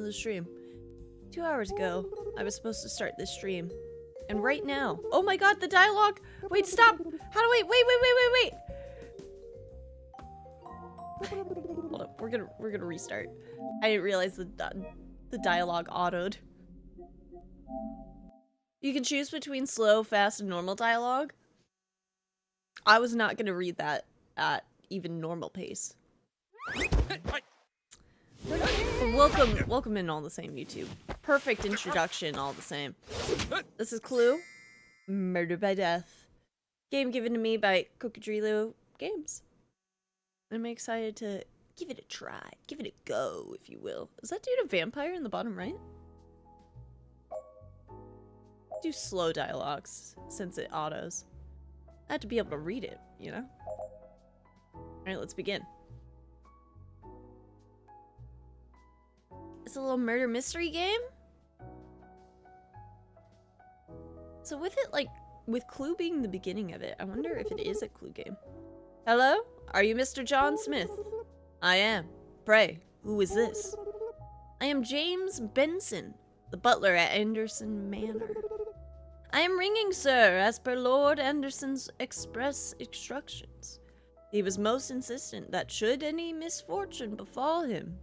the stream. 2 hours ago, I was supposed to start this stream. And right now, oh my god, the dialogue! Wait, stop! How do wait! Hold up, we're gonna restart. I didn't realize the dialogue autoed. You can choose between slow, fast, and normal dialogue. I was not gonna read that at even normal pace. Welcome in all the same, YouTube. Perfect introduction, all the same. This is Clue, Murder by Death. Game given to me by Cocodrilo Games. I'm excited to give it a try, give it a go, if you will. Is that dude a vampire in the bottom right? Do slow dialogues, since it autos. I have to be able to read it, you know? Alright, let's begin. It's a little murder mystery game? So with it, like, with Clue being the beginning of it, I wonder if it is a Clue game. Hello? Are you Mr. John Smith? I am. Pray, who is this? I am James Benson, the butler at Anderson Manor. I am ringing, sir, as per Lord Anderson's express instructions. He was most insistent that should any misfortune befall him,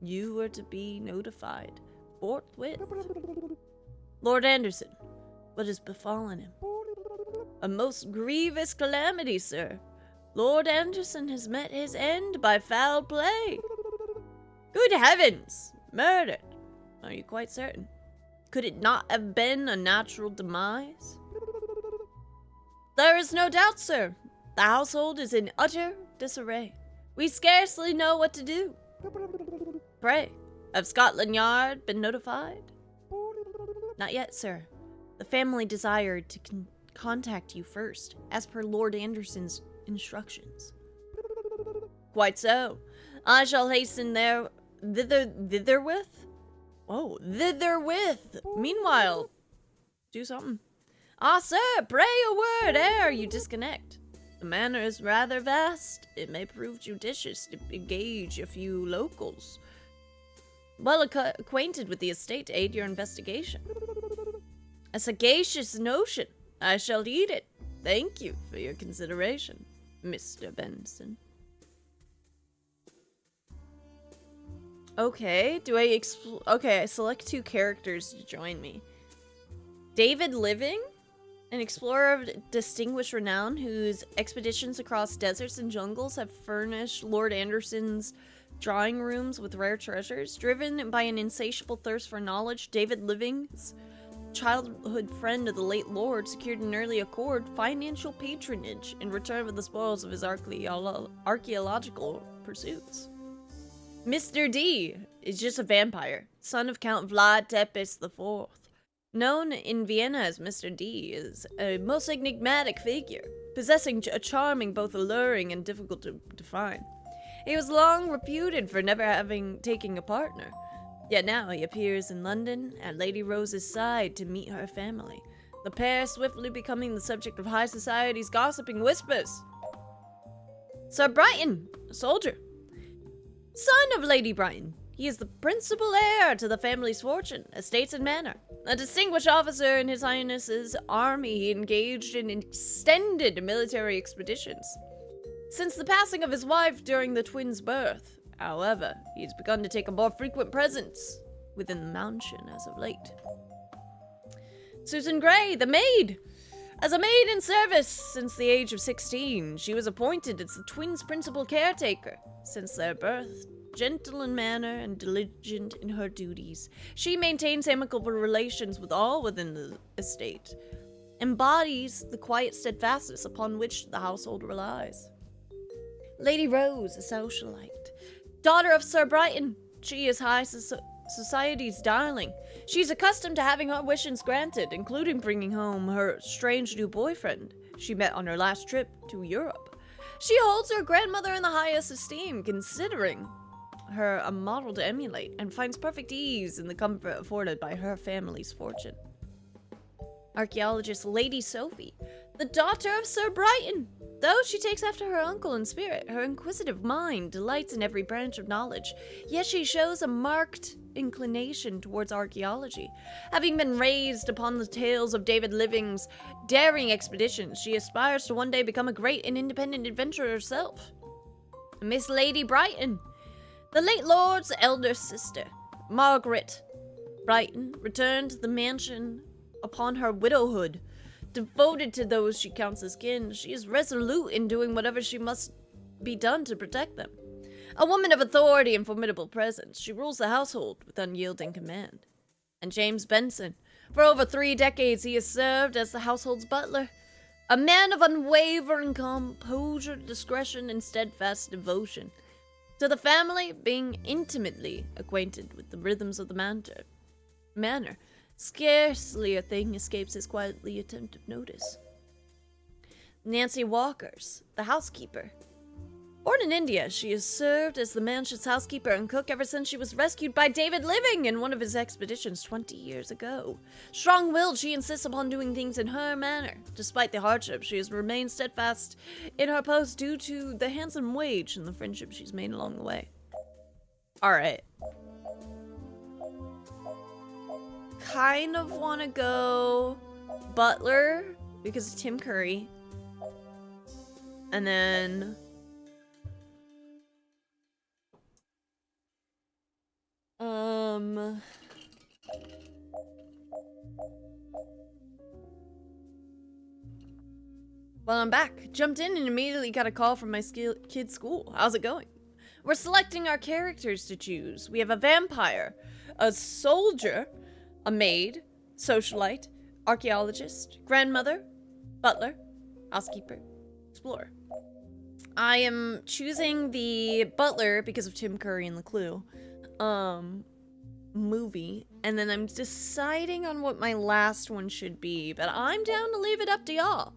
you were to be notified forthwith. Lord Anderson, what has befallen him? A most grievous calamity, sir. Lord Anderson has met his end by foul play. Good heavens! Murdered. Are you quite certain? Could it not have been a natural demise? There is no doubt, sir. The household is in utter disarray. We scarcely know what to do. Pray, have Scotland Yard been notified? Not yet, sir. The family desired to contact you first, as per Lord Anderson's instructions. Quite so. I shall hasten thitherwith? Oh, thitherwith! Meanwhile, do something. Ah, sir, pray a word ere you disconnect. The manor is rather vast. It may prove judicious to engage a few locals well acquainted with the estate to aid your investigation. A sagacious notion. I shall heed it. Thank you for your consideration, Mr. Benson. Okay, okay, I select 2 characters to join me. David Living, an explorer of distinguished renown whose expeditions across deserts and jungles have furnished Lord Anderson's drawing rooms with rare treasures. Driven by an insatiable thirst for knowledge, David Living's childhood friend of the late Lord secured an early accord financial patronage in return for the spoils of his archaeological pursuits. Mr. D is just a vampire, son of Count Vlad Tepes IV. Known in Vienna as Mr. D, is a most enigmatic figure, possessing a charming, both alluring and difficult to define. He was long reputed for never having taken a partner, yet now he appears in London at Lady Rose's side to meet her family, the pair swiftly becoming the subject of high society's gossiping whispers. Sir Brighton, a soldier, son of Lady Brighton. He is the principal heir to the family's fortune, estates and manor. A distinguished officer in His Highness's army, he engaged in extended military expeditions. Since the passing of his wife during the twins' birth, however, he has begun to take a more frequent presence within the mansion as of late. Susan Gray, the maid! As a maid in service since the age of 16, she was appointed as the twins' principal caretaker since their birth. Gentle in manner and diligent in her duties, she maintains amicable relations with all within the estate, embodies the quiet steadfastness upon which the household relies. Lady Rose, a socialite, daughter of Sir Brighton, she is high society's darling. She's accustomed to having her wishes granted, including bringing home her strange new boyfriend she met on her last trip to Europe. She holds her grandmother in the highest esteem, considering her a model to emulate, and finds perfect ease in the comfort afforded by her family's fortune. Archaeologist Lady Sophie, the daughter of Sir Brighton. Though she takes after her uncle in spirit, her inquisitive mind delights in every branch of knowledge, yet she shows a marked inclination towards archaeology. Having been raised upon the tales of David Living's daring expeditions, she aspires to one day become a great and independent adventurer herself. Miss Lady Brighton, the late Lord's elder sister, Margaret Brighton, returned to the mansion upon her widowhood. Devoted to those she counts as kin, she is resolute in doing whatever she must be done to protect them. A woman of authority and formidable presence, she rules the household with unyielding command. And James Benson, for over 3 decades he has served as the household's butler. A man of unwavering composure, discretion, and steadfast devotion to the family, being intimately acquainted with the rhythms of the manor. Scarcely a thing escapes his quietly attentive notice. Nancy Walkers, the housekeeper. Born in India, she has served as the mansion's housekeeper and cook ever since she was rescued by David Living in one of his expeditions 20 years ago. Strong-willed, she insists upon doing things in her manner. Despite the hardship, she has remained steadfast in her post due to the handsome wage and the friendship she's made along the way. Alright. Kind of want to go butler because of Tim Curry. And then well, I'm back. Jumped in and immediately got a call from my kid's school. How's it going? We're selecting our characters to choose. We have a vampire, a soldier, a maid, socialite, archaeologist, grandmother, butler, housekeeper, explorer. I am choosing the butler because of Tim Curry and the Clue movie, and then I'm deciding on what my last one should be, but I'm down to leave it up to y'all.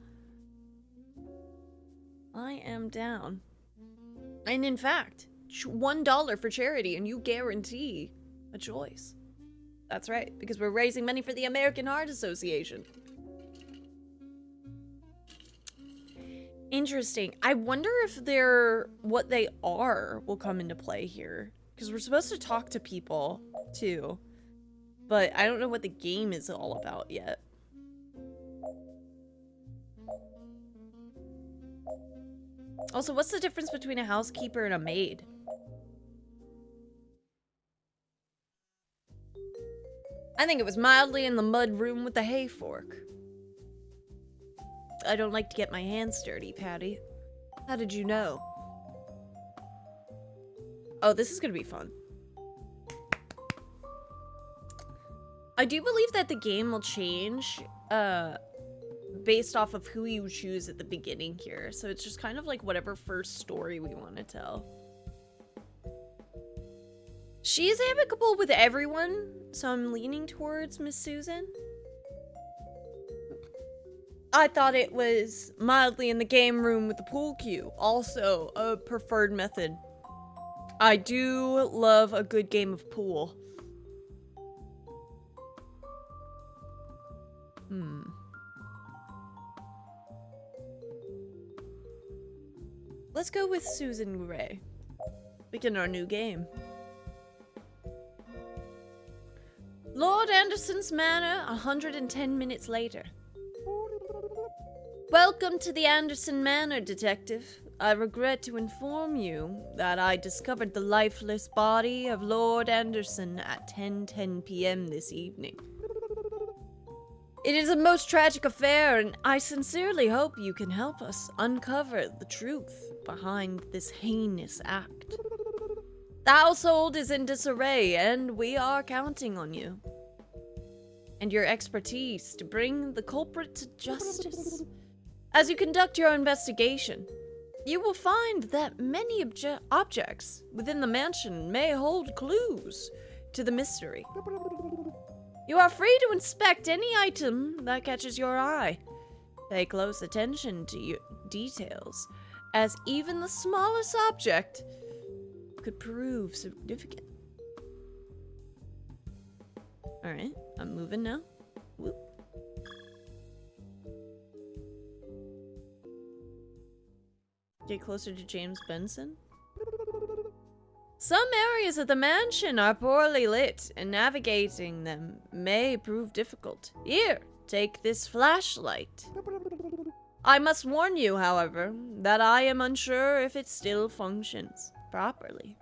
I am down. And in fact, $1 for charity and you guarantee a choice. That's right, because we're raising money for the American Heart Association. Interesting. I wonder if what they are will come into play here. Because we're supposed to talk to people, too. But I don't know what the game is all about yet. Also, what's the difference between a housekeeper and a maid? I think it was mildly in the mud room with the hay fork. I don't like to get my hands dirty, Patty. How did you know? Oh, this is gonna be fun. I do believe that the game will change based off of who you choose at the beginning here. So it's just kind of like whatever first story we want to tell. She's amicable with everyone, so I'm leaning towards Miss Susan. I thought it was mildly in the game room with the pool cue, also a preferred method. I do love a good game of pool. Let's go with Susan Gray. Begin our new game. Lord Anderson's Manor, 110 minutes later. Welcome to the Anderson Manor, Detective. I regret to inform you that I discovered the lifeless body of Lord Anderson at 10:10 p.m. this evening. It is a most tragic affair, and I sincerely hope you can help us uncover the truth behind this heinous act. The household is in disarray, and we are counting on you and your expertise to bring the culprit to justice. As you conduct your investigation, you will find that many objects within the mansion may hold clues to the mystery. You are free to inspect any item that catches your eye. Pay close attention to your details, as even the smallest object could prove significant. Alright, I'm moving now. Whoop. Get closer to James Benson. Some areas of the mansion are poorly lit, and navigating them may prove difficult. Here, take this flashlight. I must warn you, however, that I am unsure if it still functions properly.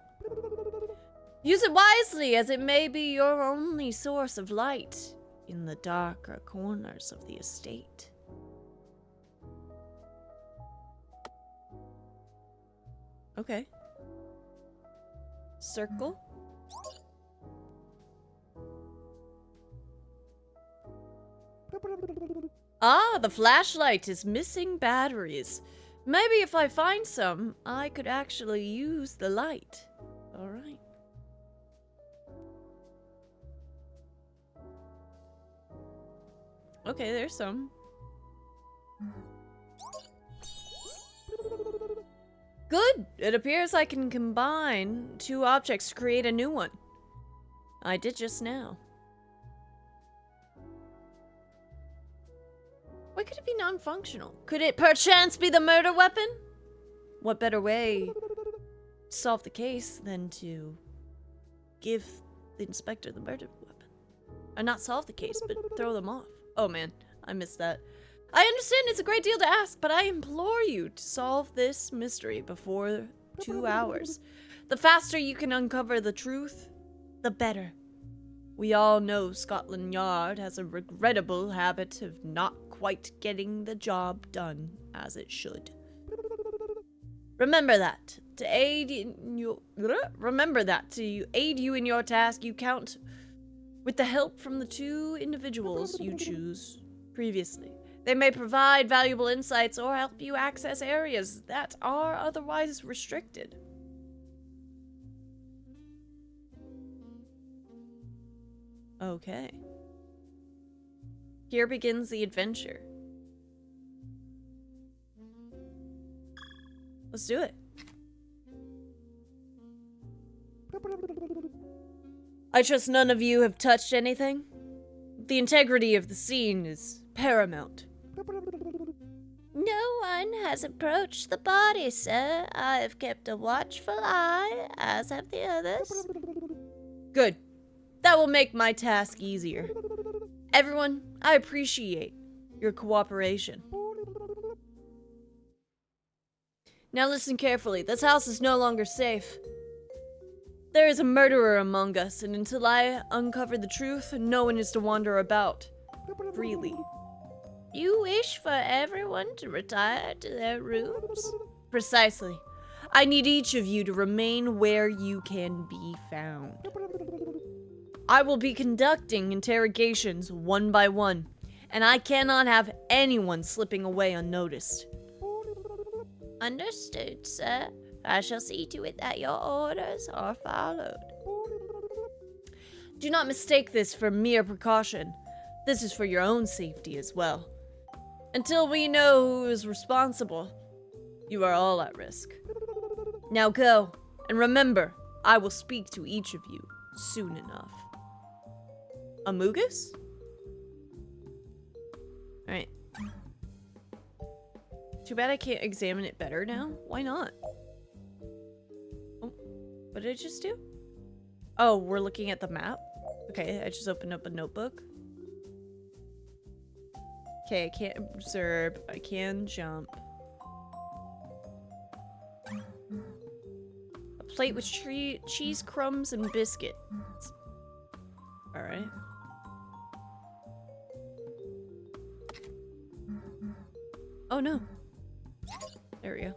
Use it wisely, as it may be your only source of light in the darker corners of the estate. Okay. Circle. Ah, the flashlight is missing batteries. Maybe if I find some, I could actually use the light. Alright. Okay, there's some. Good! It appears I can combine two objects to create a new one. I did just now. Why could it be non-functional? Could it perchance be the murder weapon? What better way to solve the case than to give the inspector the murder weapon? Or not solve the case, but throw them off. Oh man, I missed that. I understand it's a great deal to ask, but I implore you to solve this mystery before 2 hours. The faster you can uncover the truth, the better. We all know Scotland Yard has a regrettable habit of not quite getting the job done as it should. Remember that to aid you in your task, you count with the help from the two individuals you choose previously. They may provide valuable insights or help you access areas that are otherwise restricted. Okay. Here begins the adventure. Let's do it. I trust none of you have touched anything. The integrity of the scene is paramount. No one has approached the body, sir. I have kept a watchful eye, as have the others. Good. That will make my task easier. Everyone, I appreciate your cooperation. Now listen carefully. This house is no longer safe. There is a murderer among us, and until I uncover the truth, no one is to wander about freely. You wish for everyone to retire to their rooms? Precisely. I need each of you to remain where you can be found. I will be conducting interrogations one by one, and I cannot have anyone slipping away unnoticed. Understood, sir. I shall see to it that your orders are followed. Do not mistake this for mere precaution. This is for your own safety as well. Until we know who is responsible, you are all at risk. Now go, and remember, I will speak to each of you soon enough. Amogus? Alright. Too bad I can't examine it better now. Why not? Oh, what did I just do? Oh, we're looking at the map? Okay, I just opened up a notebook. Okay, I can't observe. I can jump. A plate with cheese, crumbs, and biscuits. Alright. Oh no. There we go.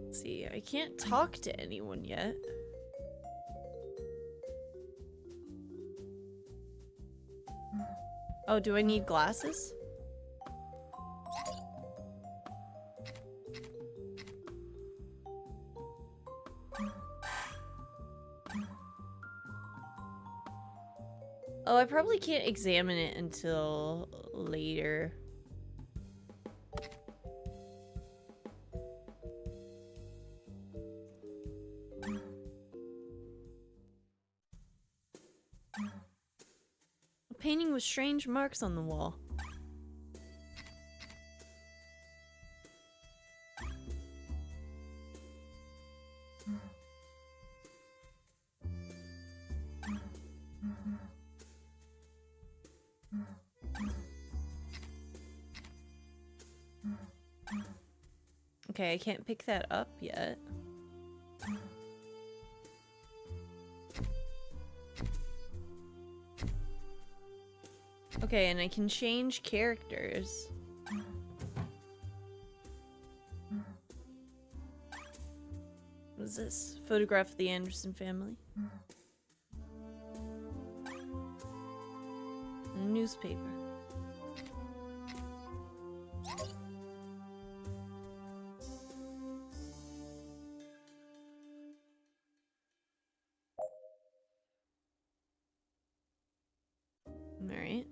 Let's see, I can't talk to anyone yet. Oh, do I need glasses? Oh, I probably can't examine it until later. A painting with strange marks on the wall. Okay, I can't pick that up yet. Okay, and I can change characters. What is this? Photograph of the Anderson family. A newspaper. Alright.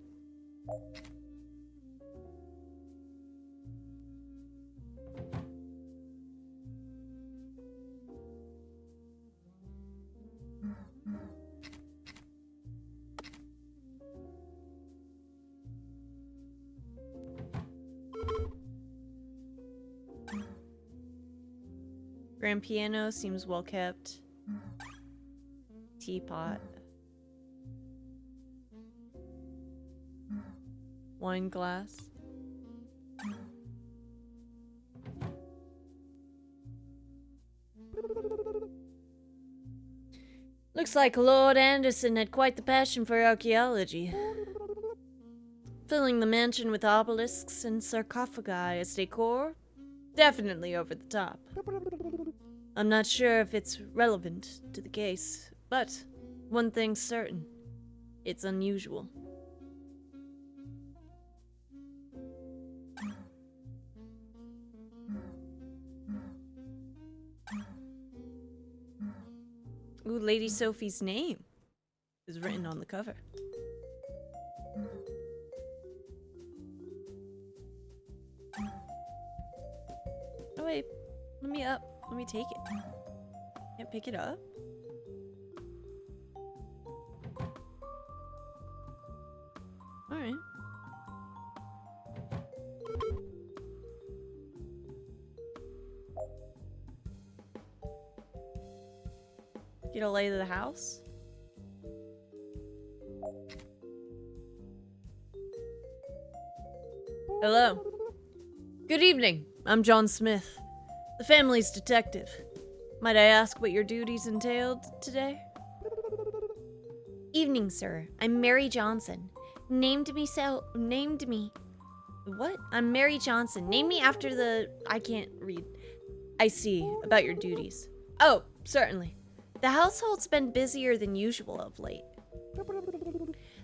Grand piano seems well kept. Teapot. Wine glass. Looks like Lord Anderson had quite the passion for archaeology. Filling the mansion with obelisks and sarcophagi as decor? Definitely over the top. I'm not sure if it's relevant to the case, but one thing's certain. It's unusual. Ooh, Lady Sophie's name is written on the cover. Oh wait, let me take it. Can't pick it up? Alright. Get a lay of the house? Hello. Good evening. I'm John Smith, the family's detective. Might I ask what your duties entailed today? Evening, sir. I'm Mary Johnson. Named me. What? I'm Mary Johnson. Name me after the... I can't read. I see. About your duties. Oh, certainly. The household's been busier than usual of late.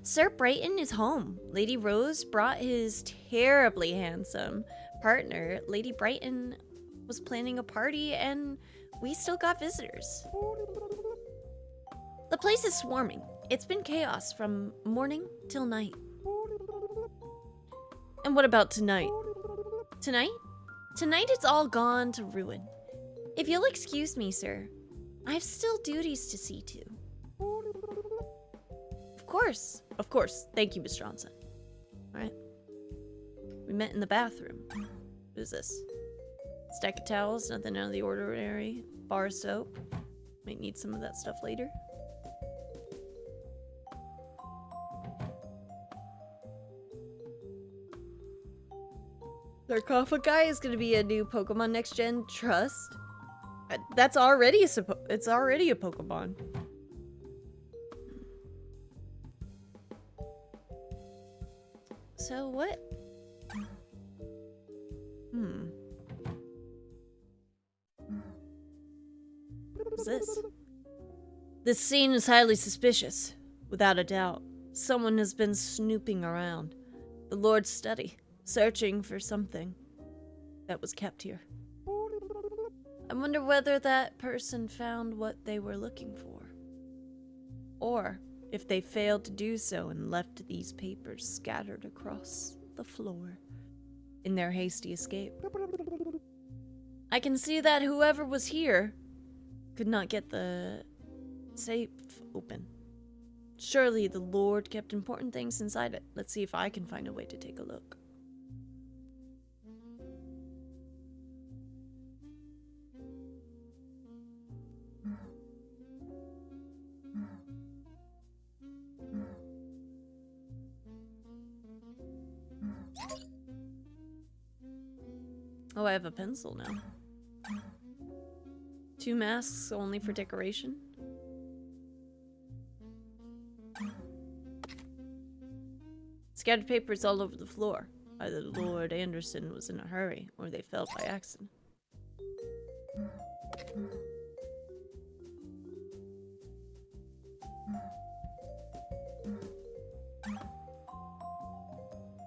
Sir Brighton is home. Lady Rose brought his terribly handsome partner. Lady Brighton was planning a party and we still got visitors. The place is swarming. It's been chaos from morning till night. And what about tonight? Tonight? Tonight it's all gone to ruin. If you'll excuse me, sir, I have still duties to see to. Of course. Thank you, Miss Johnson. Alright. We met in the bathroom. What is this? Stack of towels, nothing out of the ordinary. Bar of soap. Might need some of that stuff later. Sarcophagi is gonna be a new Pokemon Next Gen. Trust. That's already it's already a Pokemon. So what? What's this? This scene is highly suspicious. Without a doubt, someone has been snooping around the Lord's study, searching for something that was kept here. I wonder whether that person found what they were looking for. Or if they failed to do so and left these papers scattered across the floor in their hasty escape. I can see that whoever was here could not get the safe open. Surely the Lord kept important things inside it. Let's see if I can find a way to take a look. Oh, I have a pencil now. 2 masks only for decoration? Scattered papers all over the floor. Either Lord Anderson was in a hurry, or they fell by accident.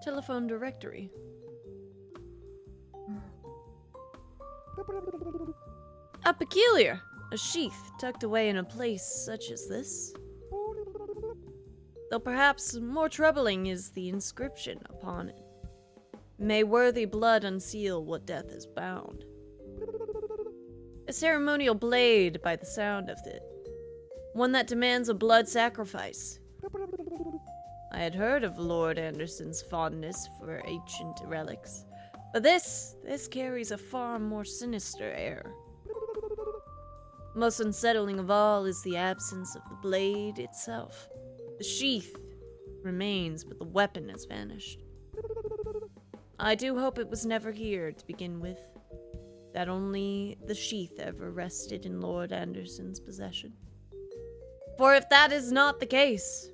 Telephone directory. A peculiar! A sheath tucked away in a place such as this. Though perhaps more troubling is the inscription upon it. May worthy blood unseal what death has bound. A ceremonial blade by the sound of it. One that demands a blood sacrifice. I had heard of Lord Anderson's fondness for ancient relics, but this carries a far more sinister air. Most unsettling of all is the absence of the blade itself. The sheath remains, but the weapon has vanished. I do hope it was never here to begin with, that only the sheath ever rested in Lord Anderson's possession. For if that is not the case...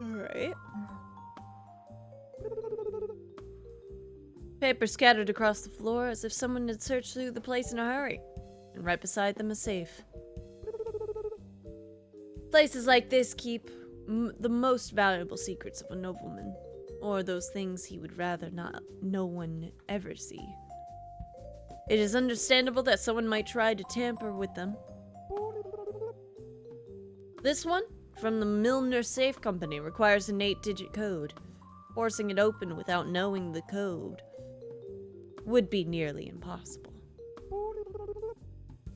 Alright. Paper scattered across the floor as if someone had searched through the place in a hurry. And right beside them a safe. Places like this keep the most valuable secrets of a nobleman. Or those things he would rather no one ever see. It is understandable that someone might try to tamper with them. This one, from the Milner Safe Company, requires an 8-digit code. Forcing it open without knowing the code would be nearly impossible.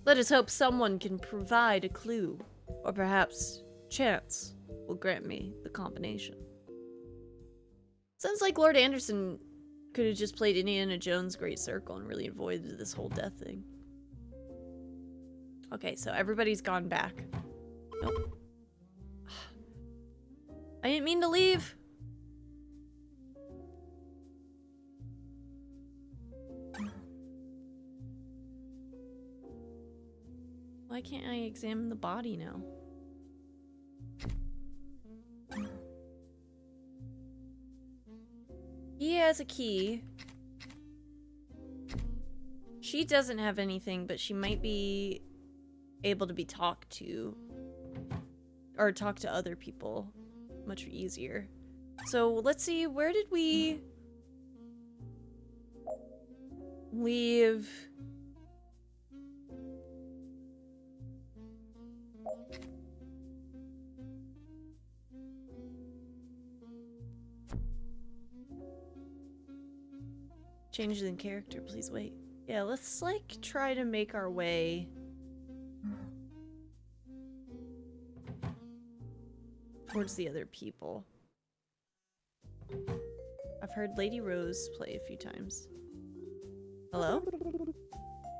Let us hope someone can provide a clue, or perhaps chance will grant me the combination. Sounds like Lord Anderson could have just played Indiana Jones' Great Circle and really avoided this whole death thing. Okay, so everybody's gone back. Nope. I didn't mean to leave. Why can't I examine the body now? He has a key. She doesn't have anything, but she might be able to be talked to. Or talk to other people much easier. So let's see, where did we leave? Changes in character, please wait. Yeah, let's like try to make our way towards the other people. I've heard Lady Rose play a few times. Hello?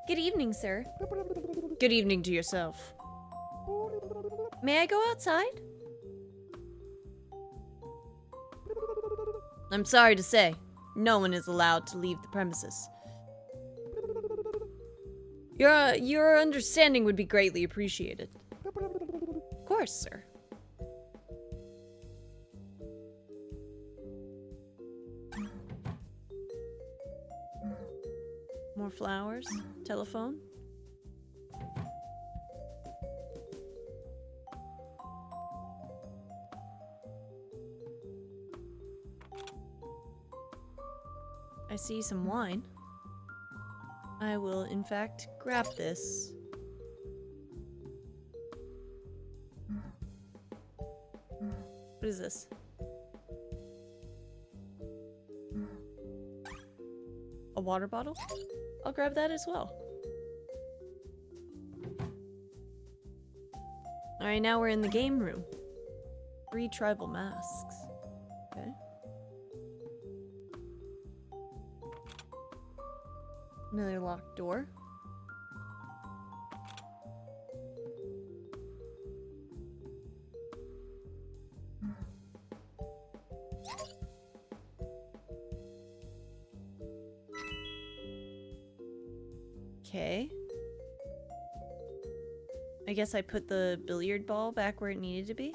Good evening, sir. Good evening to yourself. May I go outside? I'm sorry to say, no one is allowed to leave the premises. Your understanding would be greatly appreciated. Of course, sir. More flowers. Telephone. I see some wine. I will, in fact, grab this. What is this? A water bottle? I'll grab that as well. Alright, now we're in the game room. 3 tribal masks. Okay. Another locked door. Okay. I guess I put the billiard ball back where it needed to be.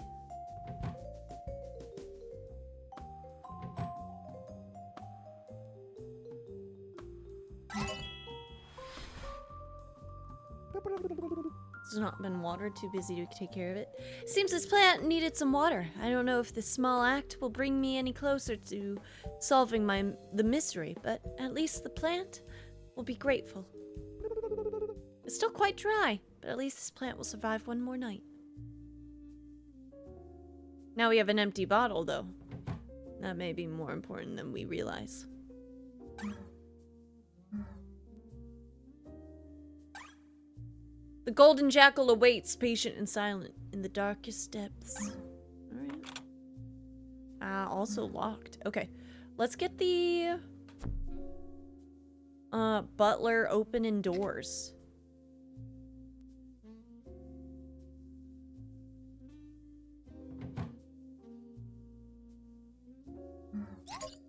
It's not been watered, too busy to take care of it. Seems this plant needed some water. I don't know if this small act will bring me any closer to solving the mystery, but at least the plant will be grateful. It's still quite dry, but at least this plant will survive one more night. Now we have an empty bottle, though. That may be more important than we realize. The golden jackal awaits, patient and silent, in the darkest depths. Alright. Also locked. Okay. Let's get the butler open indoors.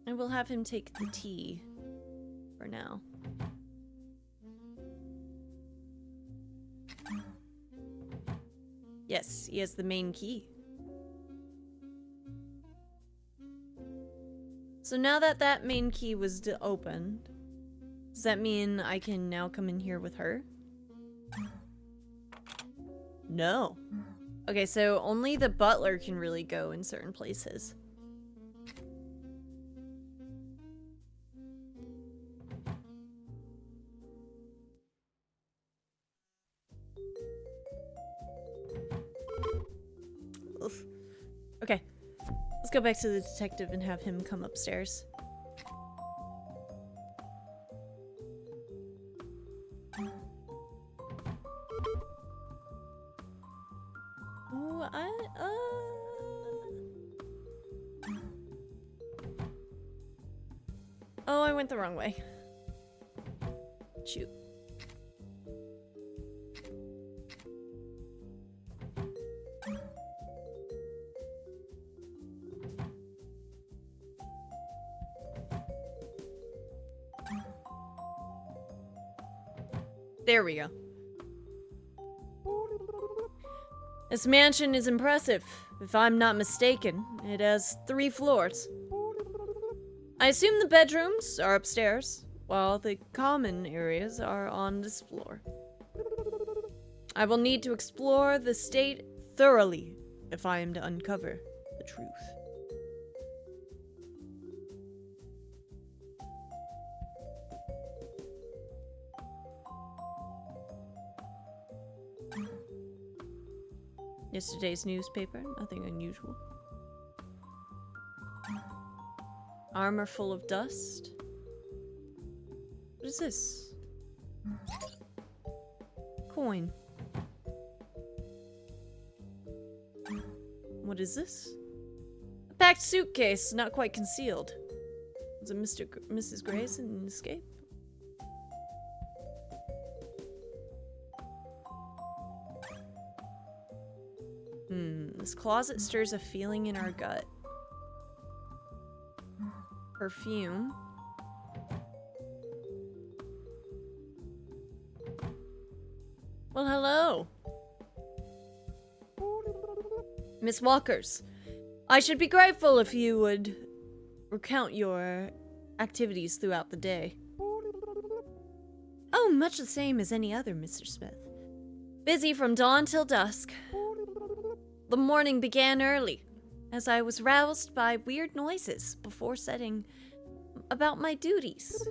And we'll have him take the tea for now. Yes, he has the main key. So now that that main key was opened, does that mean I can now come in here with her? No. Okay, so only the butler can really go in certain places. Oof. Okay, let's go back to the detective and have him come upstairs. Ooh, Oh, I went the wrong way. Shoot. There we go. This mansion is impressive. If I'm not mistaken, it has 3 floors. I assume the bedrooms are upstairs, while the common areas are on this floor. I will need to explore the estate thoroughly if I am to uncover the truth. Yesterday's newspaper, nothing unusual. Armor full of dust. What is this? Coin. What is this? A packed suitcase, not quite concealed. Was it Mrs. Gray's an escape? This closet stirs a feeling in our gut. Perfume. Well, hello. Miss Walkers. I should be grateful if you would recount your activities throughout the day. Oh, much the same as any other, Mr. Smith. Busy from dawn till dusk. The morning began early, as I was roused by weird noises before setting about my duties.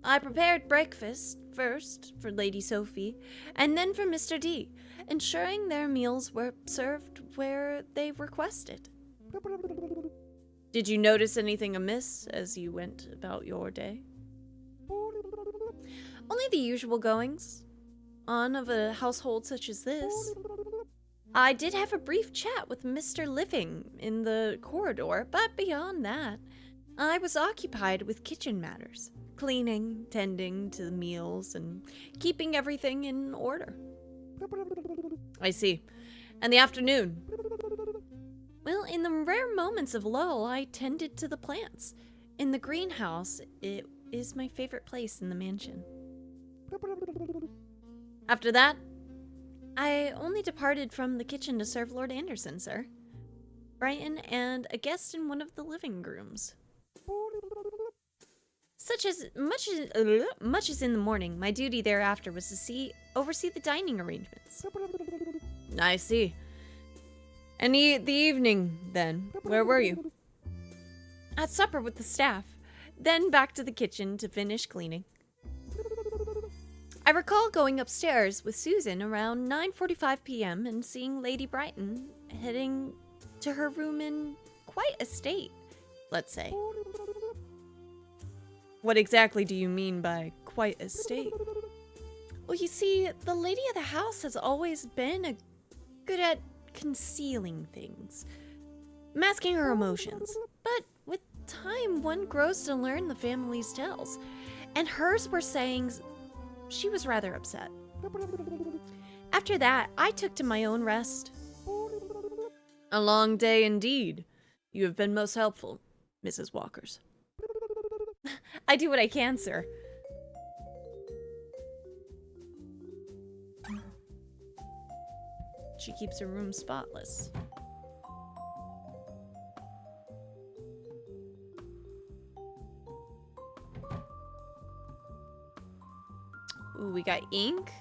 I prepared breakfast first for Lady Sophie, and then for Mr. D, ensuring their meals were served where they requested. Did you notice anything amiss as you went about your day? Only the usual goings on of a household such as this. I did have a brief chat with Mr. Living in the corridor, but beyond that, I was occupied with kitchen matters, cleaning, tending to the meals, and keeping everything in order. I see. And the afternoon? Well, in the rare moments of lull, I tended to the plants. In the greenhouse, it is my favorite place in the mansion. After that, I only departed from the kitchen to serve Lord Anderson, sir. Brighton and a guest in one of the living rooms. Much as in the morning, my duty thereafter was to oversee the dining arrangements. I see. And the evening, then, where were you? At supper with the staff, then back to the kitchen to finish cleaning. I recall going upstairs with Susan around 9:45 p.m. and seeing Lady Brighton heading to her room in quite a state, let's say. What exactly do you mean by quite a state? Well, you see, the lady of the house has always been good at concealing things, masking her emotions. But with time, one grows to learn the family's tales, and hers were saying she was rather upset. After that, I took to my own rest. A long day indeed. You have been most helpful, Mrs. Walkers. I do what I can, sir. She keeps her room spotless. Ooh, we got ink.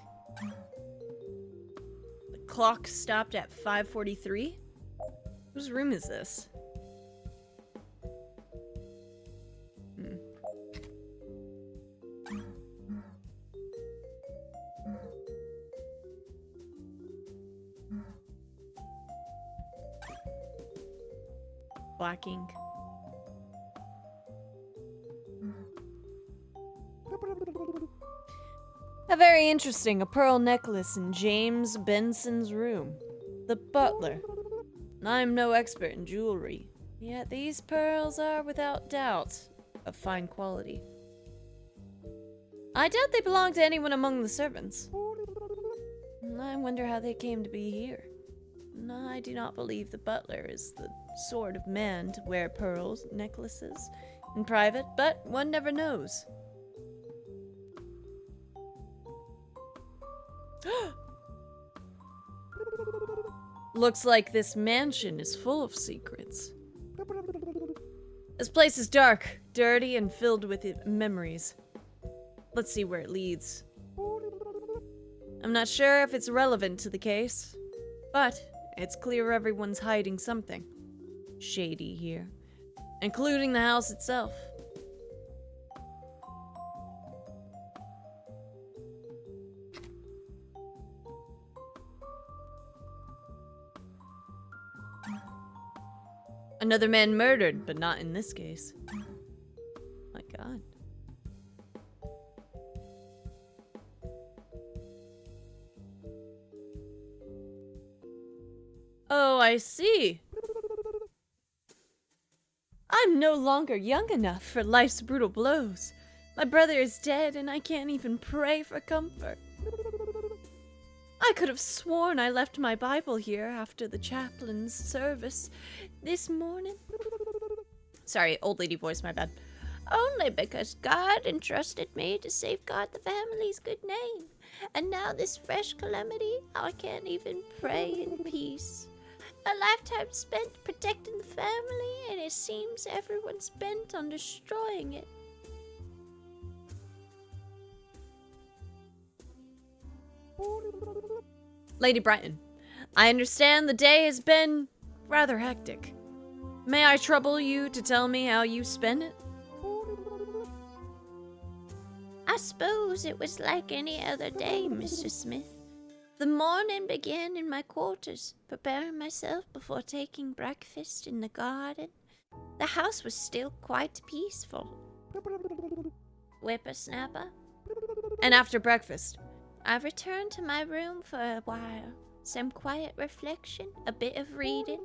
The clock stopped at 5:43. Whose room is this? Black ink. A very interesting, a pearl necklace in James Benson's room. The butler. I'm no expert in jewelry, yet these pearls are without doubt of fine quality. I doubt they belong to anyone among the servants. I wonder how they came to be here. I do not believe the butler is the sort of man to wear pearls necklaces in private, but one never knows. Looks like this mansion is full of secrets. This place is dark, dirty, and filled with memories. Let's see where it leads. I'm not sure if it's relevant to the case, but it's clear everyone's hiding something shady here, including the house itself. Another man murdered, but not in this case. My God. Oh, I see. I'm no longer young enough for life's brutal blows. My brother is dead, and I can't even pray for comfort. I could have sworn I left my Bible here after the chaplain's service this morning. Sorry, old lady voice, my bad. Only because God entrusted me to safeguard the family's good name. And now this fresh calamity, I can't even pray in peace. A lifetime spent protecting the family, and it seems everyone's bent on destroying it. Lady Brighton, I understand the day has been rather hectic. May I trouble you to tell me how you spent it? I suppose it was like any other day, Mr. Smith. The morning began in my quarters, preparing myself before taking breakfast in the garden. The house was still quite peaceful. Whippersnapper. And after breakfast? I returned to my room for a while. Some quiet reflection, a bit of reading.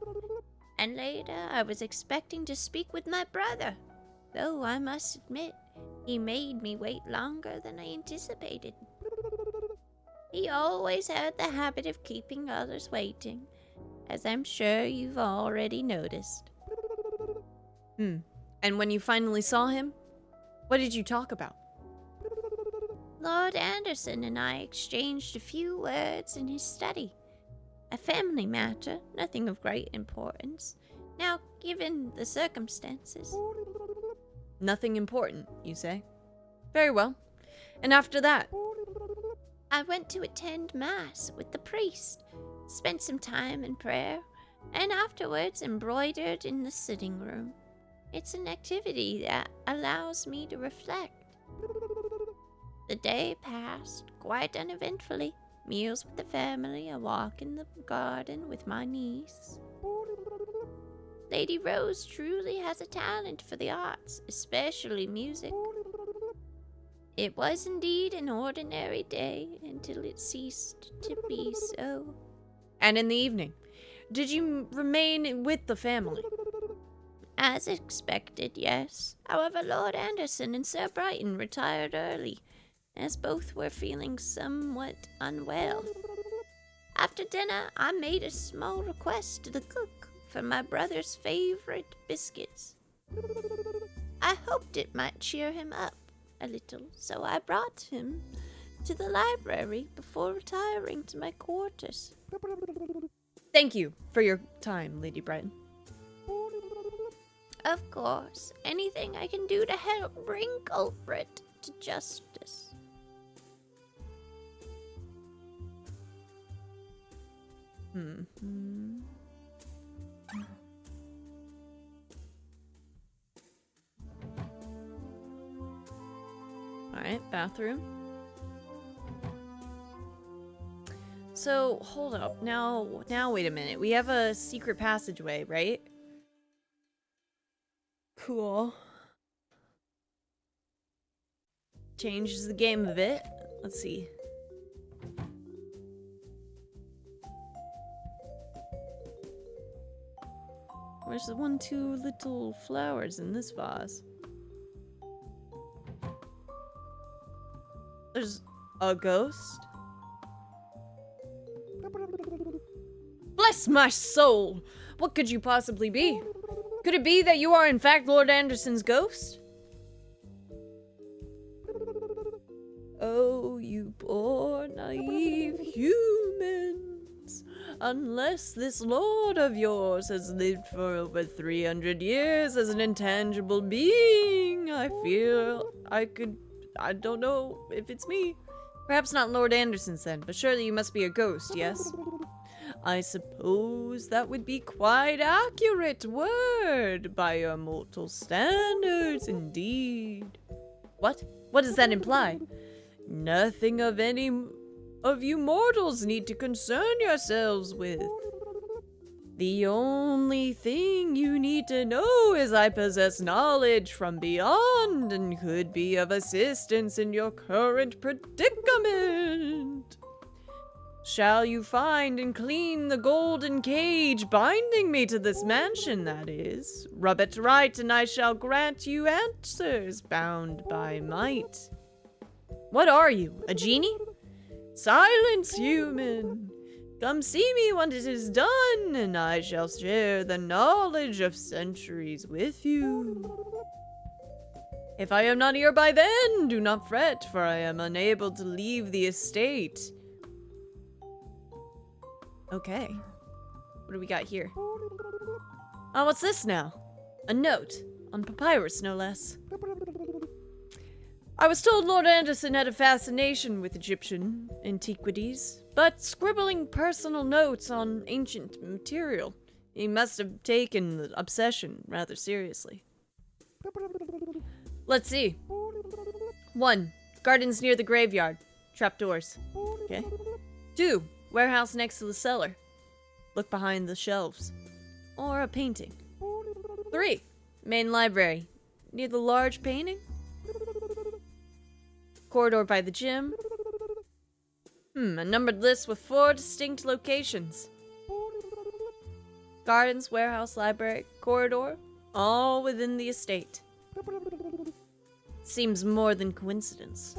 And later, I was expecting to speak with my brother. Though I must admit, he made me wait longer than I anticipated. He always had the habit of keeping others waiting, as I'm sure you've already noticed. And when you finally saw him, what did you talk about? Lord Anderson and I exchanged a few words in his study. A family matter, nothing of great importance. Now, given the circumstances... Nothing important, you say? Very well. And after that? I went to attend Mass with the priest, spent some time in prayer, and afterwards embroidered in the sitting room. It's an activity that allows me to reflect. The day passed quite uneventfully. Meals with the family, a walk in the garden with my niece. Lady Rose truly has a talent for the arts, especially music. It was indeed an ordinary day until it ceased to be so. And in the evening, did you remain with the family? As expected, yes. However, Lord Anderson and Sir Brighton retired early, as both were feeling somewhat unwell. After dinner, I made a small request to the cook for my brother's favorite biscuits. I hoped it might cheer him up a little, so I brought him to the library before retiring to my quarters. Thank you for your time, Lady Brighton. Of course, anything I can do to help bring culprit to justice. Alright, bathroom. So, hold up. Now wait a minute. We have a secret passageway, right? Cool. Changes the game a bit. Let's see. Where's the two little flowers in this vase? There's a ghost? Bless my soul! What could you possibly be? Could it be that you are in fact Lord Anderson's ghost? Oh, you poor naive humans. Unless this lord of yours has lived for over 300 years as an intangible being, I feel I don't know if it's me. Perhaps not Lord Anderson's then, but surely you must be a ghost, yes? I suppose that would be quite accurate word by your mortal standards, indeed. What? What does that imply? Nothing of any of you mortals need to concern yourselves with. The only thing you need to know is I possess knowledge from beyond and could be of assistance in your current predicament. Shall you find and clean the golden cage binding me to this mansion, that is? Rub it right and I shall grant you answers bound by might. What are you, a genie? Silence, human! Come see me when it is done, and I shall share the knowledge of centuries with you. If I am not here by then, do not fret, for I am unable to leave the estate. Okay. What do we got here? Oh, what's this now? A note. On papyrus, no less. I was told Lord Anderson had a fascination with Egyptian antiquities, but scribbling personal notes on ancient material. He must have taken the obsession rather seriously. Let's see. 1. Gardens near the graveyard. Trapdoors. Okay. 2. Warehouse next to the cellar. Look behind the shelves. Or a painting. 3. Main library. Near the large painting. Corridor by the gym. A numbered list with 4 distinct locations. Gardens, warehouse, library, corridor, all within the estate. Seems more than coincidence.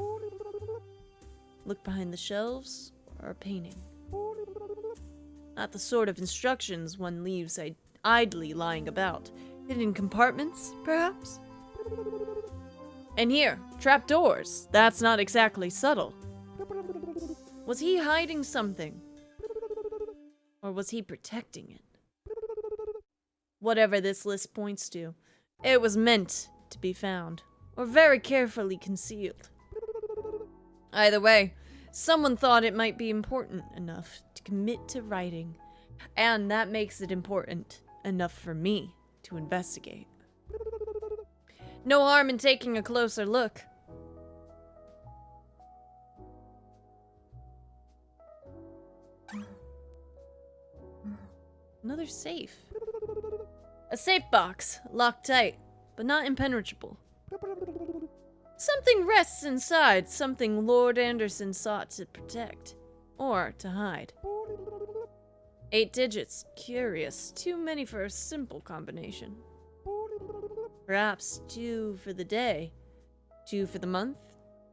Look behind the shelves or a painting. Not the sort of instructions one leaves idly lying about. Hidden compartments, perhaps? And here, trapdoors. That's not exactly subtle. Was he hiding something? Or was he protecting it? Whatever this list points to, it was meant to be found, or very carefully concealed. Either way, someone thought it might be important enough to commit to writing, and that makes it important enough for me to investigate. No harm in taking a closer look. Another safe. A safe box, locked tight, but not impenetrable. Something rests inside, something Lord Anderson sought to protect, or to hide. 8 digits, curious, too many for a simple combination. Perhaps 2 for the day, 2 for the month,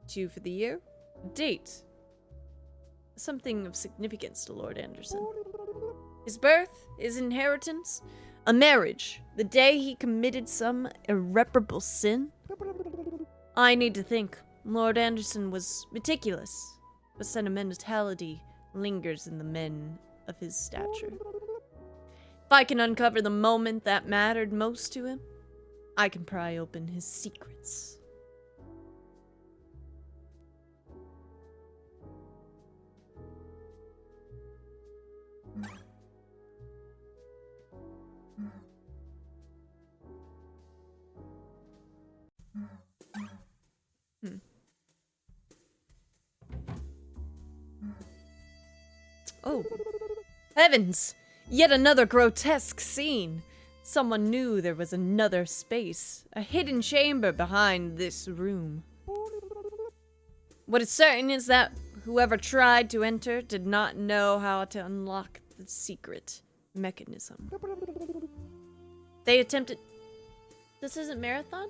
2 for the year. Date. Something of significance to Lord Anderson. His birth, his inheritance, a marriage, the day he committed some irreparable sin. I need to think. Lord Anderson was meticulous, but sentimentality lingers in the men of his stature. If I can uncover the moment that mattered most to him, I can pry open his secrets. Oh, heavens! Yet another grotesque scene. Someone knew there was another space, a hidden chamber behind this room. What is certain is that whoever tried to enter did not know how to unlock the secret mechanism. They attempted... This isn't Marathon?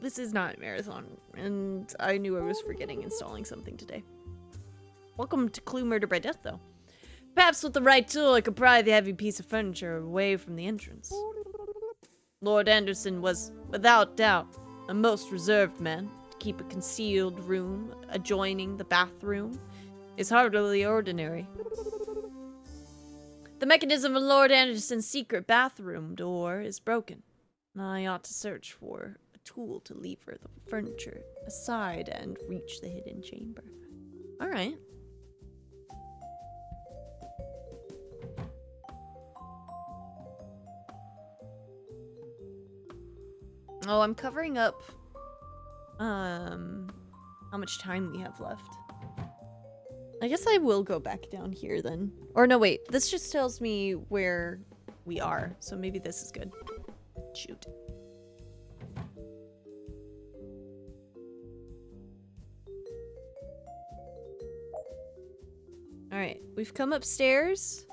This is not Marathon, and I knew I was forgetting installing something today. Welcome to Clue Murder by Death, though. Perhaps with the right tool, I could pry the heavy piece of furniture away from the entrance. Lord Anderson was, without doubt, a most reserved man. To keep a concealed room adjoining the bathroom is hardly ordinary. The mechanism of Lord Anderson's secret bathroom door is broken. I ought to search for a tool to lever the furniture aside and reach the hidden chamber. Alright. Oh, I'm covering up, how much time we have left. I guess I will go back down here then. Or no, wait, this just tells me where we are, so maybe this is good. Shoot. Alright, we've come upstairs.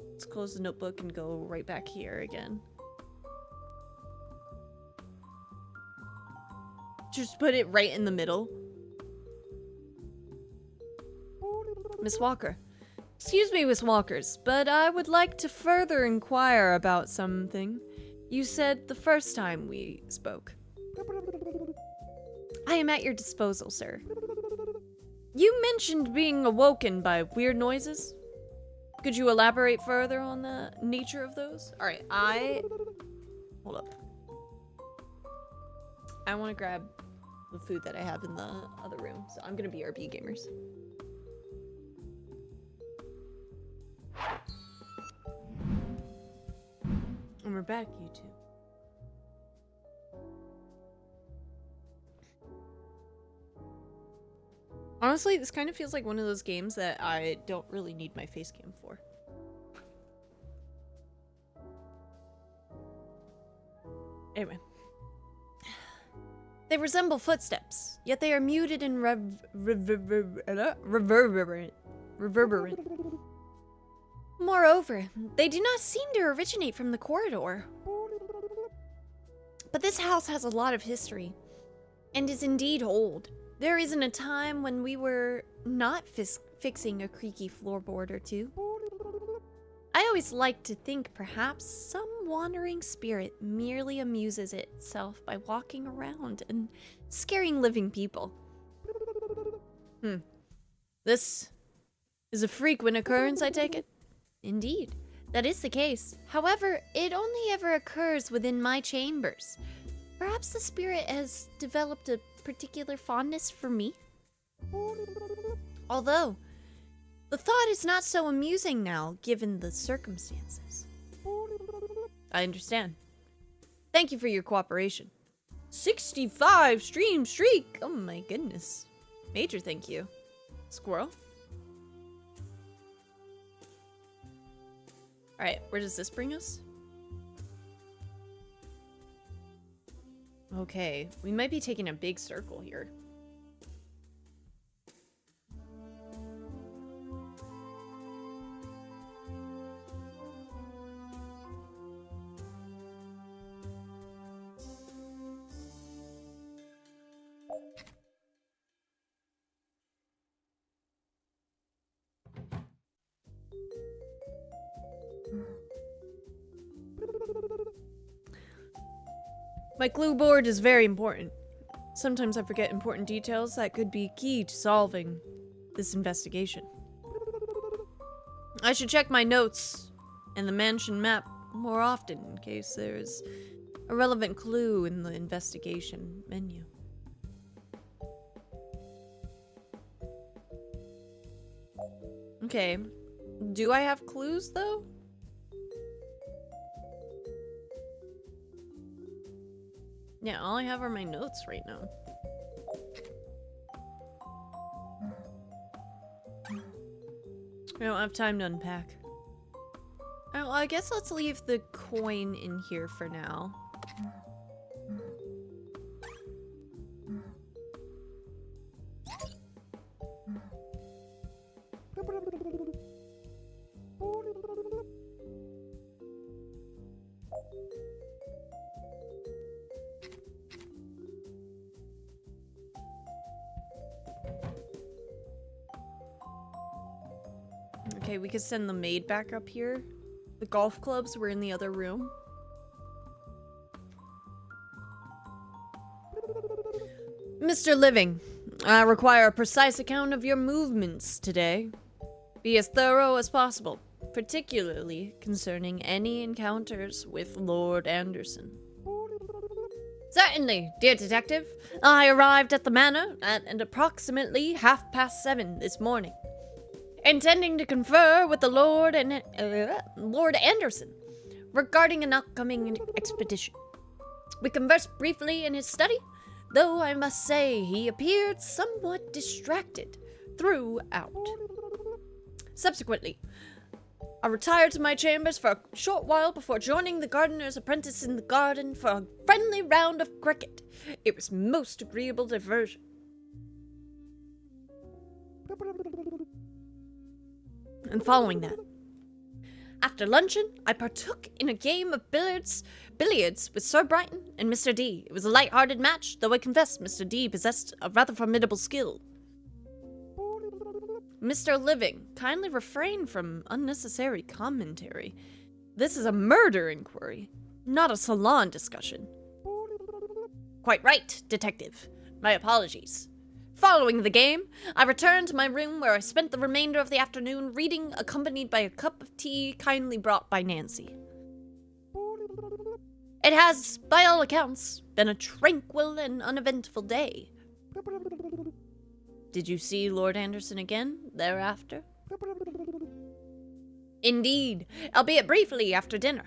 Let's close the notebook and go right back here again. Just put it right in the middle. Miss Walker. Excuse me, Miss Walkers, but I would like to further inquire about something you said the first time we spoke. I am at your disposal, sir. You mentioned being awoken by weird noises. Could you elaborate further on the nature of those? Alright, hold up. I want to grab the food that I have in the other room, so I'm gonna be RP Gamers. And we're back, YouTube. Honestly, this kind of feels like one of those games that I don't really need my face cam for. Anyway. They resemble footsteps, yet they are muted and reverberant. Moreover, they do not seem to originate from the corridor. But this house has a lot of history. and is indeed old. There isn't a time when we were not fixing a creaky floorboard or two. I always like to think perhaps some wandering spirit merely amuses itself by walking around and scaring living people. This is a frequent occurrence, I take it? Indeed, that is the case. However, it only ever occurs within my chambers. Perhaps the spirit has developed a particular fondness for me? Although, the thought is not so amusing now, given the circumstances. I understand. Thank you for your cooperation. 65 stream streak! Oh my goodness. Major thank you. Squirrel? Alright, where does this bring us? Okay, we might be taking a big circle here. My clue board is very important. Sometimes I forget important details that could be key to solving this investigation. I should check my notes and the mansion map more often in case there's a relevant clue in the investigation menu. Okay. Do I have clues though? Yeah, all I have are my notes right now. I don't have time to unpack. Oh, I guess let's leave the coin in here for now. Okay, we could send the maid back up here. The golf clubs were in the other room. Mr. Living, I require a precise account of your movements today. Be as thorough as possible, particularly concerning any encounters with Lord Anderson. Certainly, dear detective. I arrived at the manor at approximately 7:30 this morning, intending to confer with the Lord Anderson regarding an upcoming expedition. We conversed briefly in his study, though I must say he appeared somewhat distracted throughout. Subsequently, I retired to my chambers for a short while before joining the gardener's apprentice in the garden for a friendly round of cricket. It was most agreeable diversion. And following that, after luncheon, I partook in a game of billiards with Sir Brighton and Mr. D. It was a light-hearted match, though I confess Mr. D possessed a rather formidable skill. Mr. Living, kindly refrain from unnecessary commentary. This is a murder inquiry, not a salon discussion. Quite right, detective. My apologies. Following the game, I returned to my room where I spent the remainder of the afternoon reading, accompanied by a cup of tea kindly brought by Nancy. It has, by all accounts, been a tranquil and uneventful day. Did you see Lord Anderson again thereafter? Indeed, albeit briefly after dinner.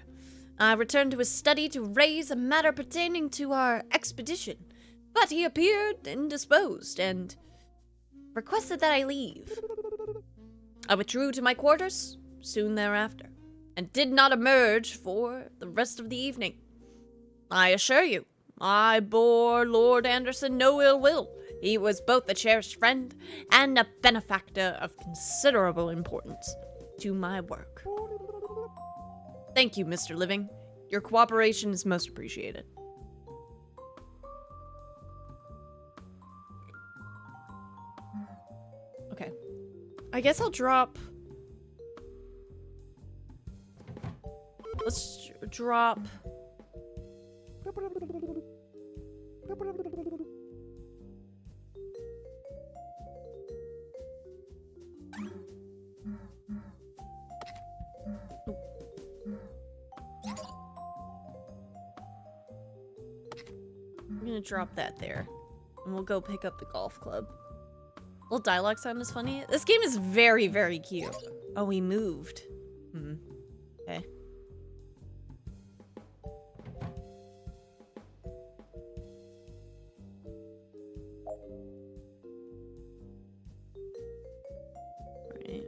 I returned to his study to raise a matter pertaining to our expedition, but he appeared indisposed and requested that I leave. I withdrew to my quarters soon thereafter, and did not emerge for the rest of the evening. I assure you, I bore Lord Anderson no ill will. He was both a cherished friend and a benefactor of considerable importance to my work. Thank you, Mr. Living. Your cooperation is most appreciated. Okay. I guess I'll drop... Let's drop... I'm gonna drop that there. And we'll go pick up the golf club. Little dialogue sound is funny. This game is very, very cute. Oh, we moved. Okay. Alright.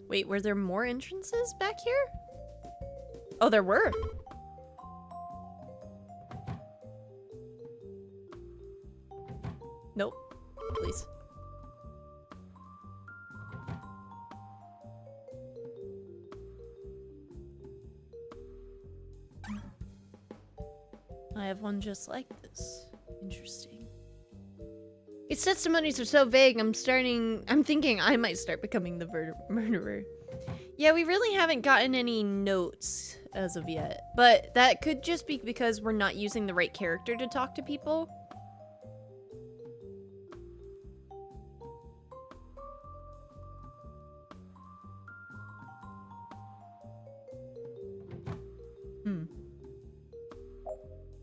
Wait, were there more entrances back here? Oh, there were. Nope. Please. I have one just like this. Interesting. Its testimonies are so vague, I'm thinking I might start becoming the murderer. Yeah, we really haven't gotten any notes as of yet. But that could just be because we're not using the right character to talk to people.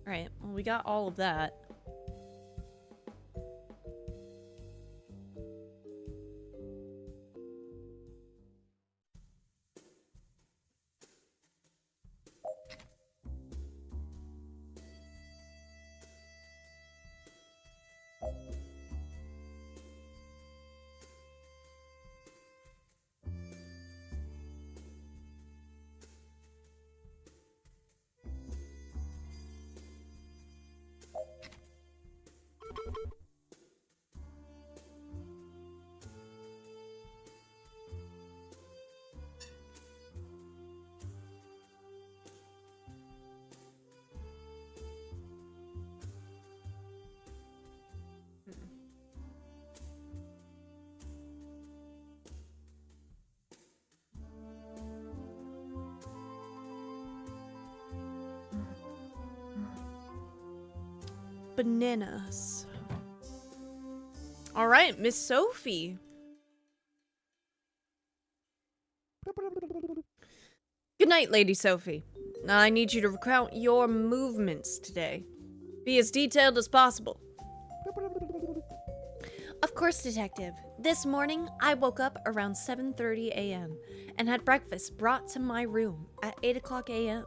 Alright, well, we got all of that. Bananas. All right, Miss Sophie. Good night, Lady Sophie. I need you to recount your movements today. Be as detailed as possible. Of course, Detective. This morning, I woke up around 7:30 a.m. and had breakfast brought to my room at 8 o'clock a.m.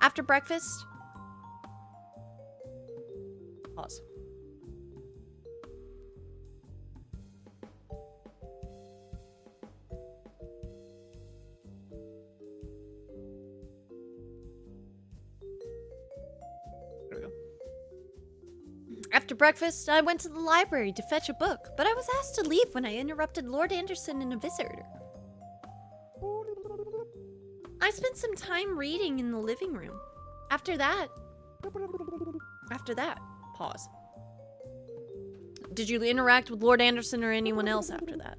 After breakfast... Pause. There we go. After breakfast, I went to the library to fetch a book, but I was asked to leave when I interrupted Lord Anderson and a visitor. I spent some time reading in the living room. After that, pause. Did you interact with Lord Anderson or anyone else after that?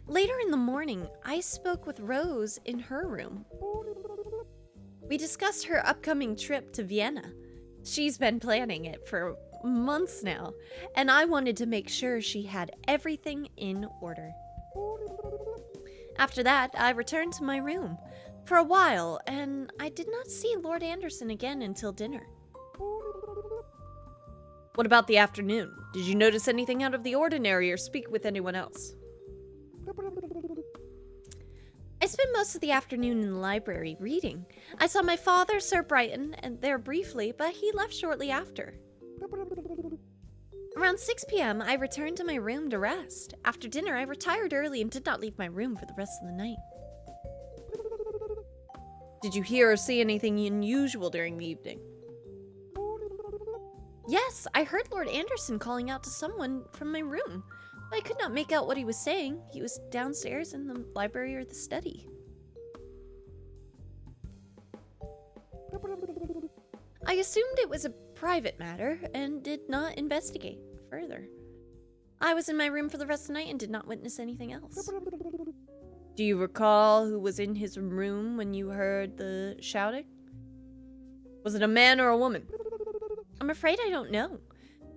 Later in the morning, I spoke with Rose in her room. We discussed her upcoming trip to Vienna. She's been planning it for months now, and I wanted to make sure she had everything in order. After that, I returned to my room for a while, and I did not see Lord Anderson again until dinner. What about the afternoon? Did you notice anything out of the ordinary or speak with anyone else? I spent most of the afternoon in the library reading. I saw my father, Sir Brighton, and there briefly, but he left shortly after. Around 6 p.m., I returned to my room to rest. After dinner, I retired early and did not leave my room for the rest of the night. Did you hear or see anything unusual during the evening? Yes, I heard Lord Anderson calling out to someone from my room. I could not make out what he was saying. He was downstairs in the library or the study. I assumed it was a private matter and did not investigate further. I was in my room for the rest of the night and did not witness anything else. Do you recall who was in his room when you heard the shouting? Was it a man or a woman? I'm afraid I don't know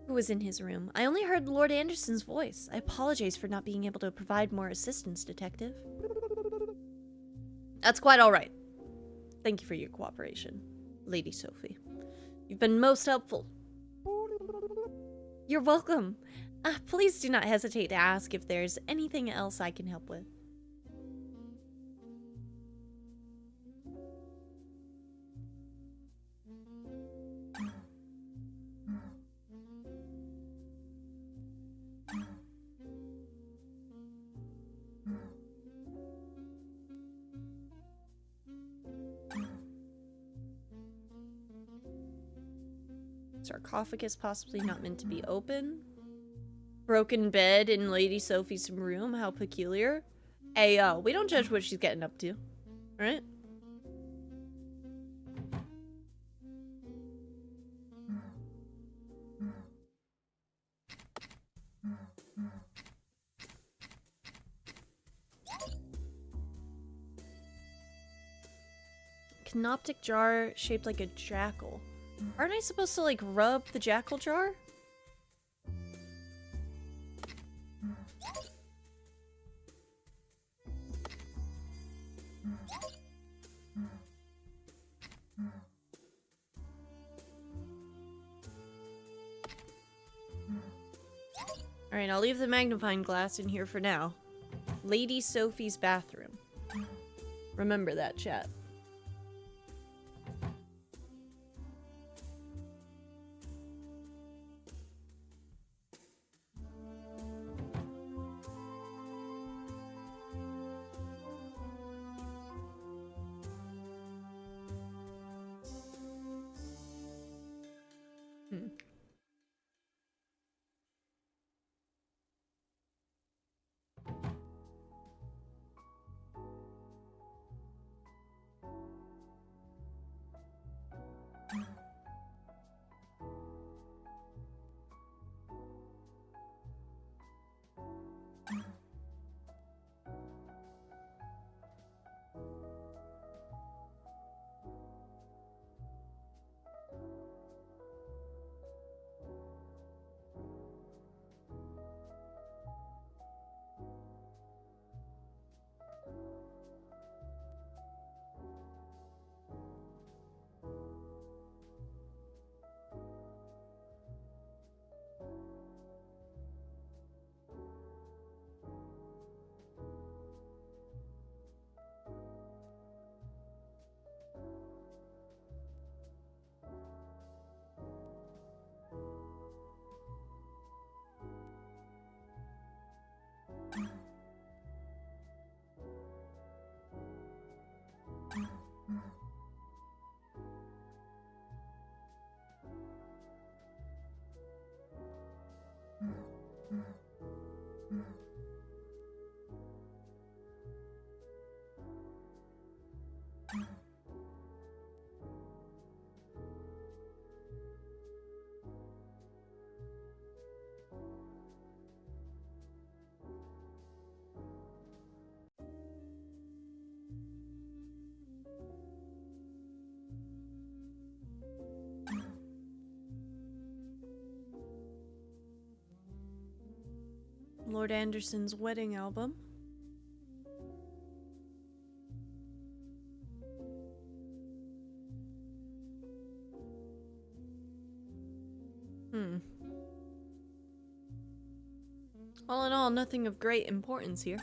who was in his room. I only heard Lord Anderson's voice. I apologize for not being able to provide more assistance, Detective. That's quite all right. Thank you for your cooperation, Lady Sophie. You've been most helpful. You're welcome. Please do not hesitate to ask if there's anything else I can help with. Sarcophagus possibly not meant to be open. Broken bed in Lady Sophie's room. How peculiar. Hey, we don't judge what she's getting up to. Alright? Canoptic jar shaped like a jackal. Aren't I supposed to, like, rub the jackal jar? Alright, I'll leave the magnifying glass in here for now. Lady Sophie's bathroom. Remember that, chat. Lord Anderson's wedding album. All in all, nothing of great importance here.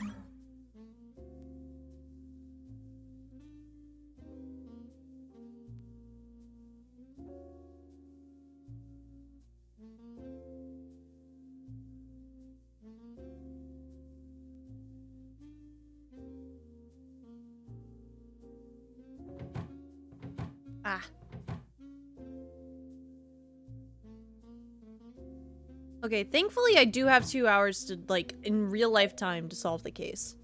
Ah. Okay, thankfully I do have 2 hours to, like, in real life time to solve the case.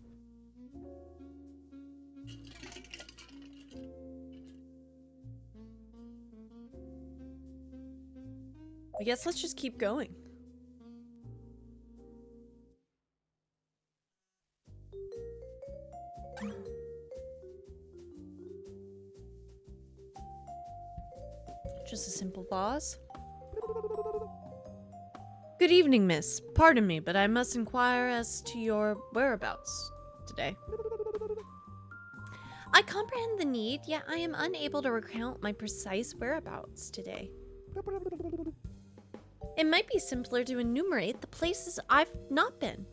I guess let's just keep going. Just a simple vase. Good evening, miss. Pardon me, but I must inquire as to your whereabouts today. I comprehend the need, yet I am unable to recount my precise whereabouts today. It might be simpler to enumerate the places I've not been,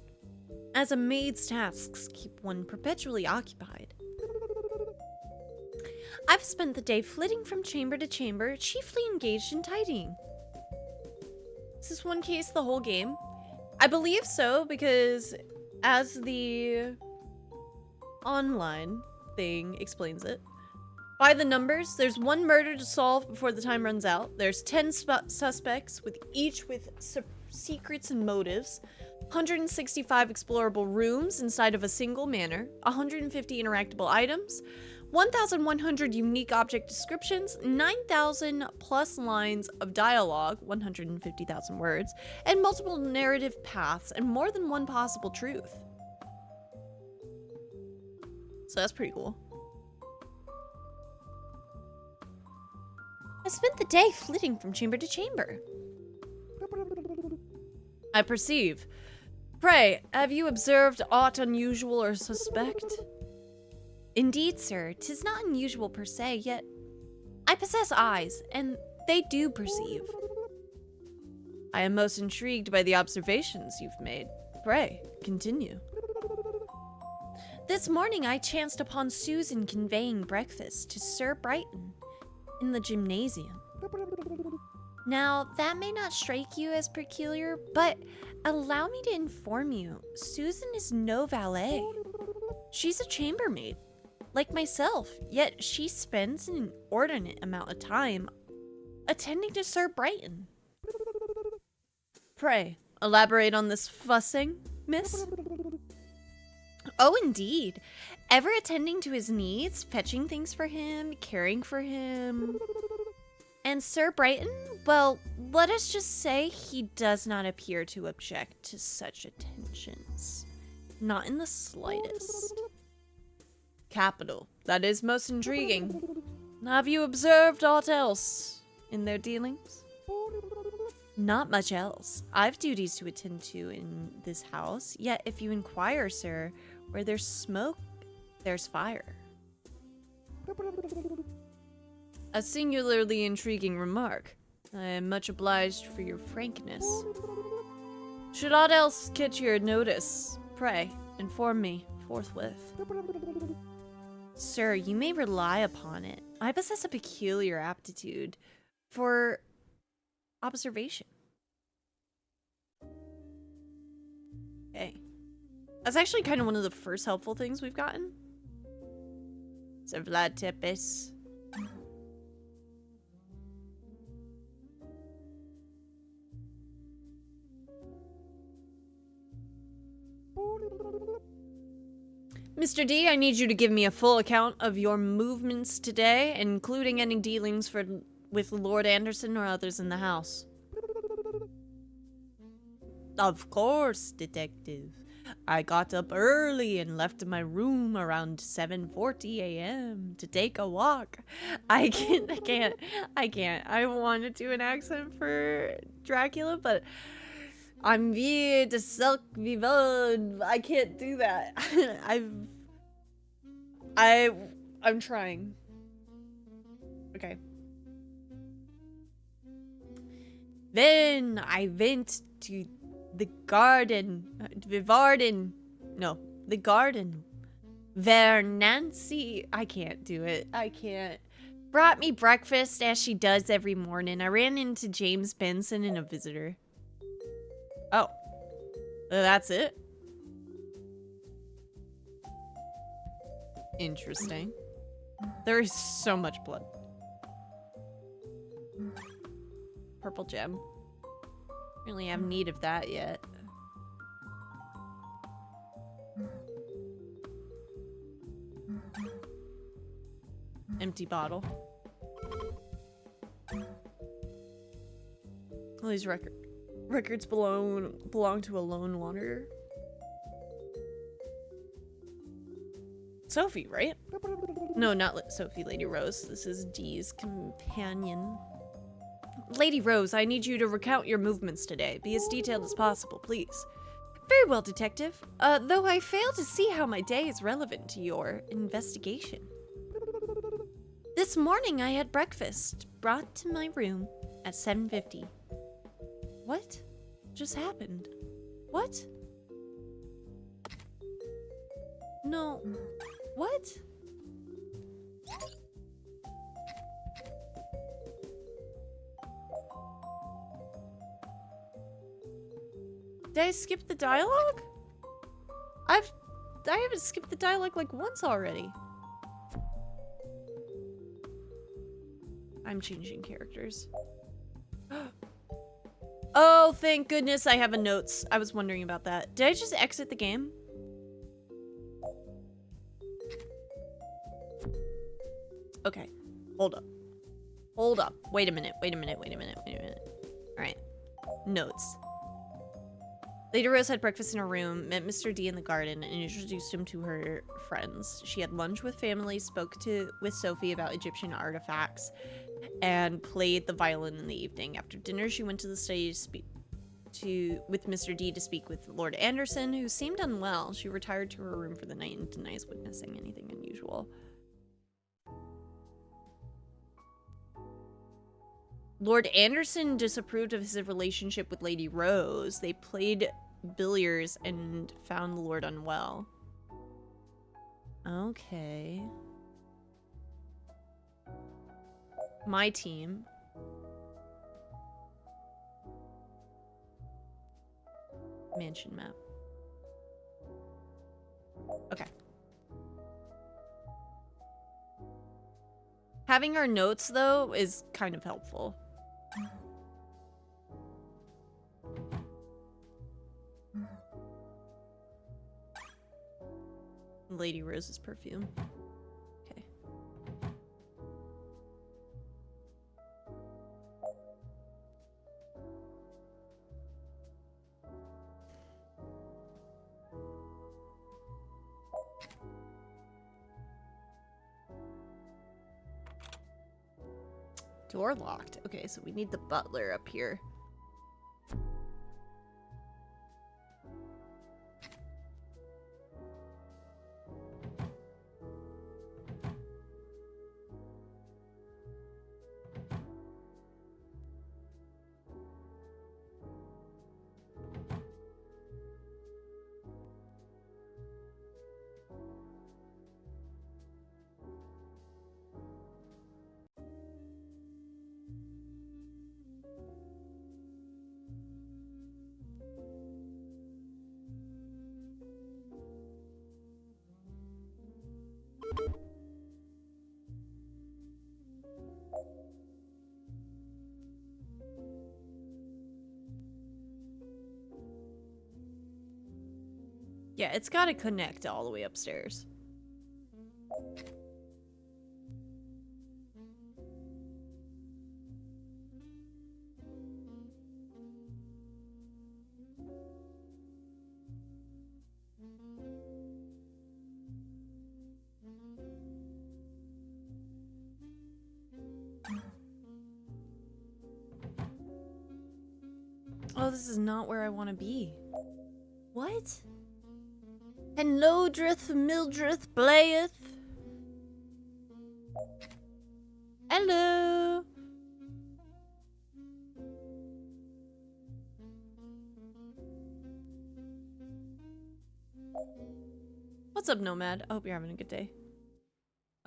as a maid's tasks keep one perpetually occupied. I've spent the day flitting from chamber to chamber, chiefly engaged in tidying. Is this one case the whole game? I believe so, because as the online thing explains it, by the numbers, there's 1 murder to solve before the time runs out. There's 10 suspects, each with secrets and motives. 165 explorable rooms inside of a single manor. 150 interactable items. 1,100 unique object descriptions, 9,000 plus lines of dialogue, 150,000 words, and multiple narrative paths, and more than one possible truth. So that's pretty cool. I spent the day flitting from chamber to chamber. I perceive. Pray, have you observed aught unusual or suspect? Indeed, sir, 'tis not unusual per se, yet I possess eyes, and they do perceive. I am most intrigued by the observations you've made. Pray, continue. This morning I chanced upon Susan conveying breakfast to Sir Brighton in the gymnasium. Now, that may not strike you as peculiar, but allow me to inform you, Susan is no valet. She's a chambermaid. Like myself, yet she spends an inordinate amount of time attending to Sir Brighton. Pray, elaborate on this fussing, miss? Oh, indeed. Ever attending to his needs, fetching things for him, caring for him. And Sir Brighton, well, let us just say he does not appear to object to such attentions. Not in the slightest. Capital. That is most intriguing. Have you observed aught else in their dealings? Not much else. I've duties to attend to in this house, yet if you inquire, sir, where there's smoke, there's fire. A singularly intriguing remark. I am much obliged for your frankness. Should aught else catch your notice, pray, inform me forthwith. Sir, you may rely upon it. I possess a peculiar aptitude for observation. Okay. That's actually kind of one of the first helpful things we've gotten. Sir Vlad Tepes. Mr. D, I need you to give me a full account of your movements today, including any dealings with Lord Anderson or others in the house. Of course, detective. I got up early and left my room around 7:40 a.m. to take a walk. I can't. I want to do an accent for Dracula, but I'm vie de silk vivant. I can't do that. I'm trying. Okay. Then I went to the garden, the garden, where Nancy, I can't do it, I can't, brought me breakfast as she does every morning. I ran into James Benson and a visitor. Oh, that's it? Interesting. There is so much blood. Purple gem. Really have need of that yet. Empty bottle. All these records belong to a lone wanderer. Sophie, right? No, not Sophie, Lady Rose. This is Dee's companion. Lady Rose, I need you to recount your movements today. Be as detailed as possible, please. Very well, Detective. Though I fail to see how my day is relevant to your investigation. This morning I had breakfast brought to my room at 7:50. What just happened? What? No. What? Did I skip the dialogue? I haven't skipped the dialogue like once already. I'm changing characters. Oh, thank goodness I have a notes. I was wondering about that. Did I just exit the game? Okay. Hold up. Hold up. Wait a minute. Wait a minute. Wait a minute. Wait a minute. All right. Notes. Lady Rose had breakfast in her room, met Mr. D in the garden, and introduced him to her friends. She had lunch with family, spoke with Sophie about Egyptian artifacts, and played the violin in the evening. After dinner, she went to the study with Mr. D to speak with Lord Anderson, who seemed unwell. She retired to her room for the night and denies witnessing anything unusual. Lord Anderson disapproved of his relationship with Lady Rose. They played billiards and found the Lord unwell. Okay. My team. Mansion map. Okay. Having our notes, though, is kind of helpful. Lady Rose's perfume. Okay. Door locked. Okay, so we need the butler up here. Yeah, it's gotta connect all the way upstairs. Oh, this is not where I want to be. What? Hello, Drith Mildrith Blayeth. Hello. What's up, Nomad? I hope you're having a good day.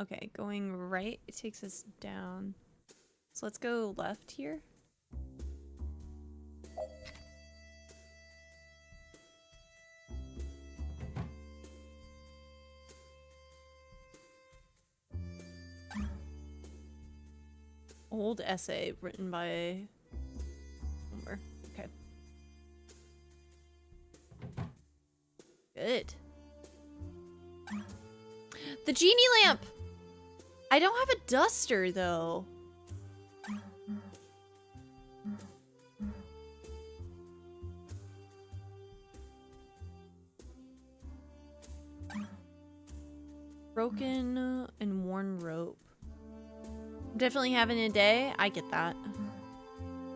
Okay, going right, it takes us down. So let's go left here. Old essay written by Homer. Okay. Good. The genie lamp! I don't have a duster, though. Broken and worn rope. Definitely having a day. I get that.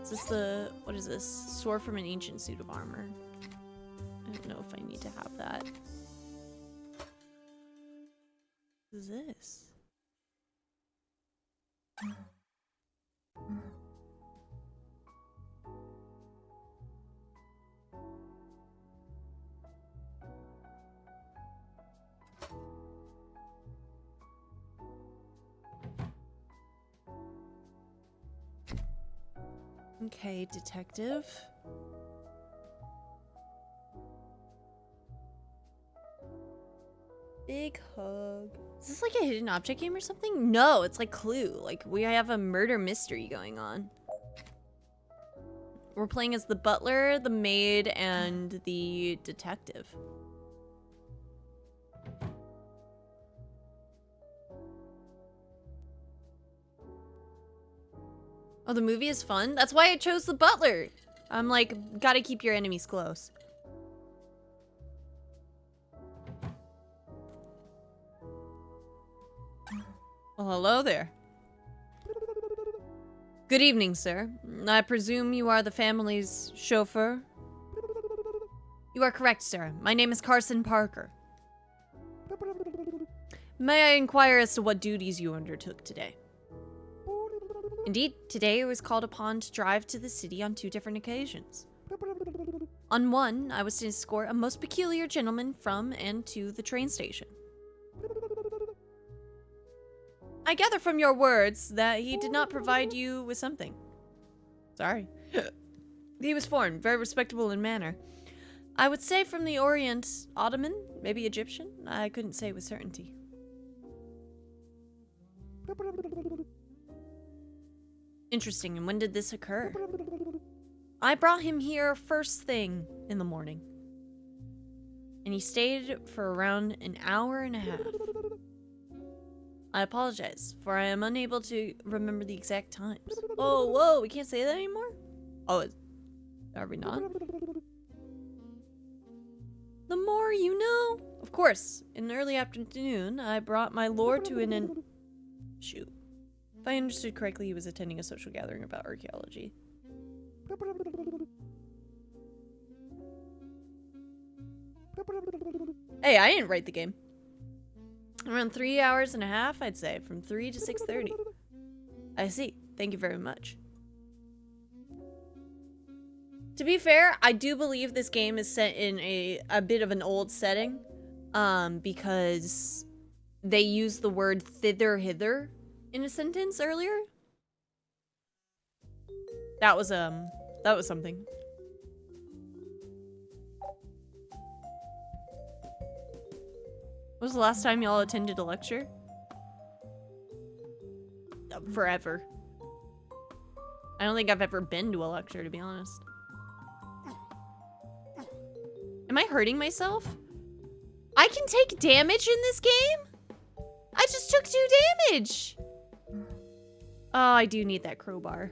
Is this the... What is this? Sword from an ancient suit of armor. I don't know if I need to have that. What is this? Okay, detective. Big hug. Is this like a hidden object game or something? No, it's like Clue. Like, we have a murder mystery going on. We're playing as the butler, the maid, and the detective. Oh, the movie is fun? That's why I chose the butler. I'm like, gotta keep your enemies close. Well, hello there. Good evening, sir. I presume you are the family's chauffeur? You are correct, sir. My name is Carson Parker. May I inquire as to what duties you undertook today? Indeed, today I was called upon to drive to the city on 2 different occasions. On one, I was to escort a most peculiar gentleman from and to the train station. I gather from your words that he did not provide you with something. Sorry. He was foreign, very respectable in manner. I would say from the Orient, Ottoman, maybe Egyptian. I couldn't say with certainty. Interesting, and when did this occur? I brought him here first thing in the morning. And he stayed for around an hour and a half. I apologize, for I am unable to remember the exact times. Oh, whoa, we can't say that anymore? Oh, are we not? The more you know. Of course, in the early afternoon, I brought my lord to shoot. If I understood correctly, he was attending a social gathering about archaeology. Hey, I didn't write the game. Around 3 hours and a half, I'd say, from 3 to 6:30. I see. Thank you very much. To be fair, I do believe this game is set in a bit of an old setting, because they use the word thither hither in a sentence earlier. That was something. When was the last time y'all attended a lecture? Forever. I don't think I've ever been to a lecture, to be honest. Am I hurting myself? I can take damage in this game? I just took 2 damage! Oh, I do need that crowbar.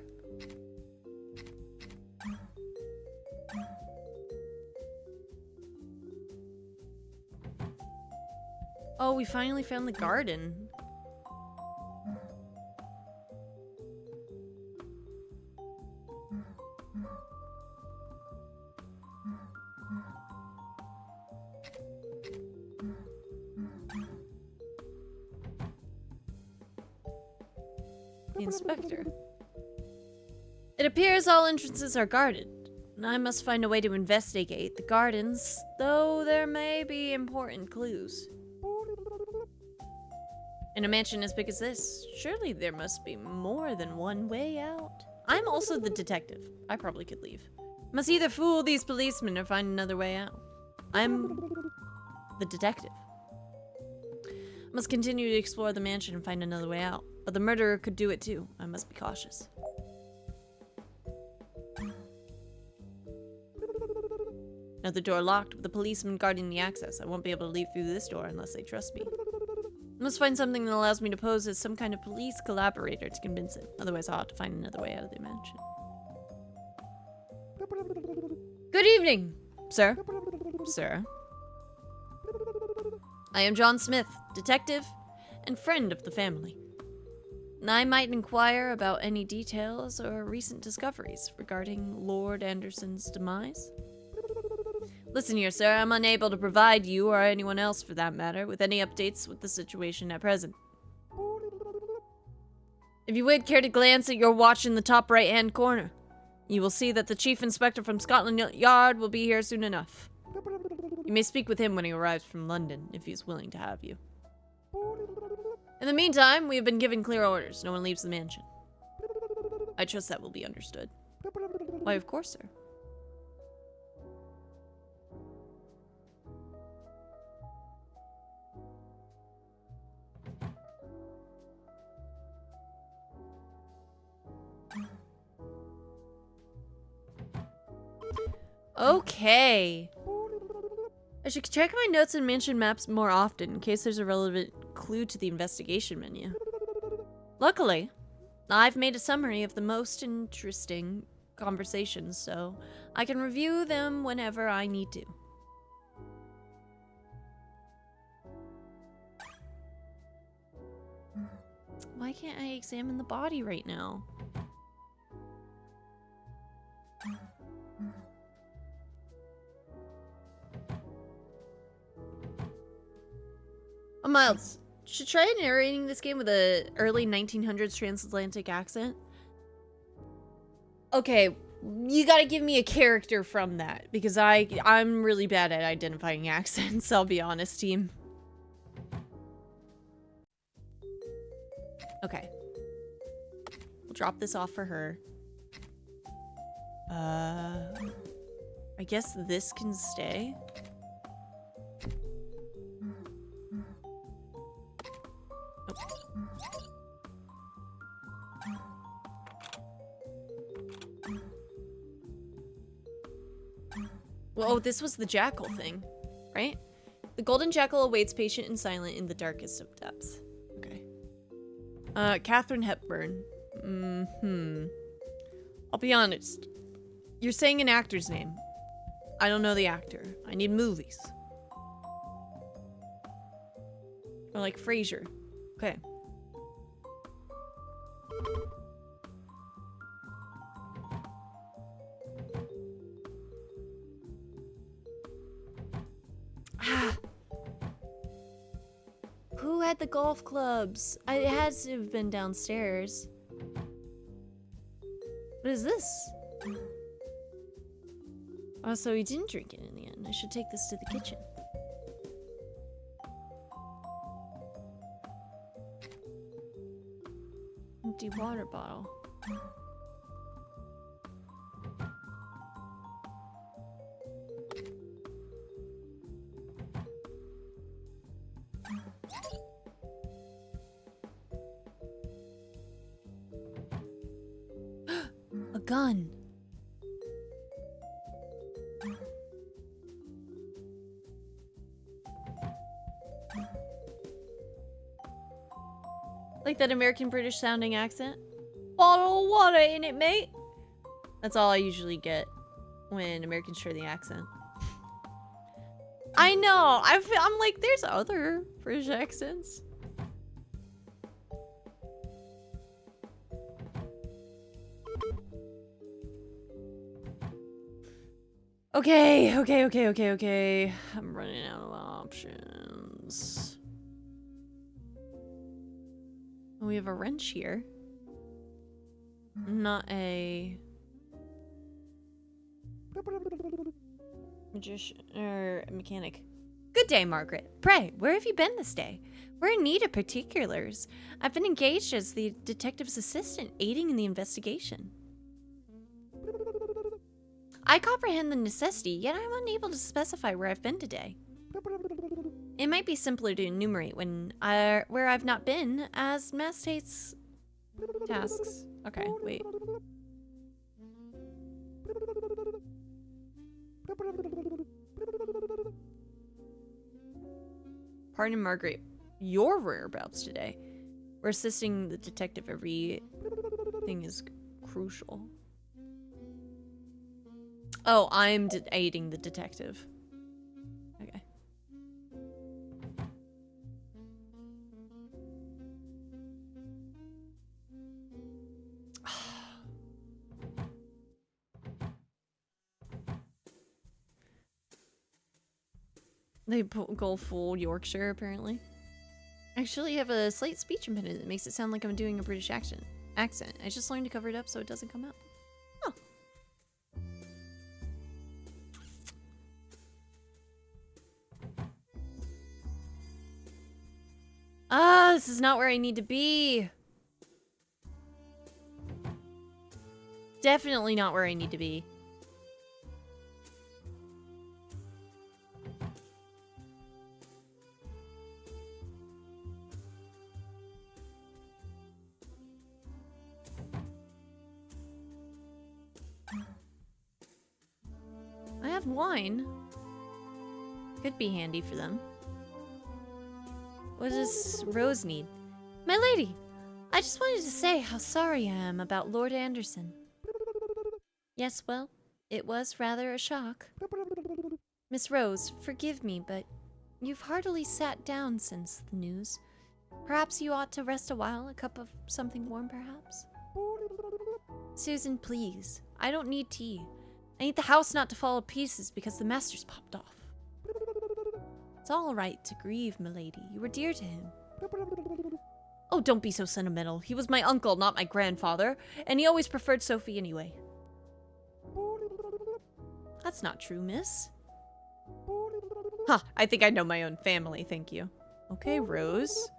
Oh, we finally found the garden. The inspector. It appears all entrances are guarded, and I must find a way to investigate the gardens, though there may be important clues. In a mansion as big as this, surely there must be more than one way out. I'm also the detective. I probably could leave. Must either fool these policemen or find another way out. I'm the detective. Must continue to explore the mansion and find another way out. But the murderer could do it too. I must be cautious. Another door locked with a policeman guarding the access. I won't be able to leave through this door unless they trust me. I must find something that allows me to pose as some kind of police collaborator to convince him. Otherwise, I'll have to find another way out of the mansion. Good evening, sir. Sir. I am John Smith, detective and friend of the family. I might inquire about any details or recent discoveries regarding Lord Anderson's demise. Listen here, sir, I'm unable to provide you, or anyone else for that matter, with any updates with the situation at present. If you would care to glance at your watch in the top right-hand corner, you will see that the Chief Inspector from Scotland Yard will be here soon enough. You may speak with him when he arrives from London, if he's willing to have you. In the meantime, we have been given clear orders. No one leaves the mansion. I trust that will be understood. Why, of course, sir. Okay. I should check my notes and mansion maps more often in case there's a relevant clue to the investigation menu. Luckily, I've made a summary of the most interesting conversations, so I can review them whenever I need to. Why can't I examine the body right now? Oh, Miles, should try narrating this game with a early 1900s transatlantic accent. Okay, you gotta give me a character from that, because I'm really bad at identifying accents, I'll be honest, team. Okay. We'll drop this off for her. I guess this can stay. Well, oh, this was the jackal thing, right? The golden jackal awaits patient and silent in the darkest of depths. Okay. Katharine Hepburn. I'll be honest. You're saying an actor's name. I don't know the actor. I need movies. Or like Frasier. Okay. Who had the golf clubs? It has to have been downstairs. What is this? Oh, so he didn't drink it in the end. I should take this to the kitchen. Empty water bottle. A gun. Like that American British sounding accent. Bottle of water in it, mate. That's all I usually get when Americans try the accent. I know. I'm like, there's other British accents. Okay. I'm running out of options. We have a wrench here. Not a magician or a mechanic. Good day, Margaret. Pray, where have you been this day? We're in need of particulars. I've been engaged as the detective's assistant, aiding in the investigation. I comprehend the necessity, yet I'm unable to specify where I've been today. It might be simpler to enumerate where I've not been, as mass states tasks. Okay, wait. Pardon, Margaret, your whereabouts today. We're assisting the detective. Everything is crucial. Oh, I'm aiding the detective. Okay. They go full Yorkshire, apparently. I actually have a slight speech impediment that makes it sound like I'm doing a British accent. I just learned to cover it up so it doesn't come out. Oh. Ah, this is not where I need to be. Definitely not where I need to be. I have wine. Could be handy for them. What does Rose need? My lady, I just wanted to say how sorry I am about Lord Anderson. Yes, well, it was rather a shock. Miss Rose, forgive me, but you've hardly sat down since the news. Perhaps you ought to rest a while, a cup of something warm, perhaps? Susan, please. I don't need tea. I need the house not to fall to pieces because the master's popped off. It's all right to grieve, milady. You were dear to him. Oh, don't be so sentimental. He was my uncle, not my grandfather, and he always preferred Sophie anyway. That's not true, miss. Huh, I think I know my own family, thank you. Okay, Rose.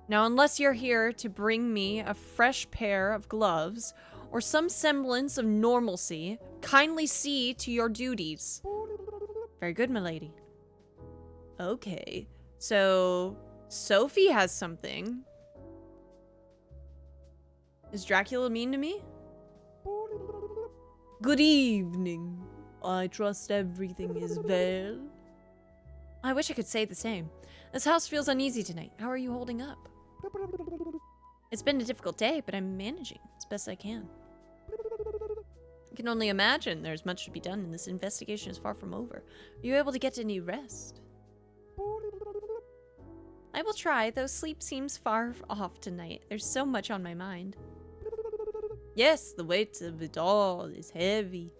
Now, unless you're here to bring me a fresh pair of gloves or some semblance of normalcy, kindly see to your duties. Very good, milady. Okay, so Sophie has something. Is Dracula mean to me? Good evening. I trust everything is well. I wish I could say the same. This house feels uneasy tonight. How are you holding up? It's been a difficult day, but I'm managing as best I can. I can only imagine there's much to be done, and this investigation is far from over. Are you able to get any rest? I will try, though sleep seems far off tonight. There's so much on my mind. Yes, the weight of it all is heavy.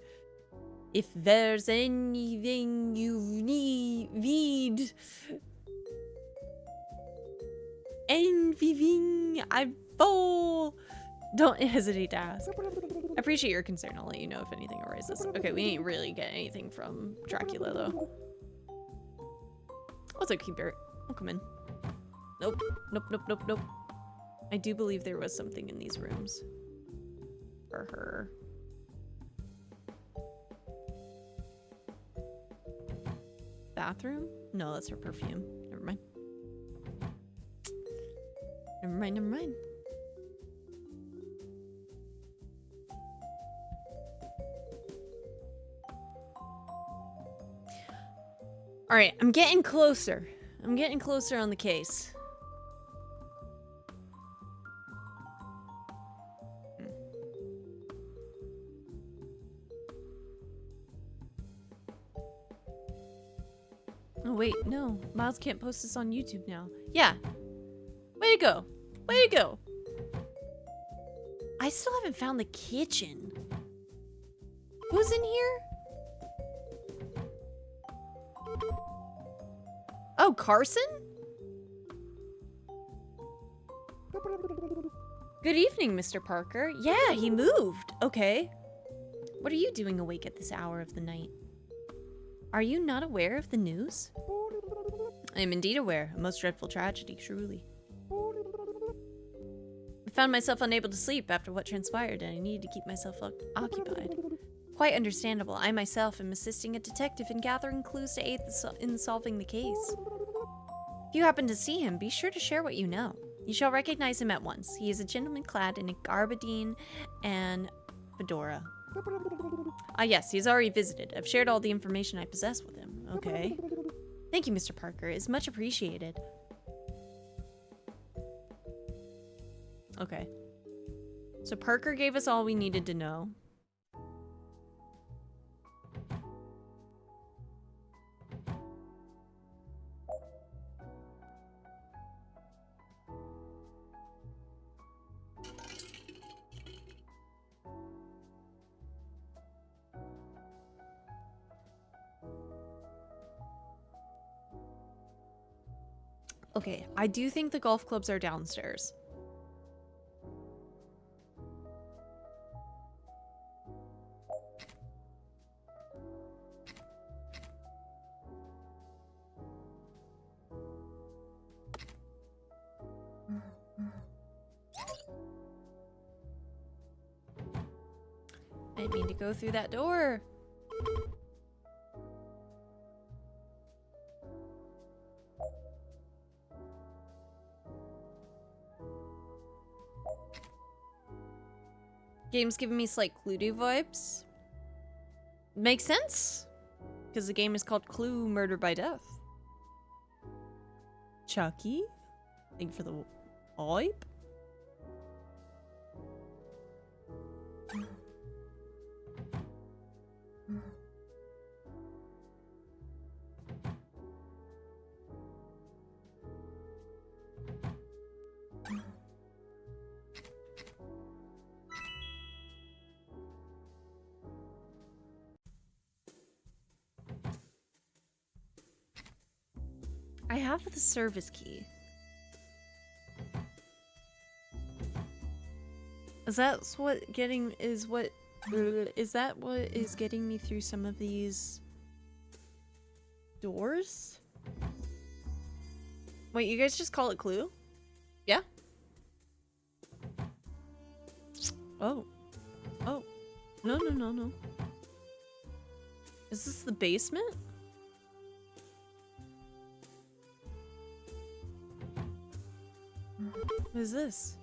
If there's anything you need, anything I'm full, don't hesitate to ask. I appreciate your concern. I'll let you know if anything arises. Okay, we ain't really get anything from Dracula, though. Also, keep it. I'll come in. Nope. Nope, nope, nope, nope. I do believe there was something in these rooms. For her. Bathroom? No, that's her perfume. Never mind. Never mind, never mind. Alright, I'm getting closer. I'm getting closer on the case. Oh wait, no. Miles can't post this on YouTube now. Yeah. Way to go. Way to go. I still haven't found the kitchen. Who's in here? Oh, Carson? Good evening, Mr. Parker. Yeah, he moved. Okay. What are you doing awake at this hour of the night? Are you not aware of the news? I am indeed aware. A most dreadful tragedy, truly. I found myself unable to sleep after what transpired, and I needed to keep myself occupied. Quite understandable. I myself am assisting a detective in gathering clues to aid in solving the case. If you happen to see him, be sure to share what you know. You shall recognize him at once. He is a gentleman clad in a gabardine and fedora. Ah yes, he's already visited. I've shared all the information I possess with him. Okay. Thank you, Mr. Parker. It's much appreciated. Okay. So Parker gave us all we needed to know. Okay, I do think the golf clubs are downstairs. I didn't mean to go through that door. Game's giving me slight Cluedo vibes. Makes sense. Because the game is called Clue Murder by Death. Chucky? Thank you for the hype. I have the service key. Is that what getting is what is that what is getting me through some of these doors? Wait, you guys just call it Clue? Yeah? Oh. Oh. No, no, no, no. Is this the basement? What is this?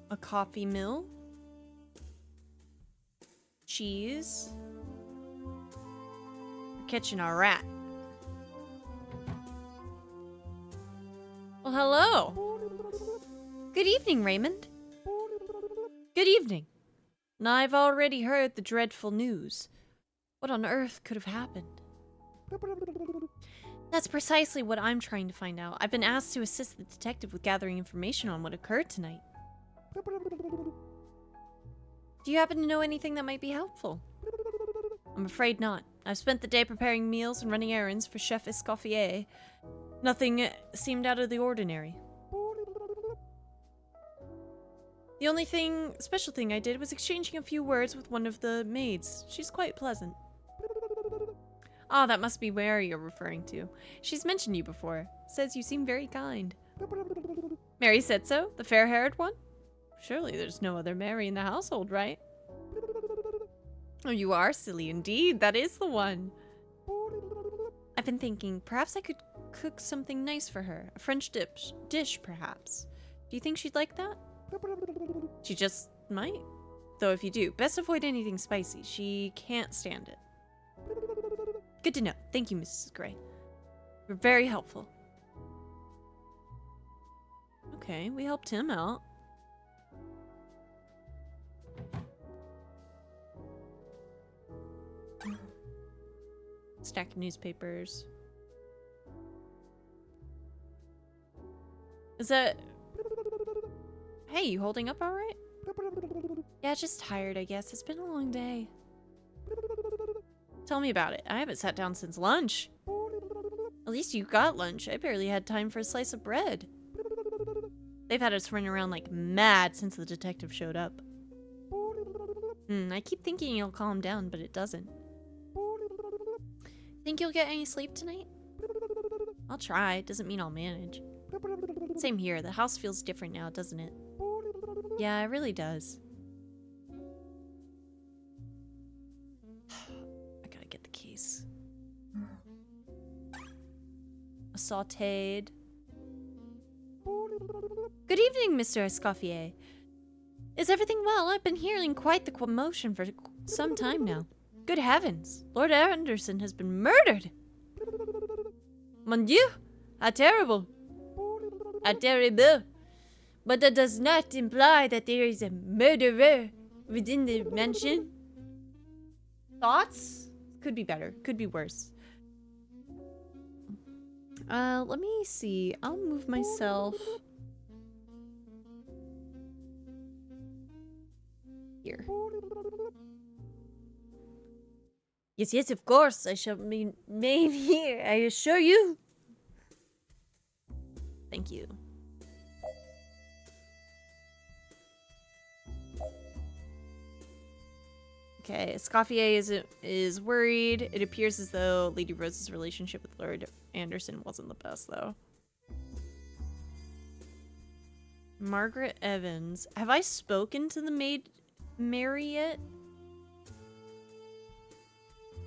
A coffee mill? Cheese? We're catching a rat. Well, hello. Good evening, Raymond. Good evening. Now, I've already heard the dreadful news. What on earth could have happened? That's precisely what I'm trying to find out. I've been asked to assist the detective with gathering information on what occurred tonight. Do you happen to know anything that might be helpful? I'm afraid not. I've spent the day preparing meals and running errands for Chef Escoffier. Nothing seemed out of the ordinary. The only special thing I did was exchanging a few words with one of the maids. She's quite pleasant. Ah, that must be Mary you're referring to. She's mentioned you before. Says you seem very kind. Mary said so? The fair-haired one? Surely there's no other Mary in the household, right? Oh, you are silly indeed. That is the one. I've been thinking, perhaps I could cook something nice for her. A French dish, perhaps. Do you think she'd like that? She just might. Though if you do, best avoid anything spicy. She can't stand it. Good to know. Thank you, Mrs. Gray. You're very helpful. Okay, we helped him out. Stack of newspapers. Is that... Hey, you holding up all right? Yeah, just tired, I guess. It's been a long day. Tell me about it. I haven't sat down since lunch. At least you got lunch. I barely had time for a slice of bread. They've had us running around like mad since the detective showed up. I keep thinking it'll calm down, but it doesn't. Think you'll get any sleep tonight? I'll try. It doesn't mean I'll manage. Same here. The house feels different now, doesn't it? Yeah, it really does. I gotta get the keys. A sautéed. Good evening, Mr. Escoffier. Is everything well? I've been hearing quite the commotion for some time now. Good heavens, Lord Anderson has been murdered! Mon Dieu! How terrible! How terrible! But that does not imply that there is a murderer within the mansion. Thoughts? Could be better. Could be worse. Let me see. I'll move myself here. Yes, yes, of course. I shall remain here, I assure you. Thank you. Okay, Escoffier is worried. It appears as though Lady Rose's relationship with Lord Anderson wasn't the best, though. Margaret Evans. Have I spoken to the maid Mary yet?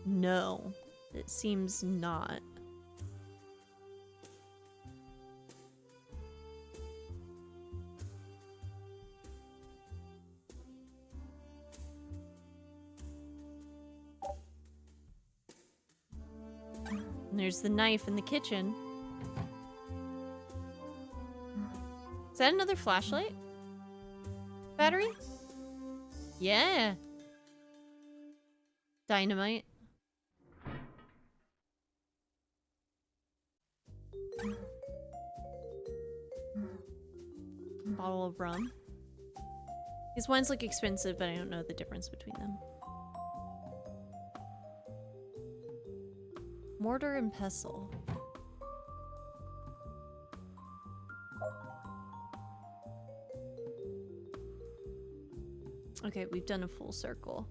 No, it seems not. And there's the knife in the kitchen. Is that another flashlight? Battery? Yeah. Dynamite. Bottle of rum. These wines look expensive, but I don't know the difference between them. Mortar and pestle. Okay, we've done a full circle.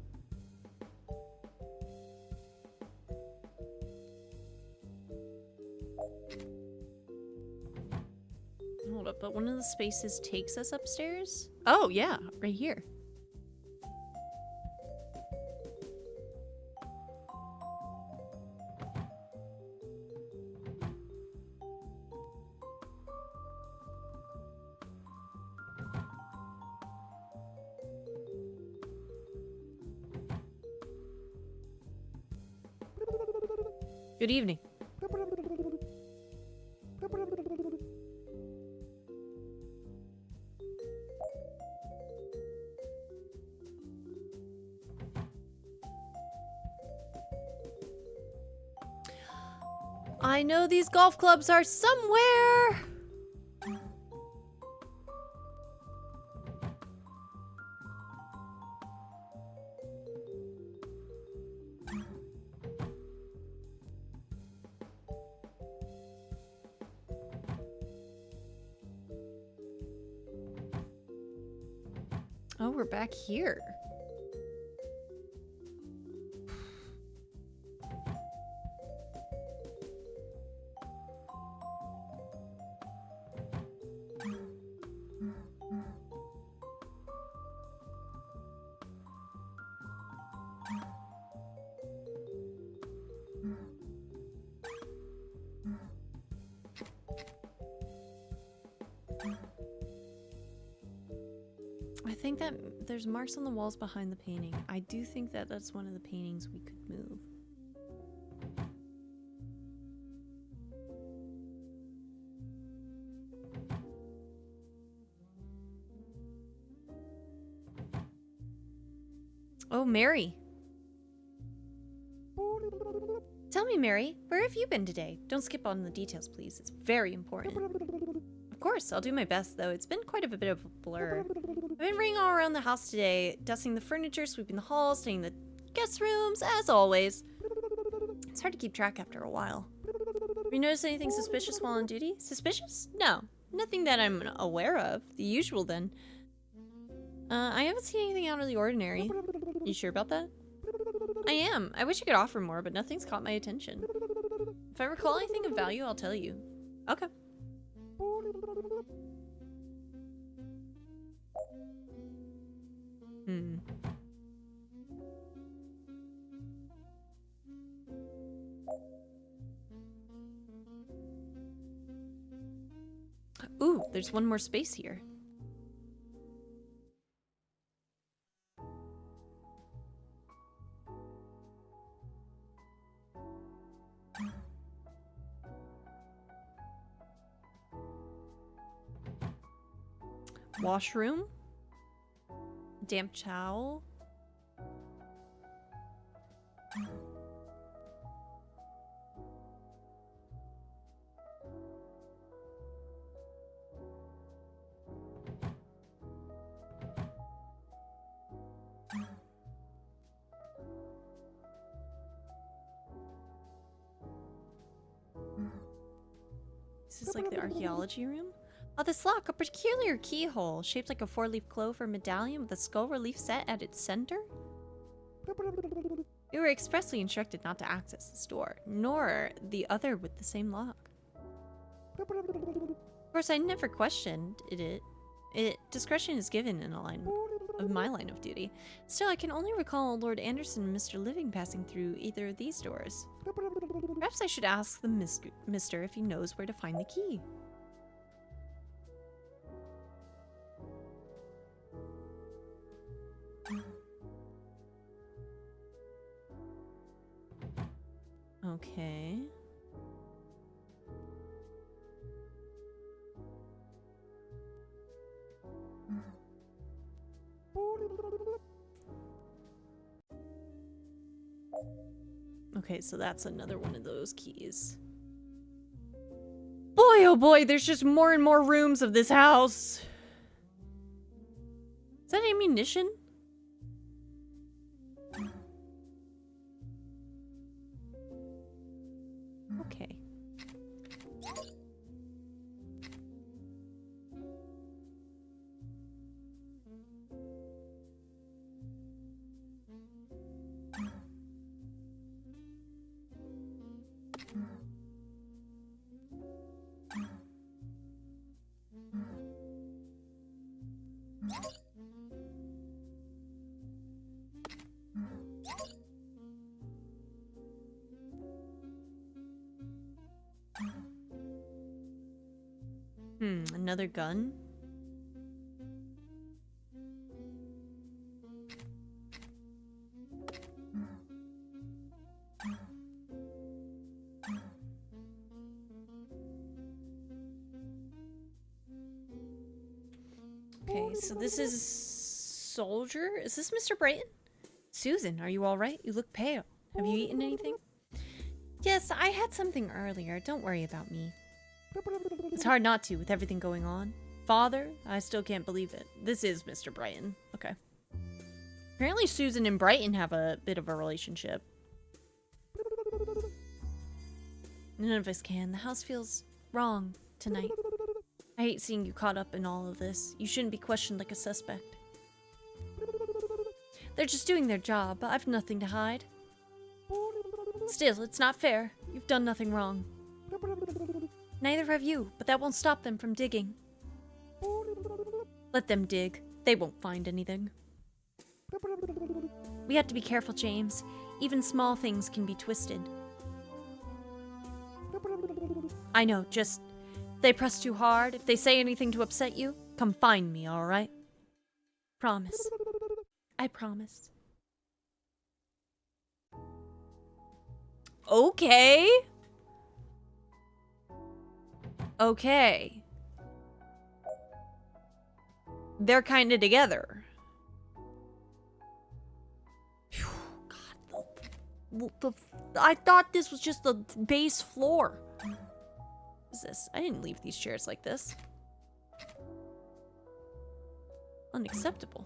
Hold up, but one of the spaces takes us upstairs? Oh, yeah, right here. Good evening. I know these golf clubs are somewhere. Oh, we're back here. I think that there's marks on the walls behind the painting. I do think that that's one of the paintings we could move. Oh, Mary. Tell me, Mary, where have you been today? Don't skip on the details, please. It's very important. Of course, I'll do my best, though. It's been quite a bit of a blur. I've been running all around the house today, dusting the furniture, sweeping the halls, staying in the guest rooms, as always. It's hard to keep track after a while. Have you noticed anything suspicious while on duty? Suspicious? No. Nothing that I'm aware of. The usual, then. I haven't seen anything out of the ordinary. You sure about that? I am. I wish I could offer more, but nothing's caught my attention. If I recall anything of value, I'll tell you. Okay. Ooh, there's one more space here. Washroom? Damp towel? This is like the archaeology room. Oh, this lock, a peculiar keyhole shaped like a 4-leaf clover medallion with a skull relief set at its center. We were expressly instructed not to access this door, nor the other with the same lock. Of course, I never questioned it. Discretion is given in a line of my line of duty. Still, I can only recall Lord Anderson and Mr. Living passing through either of these doors. Perhaps I should ask the mister if he knows where to find the key. Okay. Okay, so that's another one of those keys. Boy, oh boy, there's just more and more rooms of this house. Is that ammunition? Okay. Another gun? Okay, so this is Soldier? Is this Mr. Brighton? Susan, are you alright? You look pale. Have you eaten anything? Yes, I had something earlier. Don't worry about me. It's hard not to with everything going on. Father, I still can't believe it. This is Mr. Brighton. Okay. Apparently Susan and Brighton have a bit of a relationship. None of us can. The house feels wrong tonight. I hate seeing you caught up in all of this. You shouldn't be questioned like a suspect. They're just doing their job. I've nothing to hide. Still, it's not fair. You've done nothing wrong. Neither have you, but that won't stop them from digging. Let them dig. They won't find anything. We have to be careful, James. Even small things can be twisted. I know, just... if they press too hard, if they say anything to upset you, come find me, alright? Promise. I promise. Okay. Okay. They're kind of together. Whew, God, I thought this was just the base floor. What is this? I didn't leave these chairs like this. Unacceptable.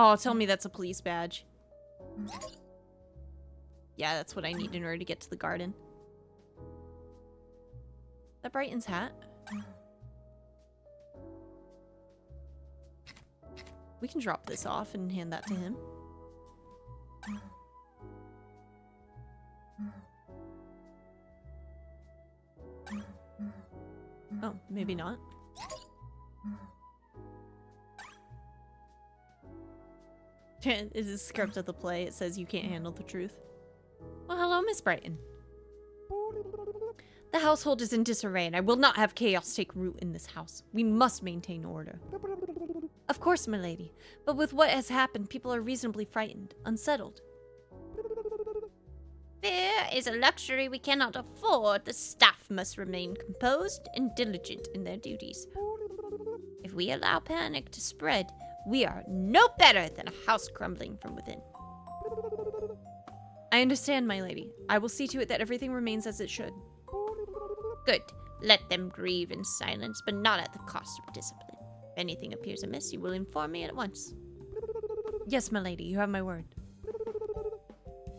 Oh, tell me that's a police badge. Yeah, that's what I need in order to get to the garden. Is that Brighton's hat? We can drop this off and hand that to him. Oh, maybe not. Is this script of the play? It says you can't handle the truth. Well, hello, Miss Brighton. The household is in disarray, and I will not have chaos take root in this house. We must maintain order. Of course, my lady. But with what has happened, people are reasonably frightened, unsettled. Fear is a luxury we cannot afford. The staff must remain composed and diligent in their duties. If we allow panic to spread, we are no better than a house crumbling from within. I understand, my lady. I will see to it that everything remains as it should. Good. Let them grieve in silence, but not at the cost of discipline. If anything appears amiss, you will inform me at once. Yes, my lady, you have my word.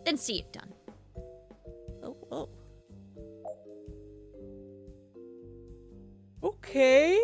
Then see it done. Oh, oh. Okay.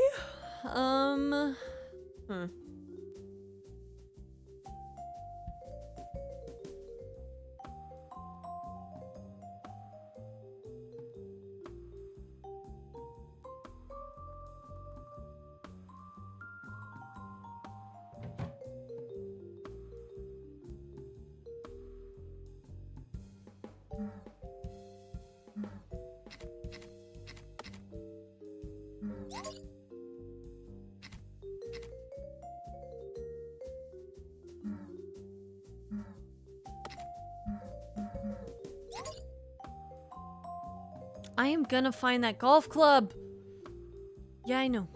I am gonna find that golf club. Yeah, I know.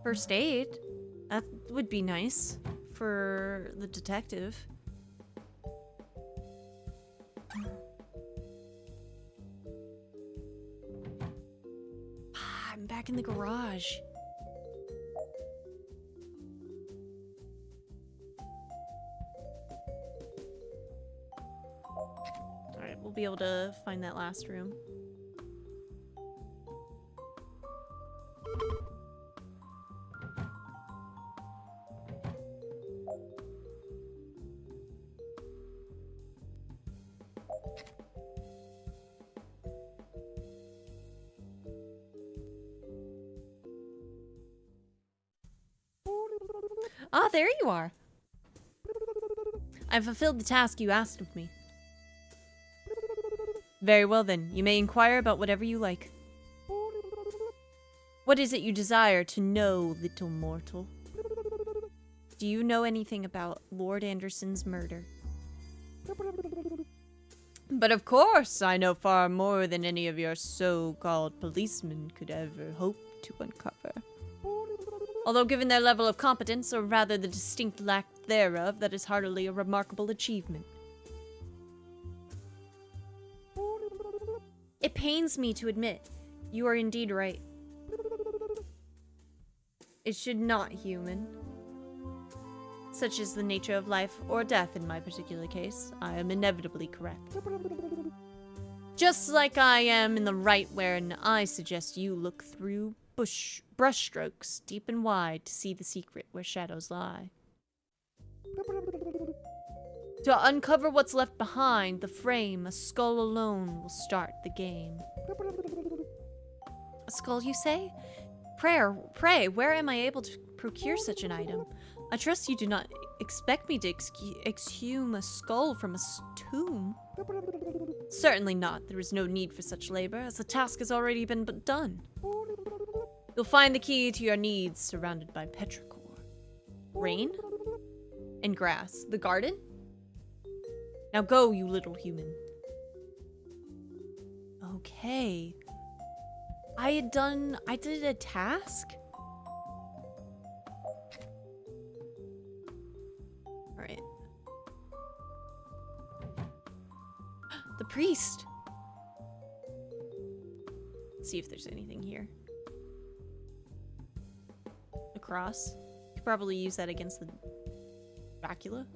First aid? That would be nice for the detective. I'm back in the garage. Alright, we'll be able to find that last room. Ah, there you are. I fulfilled the task you asked of me. Very well then, you may inquire about whatever you like. What is it you desire to know, little mortal? Do you know anything about Lord Anderson's murder? But of course, I know far more than any of your so-called policemen could ever hope to uncover. Although given their level of competence, or rather the distinct lack thereof, that is hardly a remarkable achievement. It pains me to admit, you are indeed right. It should not human. Such is the nature of life or death in my particular case. I am inevitably correct. Just like I am in the right when I suggest you look through brushstrokes deep and wide to see the secret where shadows lie. To uncover what's left behind the frame, a skull alone will start the game. A skull, you say? Pray, where am I able to procure such an item? I trust you do not expect me to exhume a skull from a tomb. Certainly not. There is no need for such labor, as the task has already been done. You'll find the key to your needs surrounded by petrichor. Rain? And grass. The garden? Now go, you little human. Okay. I did a task? Alright. The priest! Let's see if there's anything here. A cross. Could probably use that against the Dracula.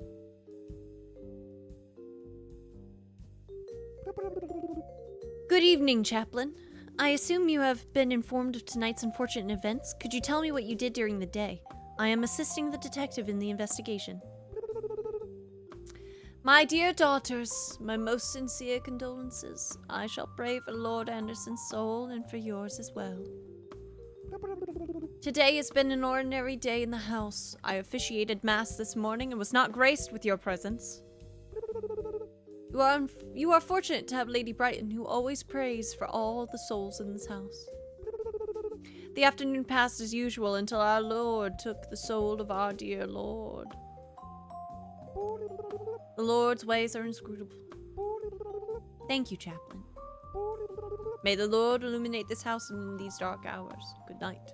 Good evening, Chaplain. I assume you have been informed of tonight's unfortunate events. Could you tell me what you did during the day? I am assisting the detective in the investigation. My dear daughters, my most sincere condolences. I shall pray for Lord Anderson's soul and for yours as well. Today has been an ordinary day in the house. I officiated Mass this morning and was not graced with your presence. You are fortunate to have Lady Brighton, who always prays for all the souls in this house. The afternoon passed as usual until our Lord took the soul of our dear Lord. The Lord's ways are inscrutable. Thank you, Chaplain. May the Lord illuminate this house in these dark hours. Good night.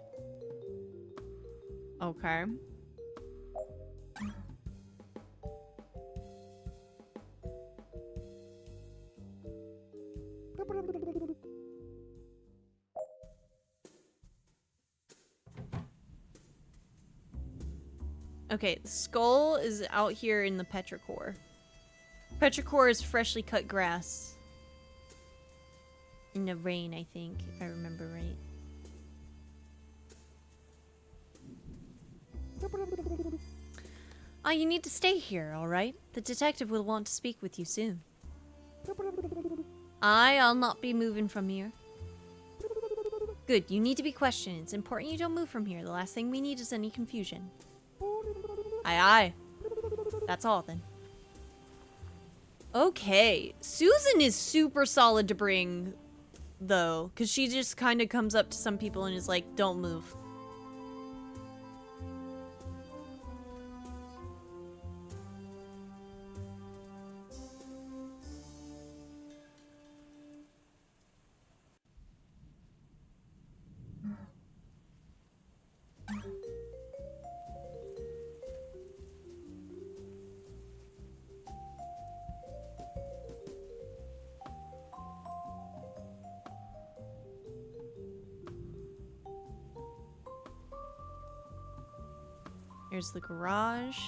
Okay. Okay, the skull is out here in the petrichor. Petrichor is freshly cut grass. In the rain, I think, if I remember right. Oh, you need to stay here, alright? The detective will want to speak with you soon. I'll not be moving from here. Good, you need to be questioned. It's important you don't move from here. The last thing we need is any confusion. Aye, aye. That's all, then. Okay. Susan is super solid to bring, though, because she just kind of comes up to some people and is like, don't move. Here's the garage.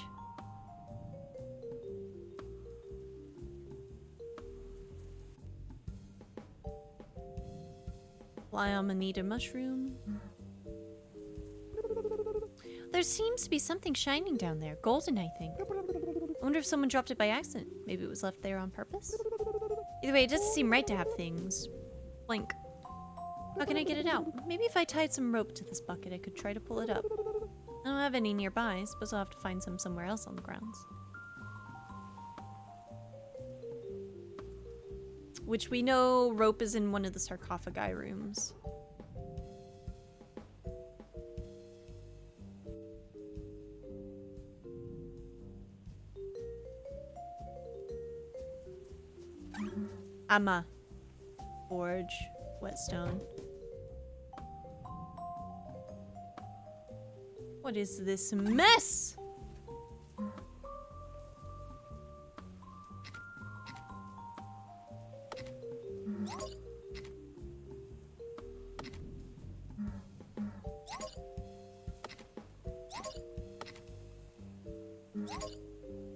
Fly amanita mushroom. There seems to be something shining down there. Golden, I think. I wonder if someone dropped it by accident. Maybe it was left there on purpose? Either way, it doesn't seem right to have things. Blink. How can I get it out? Maybe if I tied some rope to this bucket, I could try to pull it up. I don't have any nearby. I suppose I'll have to find some somewhere else on the grounds. Which we know rope is in one of the sarcophagi rooms. Amma. Forge. Whetstone. What is this mess?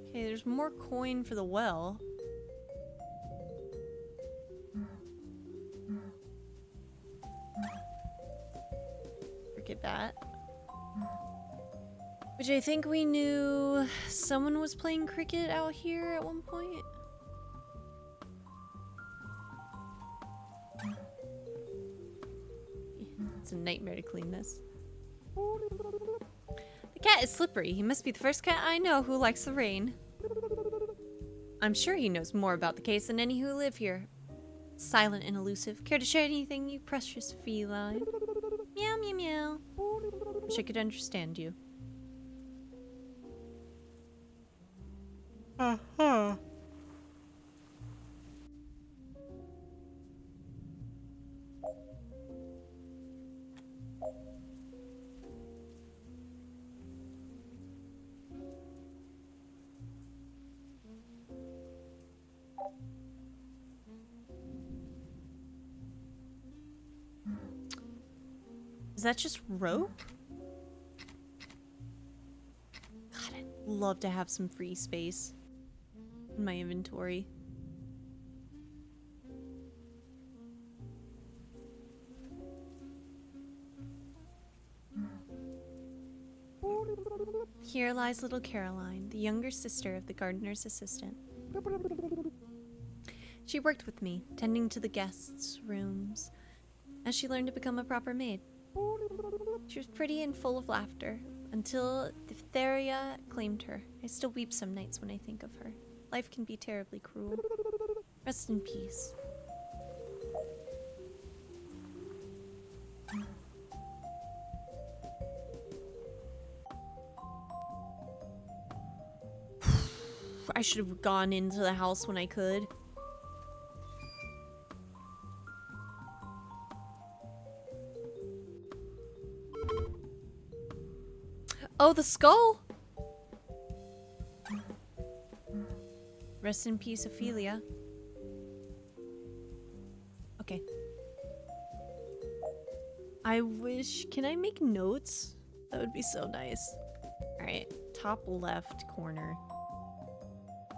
Okay, there's more coin for the well. Forget that. Which I think we knew someone was playing cricket out here at one point. It's a nightmare to clean this. The cat is slippery. He must be the first cat I know who likes the rain. I'm sure he knows more about the case than any who live here. Silent and elusive. Care to share anything, you precious feline? Meow, meow, meow. Wish I could understand you. Uh-huh. Is that just rope? God, I'd love to have some free space in my inventory. Here lies little Caroline, the younger sister of the gardener's assistant. She worked with me, tending to the guests' rooms, as she learned to become a proper maid. She was pretty and full of laughter, until diphtheria claimed her. I still weep some nights when I think of her. Life can be terribly cruel. Rest in peace. I should have gone into the house when I could. Oh, the skull! Rest in peace, Ophelia. Okay. I wish... Can I make notes? That would be so nice. Alright, top left corner.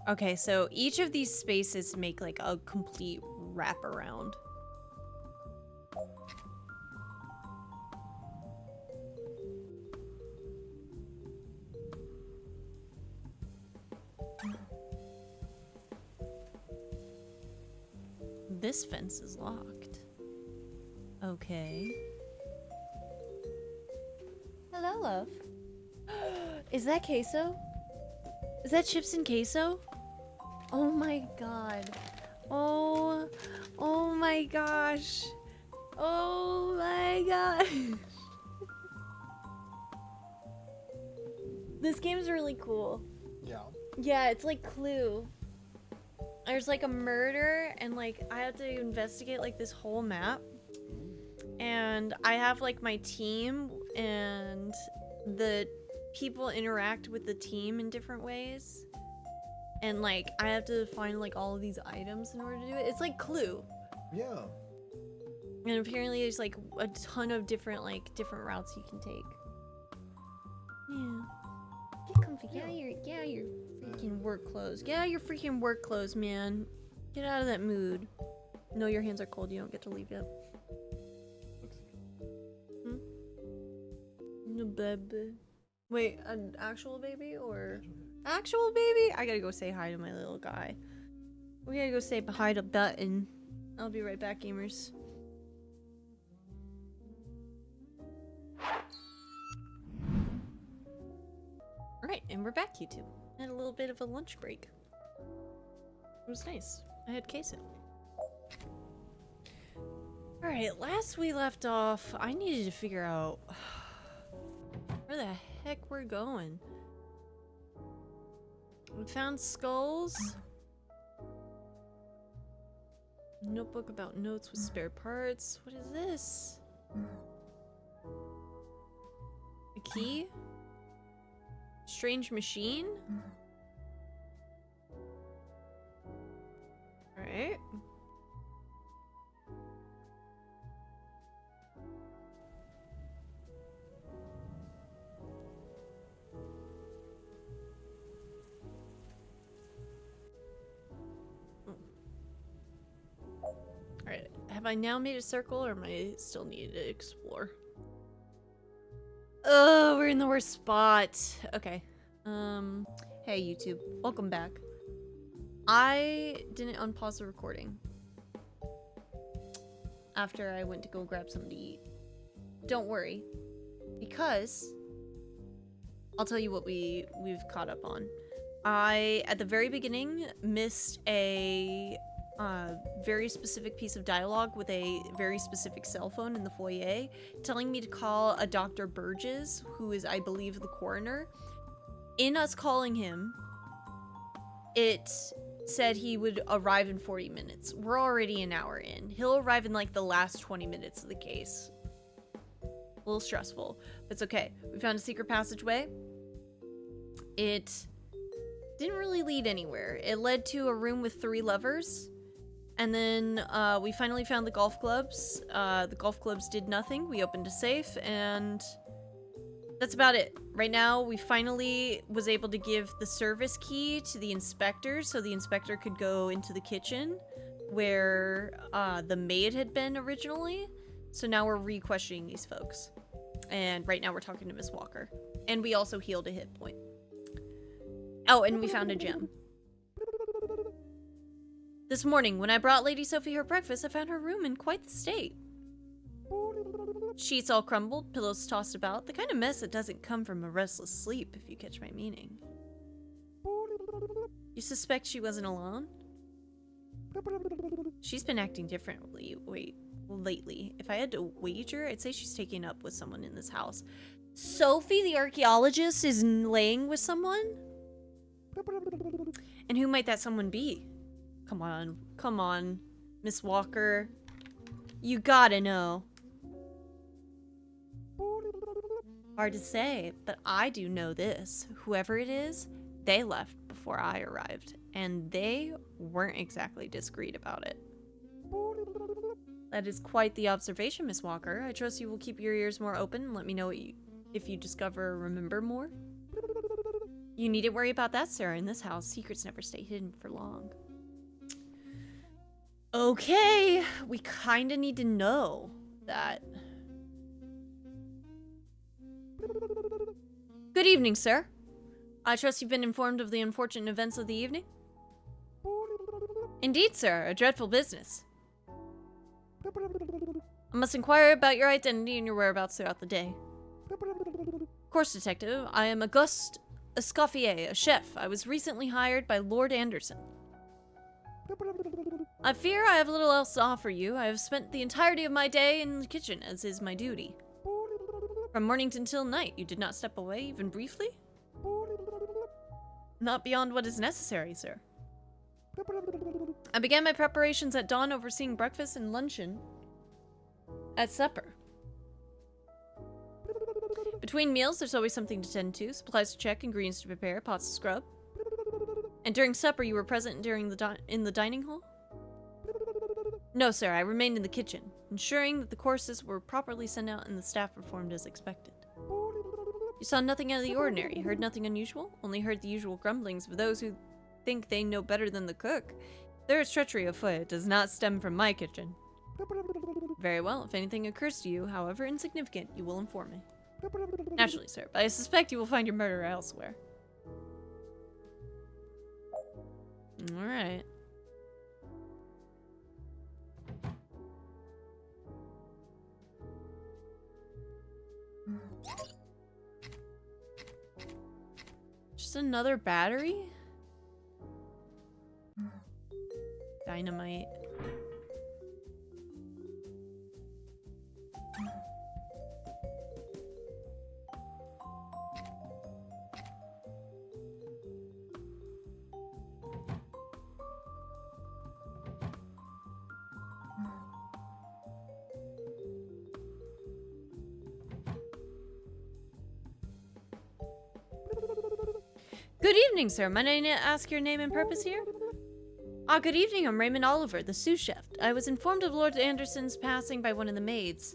Okay, so each of these spaces make like a complete wraparound. This fence is locked. Okay. Hello, love. Is that queso? Is that chips and queso? Oh my god. Oh my gosh. Oh my gosh. This game's really cool. Yeah. Yeah, it's like Clue. There's like a murder and like I have to investigate like this whole map. And I have like my team and the people interact with the team in different ways. And like I have to find like all of these items in order to do it. It's like Clue. Yeah. And apparently there's like a ton of different routes you can take. Yeah. Get comfy. Get out of your freaking work clothes. Get out of your freaking work clothes, man. Get out of that mood. No, your hands are cold. You don't get to leave yet. No baby. Wait, an actual baby or actual baby? I gotta go say hi to my little guy. We gotta go say hi to Button. I'll be right back, gamers. Alright, and we're back, YouTube. I had a little bit of a lunch break. It was nice. I had queso. Alright, last we left off, I needed to figure out where the heck we're going. We found skulls. Notebook about notes with spare parts. What is this? A key? Strange machine? Alright. Alright, have I now made a circle or am I still needed to explore? Oh, we're in the worst spot. Okay. Hey YouTube, welcome back. I didn't unpause the recording after I went to go grab something to eat. Don't worry, because I'll tell you what we've caught up on. I, at the very beginning, missed a very specific piece of dialogue with a very specific cell phone in the foyer, telling me to call a Dr. Burgess, who is, I believe, the coroner. In us calling him, it said he would arrive in 40 minutes. We're already an hour in. He'll arrive in like the last 20 minutes of the case. A little stressful, but it's okay. We found a secret passageway. It didn't really lead anywhere. It led to a room with 3 levers. And then we finally found the golf clubs. The golf clubs did nothing. We opened a safe and that's about it. Right now, we finally was able to give the service key to the inspector so the inspector could go into the kitchen where the maid had been originally. So now we're re-questioning these folks. And right now we're talking to Miss Walker. And we also healed a hit point. Oh, and we found a gem. This morning, when I brought Lady Sophie her breakfast, I found her room in quite the state. Sheets all crumbled, pillows tossed about, the kind of mess that doesn't come from a restless sleep, if you catch my meaning. You suspect she wasn't alone? She's been acting differently lately. If I had to wager, I'd say she's taking up with someone in this house. Sophie, the archaeologist, is laying with someone? And who might that someone be? Come on, Miss Walker. You gotta know. Hard to say, but I do know this. Whoever it is, they left before I arrived, and they weren't exactly discreet about it. That is quite the observation, Miss Walker. I trust you will keep your ears more open and let me know if you discover or remember more. You needn't worry about that, sir. In this house, secrets never stay hidden for long. Okay, we kind of need to know that. Good evening, sir. I trust you've been informed of the unfortunate events of the evening? Indeed, sir. A dreadful business. I must inquire about your identity and your whereabouts throughout the day. Of course, detective. I am Auguste Escoffier, a chef. I was recently hired by Lord Anderson. I fear I have little else to offer you. I have spent the entirety of my day in the kitchen, as is my duty. From morning until night, you did not step away, even briefly? Not beyond what is necessary, sir. I began my preparations at dawn, overseeing breakfast and luncheon at supper. Between meals, there's always something to tend to, supplies to check, ingredients to prepare, pots to scrub. And during supper, you were present during in the dining hall? No, sir, I remained in the kitchen, ensuring that the courses were properly sent out and the staff performed as expected. You saw nothing out of the ordinary, heard nothing unusual, only heard the usual grumblings of those who think they know better than the cook. There is treachery afoot. It does not stem from my kitchen. Very well. If anything occurs to you, however insignificant, you will inform me. Naturally, sir, but I suspect you will find your murderer elsewhere. Alright. Just another battery? Dynamite. Good evening, sir. Might I ask your name and purpose here? Ah, good evening. I'm Raymond Oliver, the sous chef. I was informed of Lord Anderson's passing by one of the maids.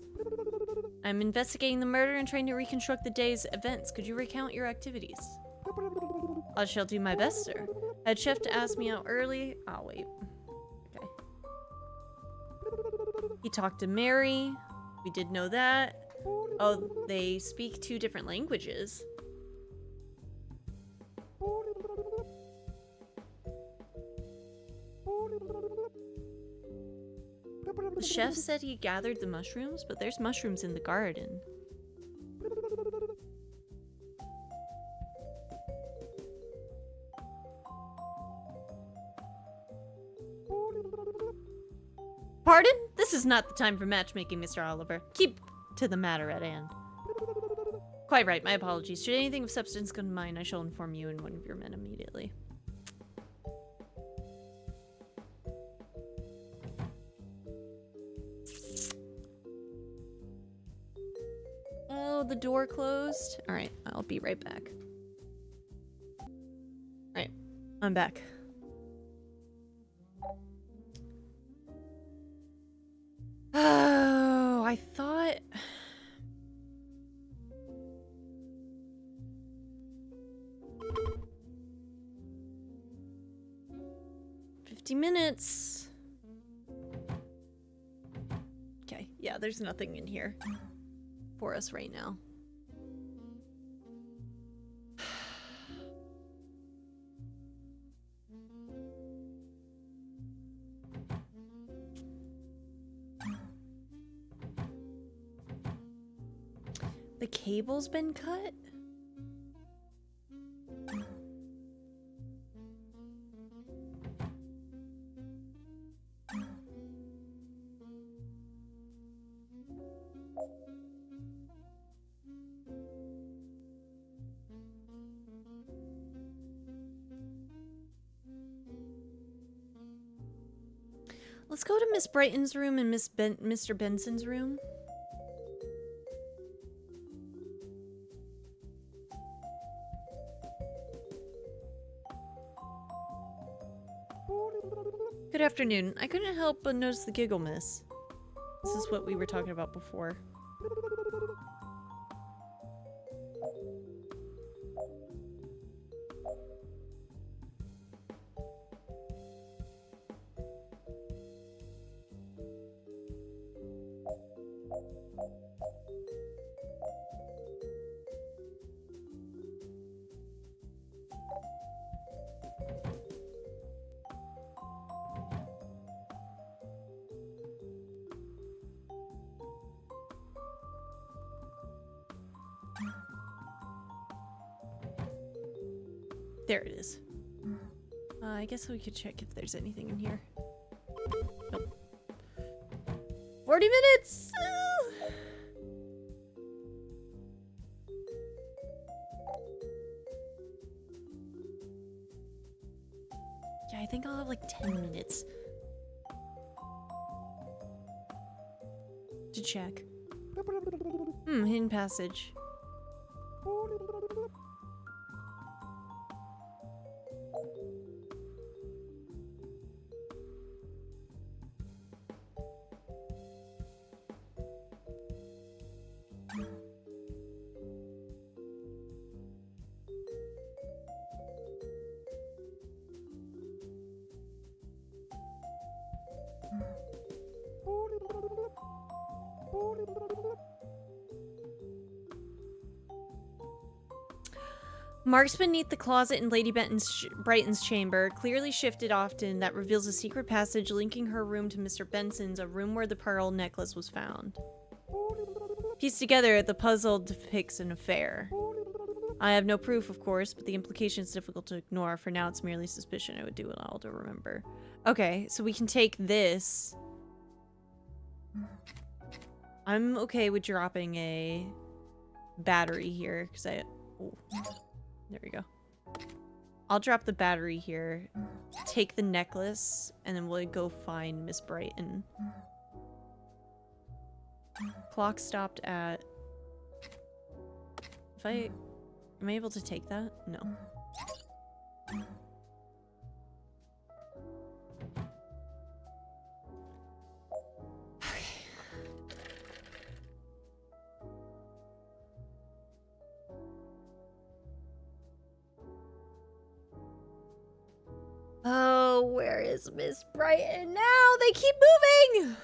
I'm investigating the murder and trying to reconstruct the day's events. Could you recount your activities? I shall do my best, sir. I had chef to ask me out early. Oh, wait. Okay. He talked to Mary. We did know that. Oh, they speak 2 different languages. The chef said he gathered the mushrooms, but there's mushrooms in the garden. Pardon? This is not the time for matchmaking, Mr. Oliver. Keep to the matter at hand. Quite right, my apologies. Should anything of substance come to mind, I shall inform you and one of your men immediately. Oh, the door closed. Alright, I'll be right back. Alright, I'm back. Oh, I thought... minutes. Okay, yeah, there's nothing in here for us right now. The cable's been cut? Let's go to Miss Brighton's room and Mr. Benson's room. Good afternoon. I couldn't help but notice the giggle miss. This is what we were talking about before. There it is. I guess we could check if there's anything in here. Nope. 40 minutes! Yeah, I think I'll have like 10 minutes to check. Hidden passage. Marks beneath the closet in Lady Brighton's chamber, clearly shifted often, that reveals a secret passage linking her room to Mr. Benson's, a room where the pearl necklace was found. Pieced together, the puzzle depicts an affair. I have no proof, of course, but the implication is difficult to ignore. For now, it's merely suspicion. I would do it all to remember. Okay, so we can take this. I'm okay with dropping a battery here, because I... Oh. There we go. I'll drop the battery here, take the necklace, and then we'll go find Miss Brighton. Clock stopped at... Am I able to take that? No. Oh, where is Miss Brighton now? They keep moving!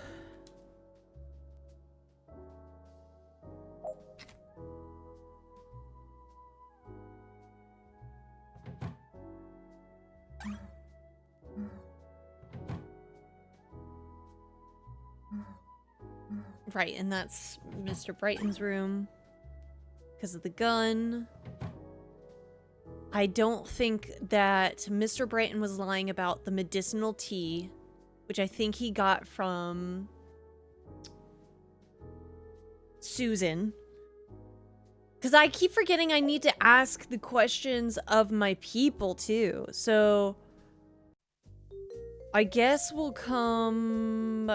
Right, and that's Mr. Brighton's room. Because of the gun. I don't think that Mr. Brighton was lying about the medicinal tea, which I think he got from Susan. Because I keep forgetting I need to ask the questions of my people, too. So, I guess we'll come...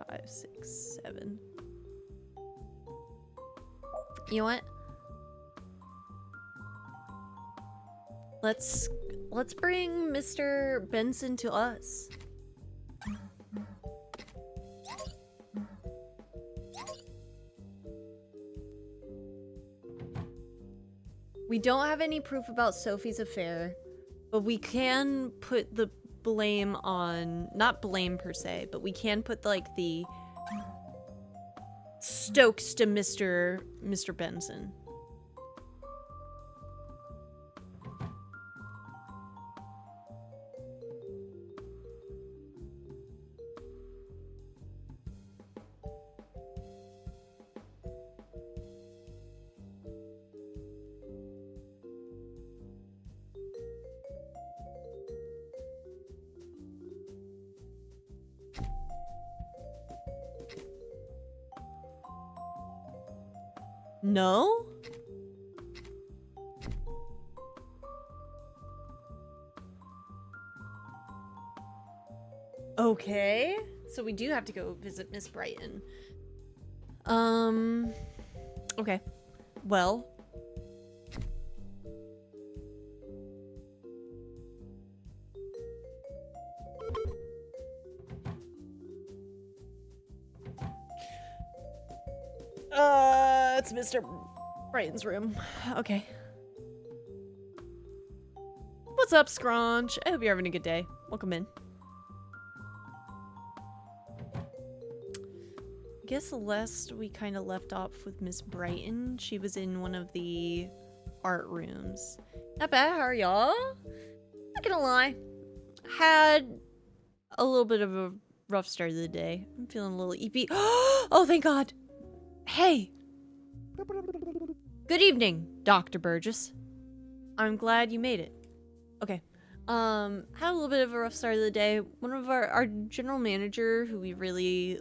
5, 6, 7. You know what? Let's bring Mr. Benson to us. We don't have any proof about Sophie's affair, but we can put the blame on, not blame per se, but we can put like the Stokes to Mr. Benson. No? Okay. So we do have to go visit Miss Brighton. Okay. Well, That's Mr. Brighton's room. Okay. What's up, Scrunch? I hope you're having a good day. Welcome in. I guess the last we kind of left off with Miss Brighton. She was in one of the art rooms. Not bad. How are y'all? Not gonna lie. Had a little bit of a rough start of the day. I'm feeling a little eepy. Oh, thank God. Hey. Good evening, Dr. Burgess. I'm glad you made it. Okay. Had a little bit of a rough start of the day. One of our general manager, who we really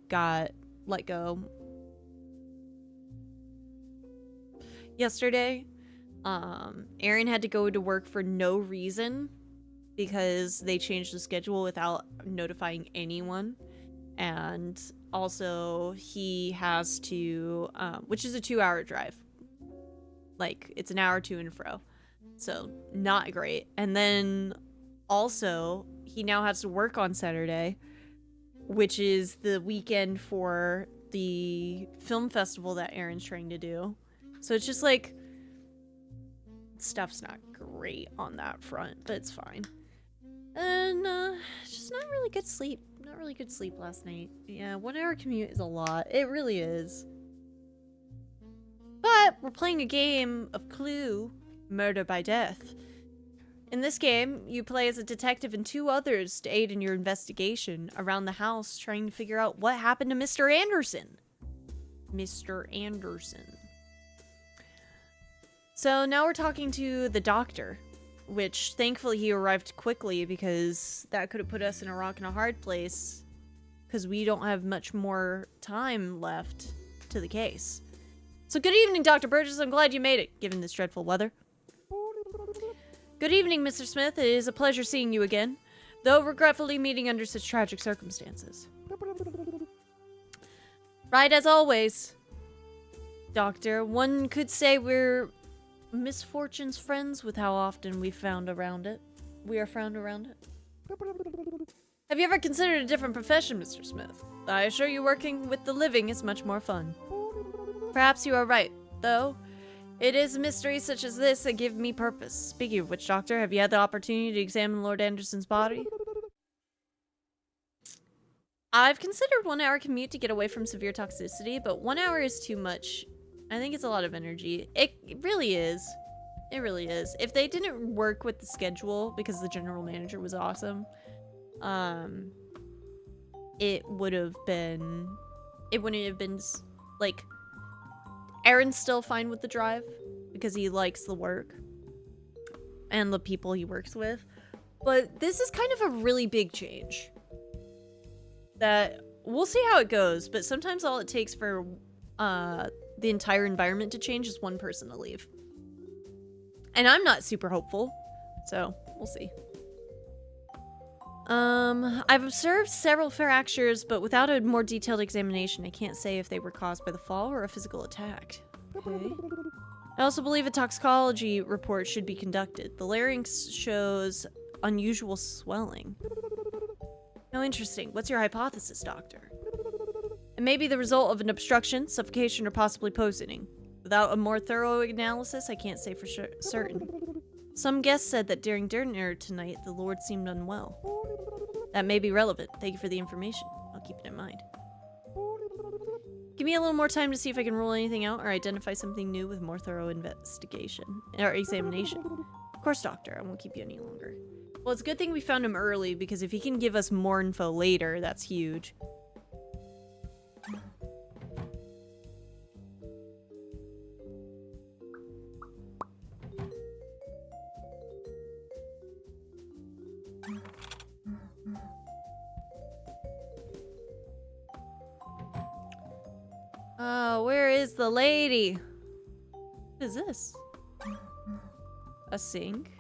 got let go yesterday. Aaron had to go to work for no reason because they changed the schedule without notifying anyone. And also he has to, which is a 2-hour drive. Like, it's an hour to and fro. So, not great. And then, also, he now has to work on Saturday, which is the weekend for the film festival that Aaron's trying to do. So, it's just like, stuff's not great on that front, but it's fine. And, just not really good sleep. Not really good sleep last night. Yeah, 1-hour commute is a lot. It really is. But we're playing a game of Clue, Murder by Death. In this game, you play as a detective and 2 others to aid in your investigation around the house, trying to figure out what happened to Mr. Anderson. Mr. Anderson. So now we're talking to the doctor, which thankfully he arrived quickly because that could have put us in a rock and a hard place because we don't have much more time left to the case. So good evening, Dr. Burgess. I'm glad you made it, given this dreadful weather. Good evening, Mr. Smith. It is a pleasure seeing you again, though regretfully meeting under such tragic circumstances. Right as always, Doctor. One could say we're misfortune's friends with how often we are found around it. Have you ever considered a different profession, Mr. Smith? I assure you working with the living is much more fun. Perhaps you are right, though. It is mysteries such as this that give me purpose. Speaking of which, Doctor, have you had the opportunity to examine Lord Anderson's body? I've considered 1-hour commute to get away from severe toxicity, but 1 hour is too much. I think it's a lot of energy. It really is. It really is. If they didn't work with the schedule, because the general manager was awesome, it wouldn't have been, like, Aaron's still fine with the drive because he likes the work and the people he works with. But this is kind of a really big change that we'll see how it goes. But sometimes all it takes for the entire environment to change is one person to leave. And I'm not super hopeful, so we'll see. I've observed several fractures, but without a more detailed examination, I can't say if they were caused by the fall or a physical attack. Okay. I also believe a toxicology report should be conducted. The larynx shows unusual swelling. How interesting. What's your hypothesis, Doctor? It may be the result of an obstruction, suffocation, or possibly poisoning. Without a more thorough analysis, I can't say for certain. Some guests said that during dinner tonight, the Lord seemed unwell. That may be relevant. Thank you for the information. I'll keep it in mind. Give me a little more time to see if I can rule anything out or identify something new with more thorough investigation or examination. Of course, Doctor. I won't keep you any longer. Well, it's a good thing we found him early because if he can give us more info later, that's huge. Oh, where is the lady? What is this? A sink?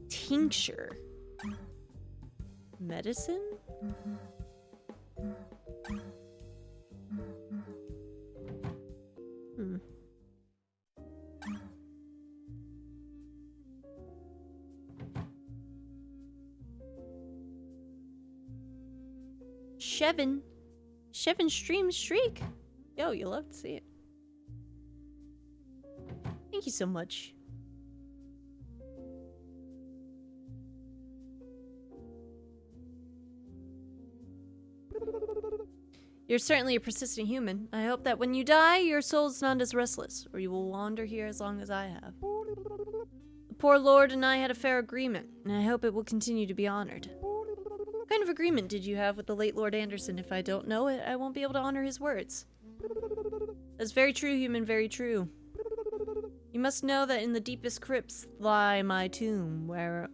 Tincture? Medicine? Shevin. Shevin stream streak. Yo, you love to see it. Thank you so much. You're certainly a persistent human. I hope that when you die, your soul's not as restless, or you will wander here as long as I have. The poor lord and I had a fair agreement, and I hope it will continue to be honored. What kind of agreement did you have with the late Lord Anderson? If I don't know it, I won't be able to honor his words. That's very true, human, very true. You must know that in the deepest crypts lie my tomb, where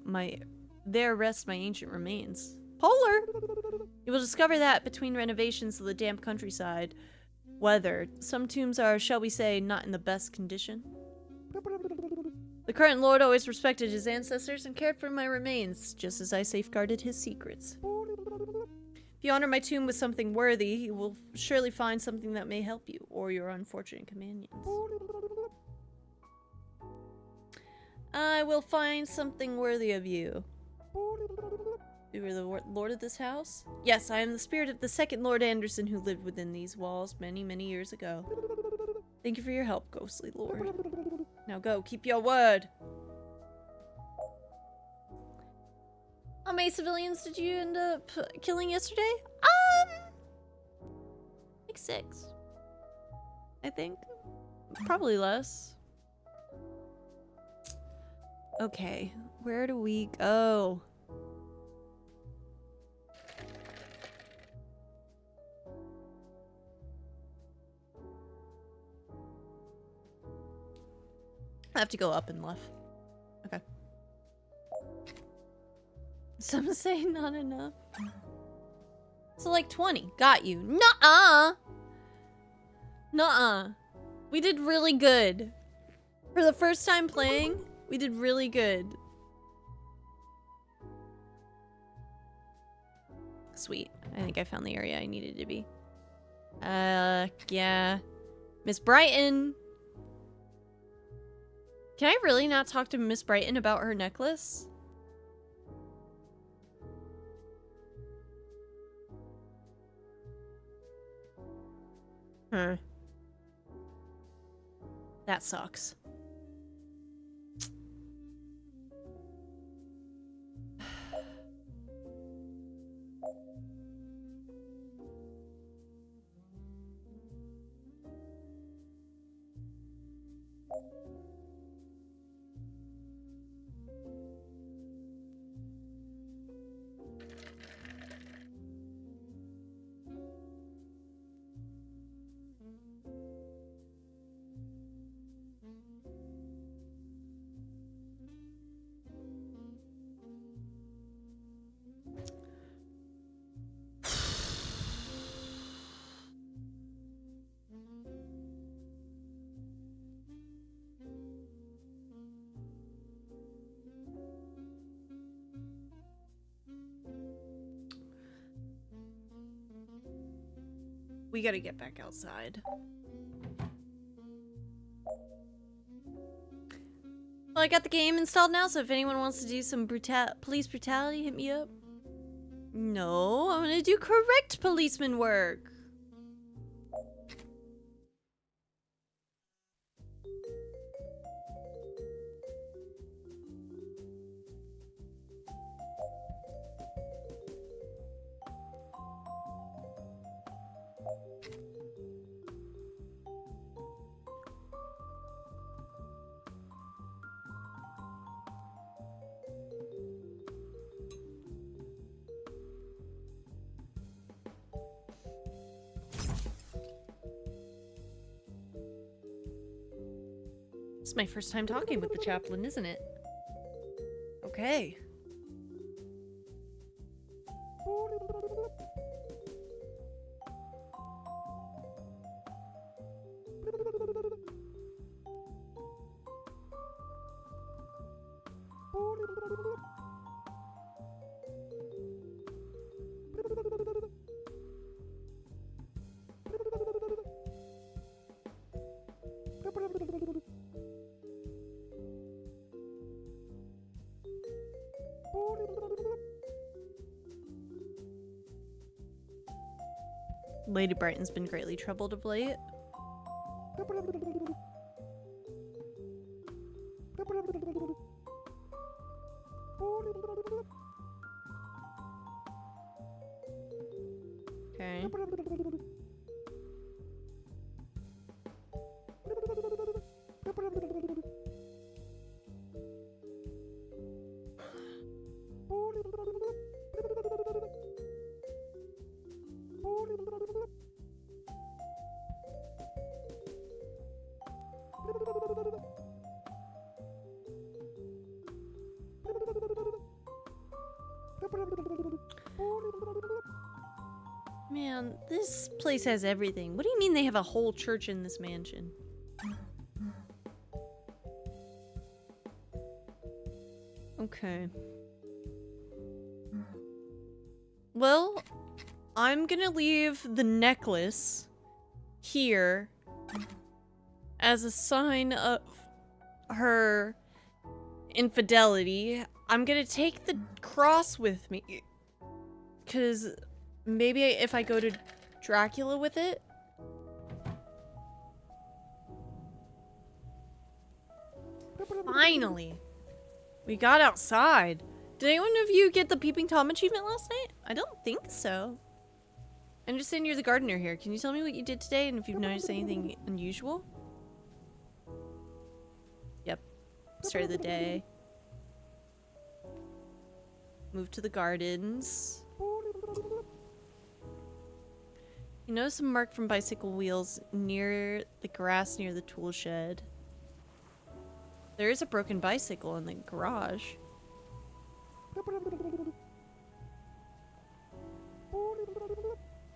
there rest my ancient remains. Polar! You will discover that between renovations of the damp countryside, weathered, some tombs are, shall we say, not in the best condition. The current lord always respected his ancestors and cared for my remains, just as I safeguarded his secrets. If you honor my tomb with something worthy, you will surely find something that may help you, or your unfortunate companions. I will find something worthy of you. You are the lord of this house? Yes, I am the spirit of the second Lord Anderson who lived within these walls many, many years ago. Thank you for your help, ghostly lord. Now go, keep your word. How many civilians did you end up killing yesterday? Like 6. I think. Probably less. Okay, where do we go? I have to go up and left. Okay. Some say not enough. So like 20. Got you. Nuh-uh! Nuh-uh. We did really good. For the first time playing, we did really good. Sweet. I think I found the area I needed to be. Yeah. Miss Brighton. Can I really not talk to Miss Brighton about her necklace? Huh. That sucks. We gotta get back outside. Well, I got the game installed now, so if anyone wants to do some police brutality, hit me up. No, I'm gonna do correct policeman work. It's my first time talking with the chaplain, isn't it? Okay. Lady Brighton's been greatly troubled of late. Okay. Man, this place has everything. What do you mean they have a whole church in this mansion? Okay. Well, I'm gonna leave the necklace here as a sign of her infidelity. I'm gonna take the cross with me, because maybe if I go to Dracula with it. Finally! We got outside. Did anyone of you get the Peeping Tom achievement last night? I don't think so. I'm just saying you're the gardener here. Can you tell me what you did today and if you've noticed anything unusual? Yep. Start of the day. Move to the gardens. You notice a mark from bicycle wheels near the grass near the tool shed. There is a broken bicycle in the garage.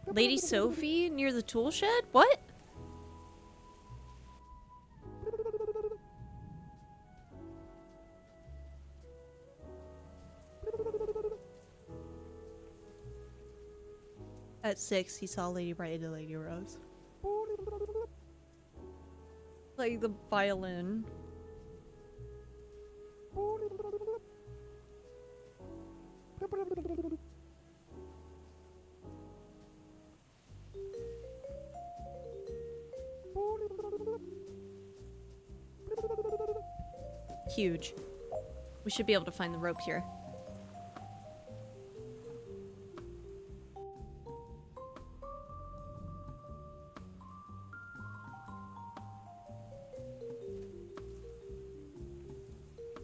Lady Sophie near the tool shed? What? At 6, he saw Lady Brighton and Lady Rose. Like the violin. Huge. We should be able to find the rope here.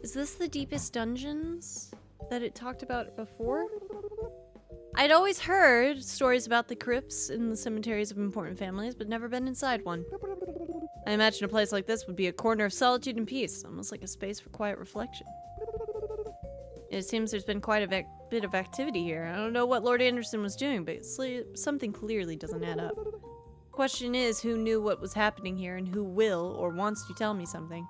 Is this the deepest dungeons that it talked about before? I'd always heard stories about the crypts in the cemeteries of important families, but never been inside one. I imagine a place like this would be a corner of solitude and peace, almost like a space for quiet reflection. It seems there's been quite a bit of activity here. I don't know what Lord Anderson was doing, but something clearly doesn't add up. Question is, who knew what was happening here and who will or wants to tell me something?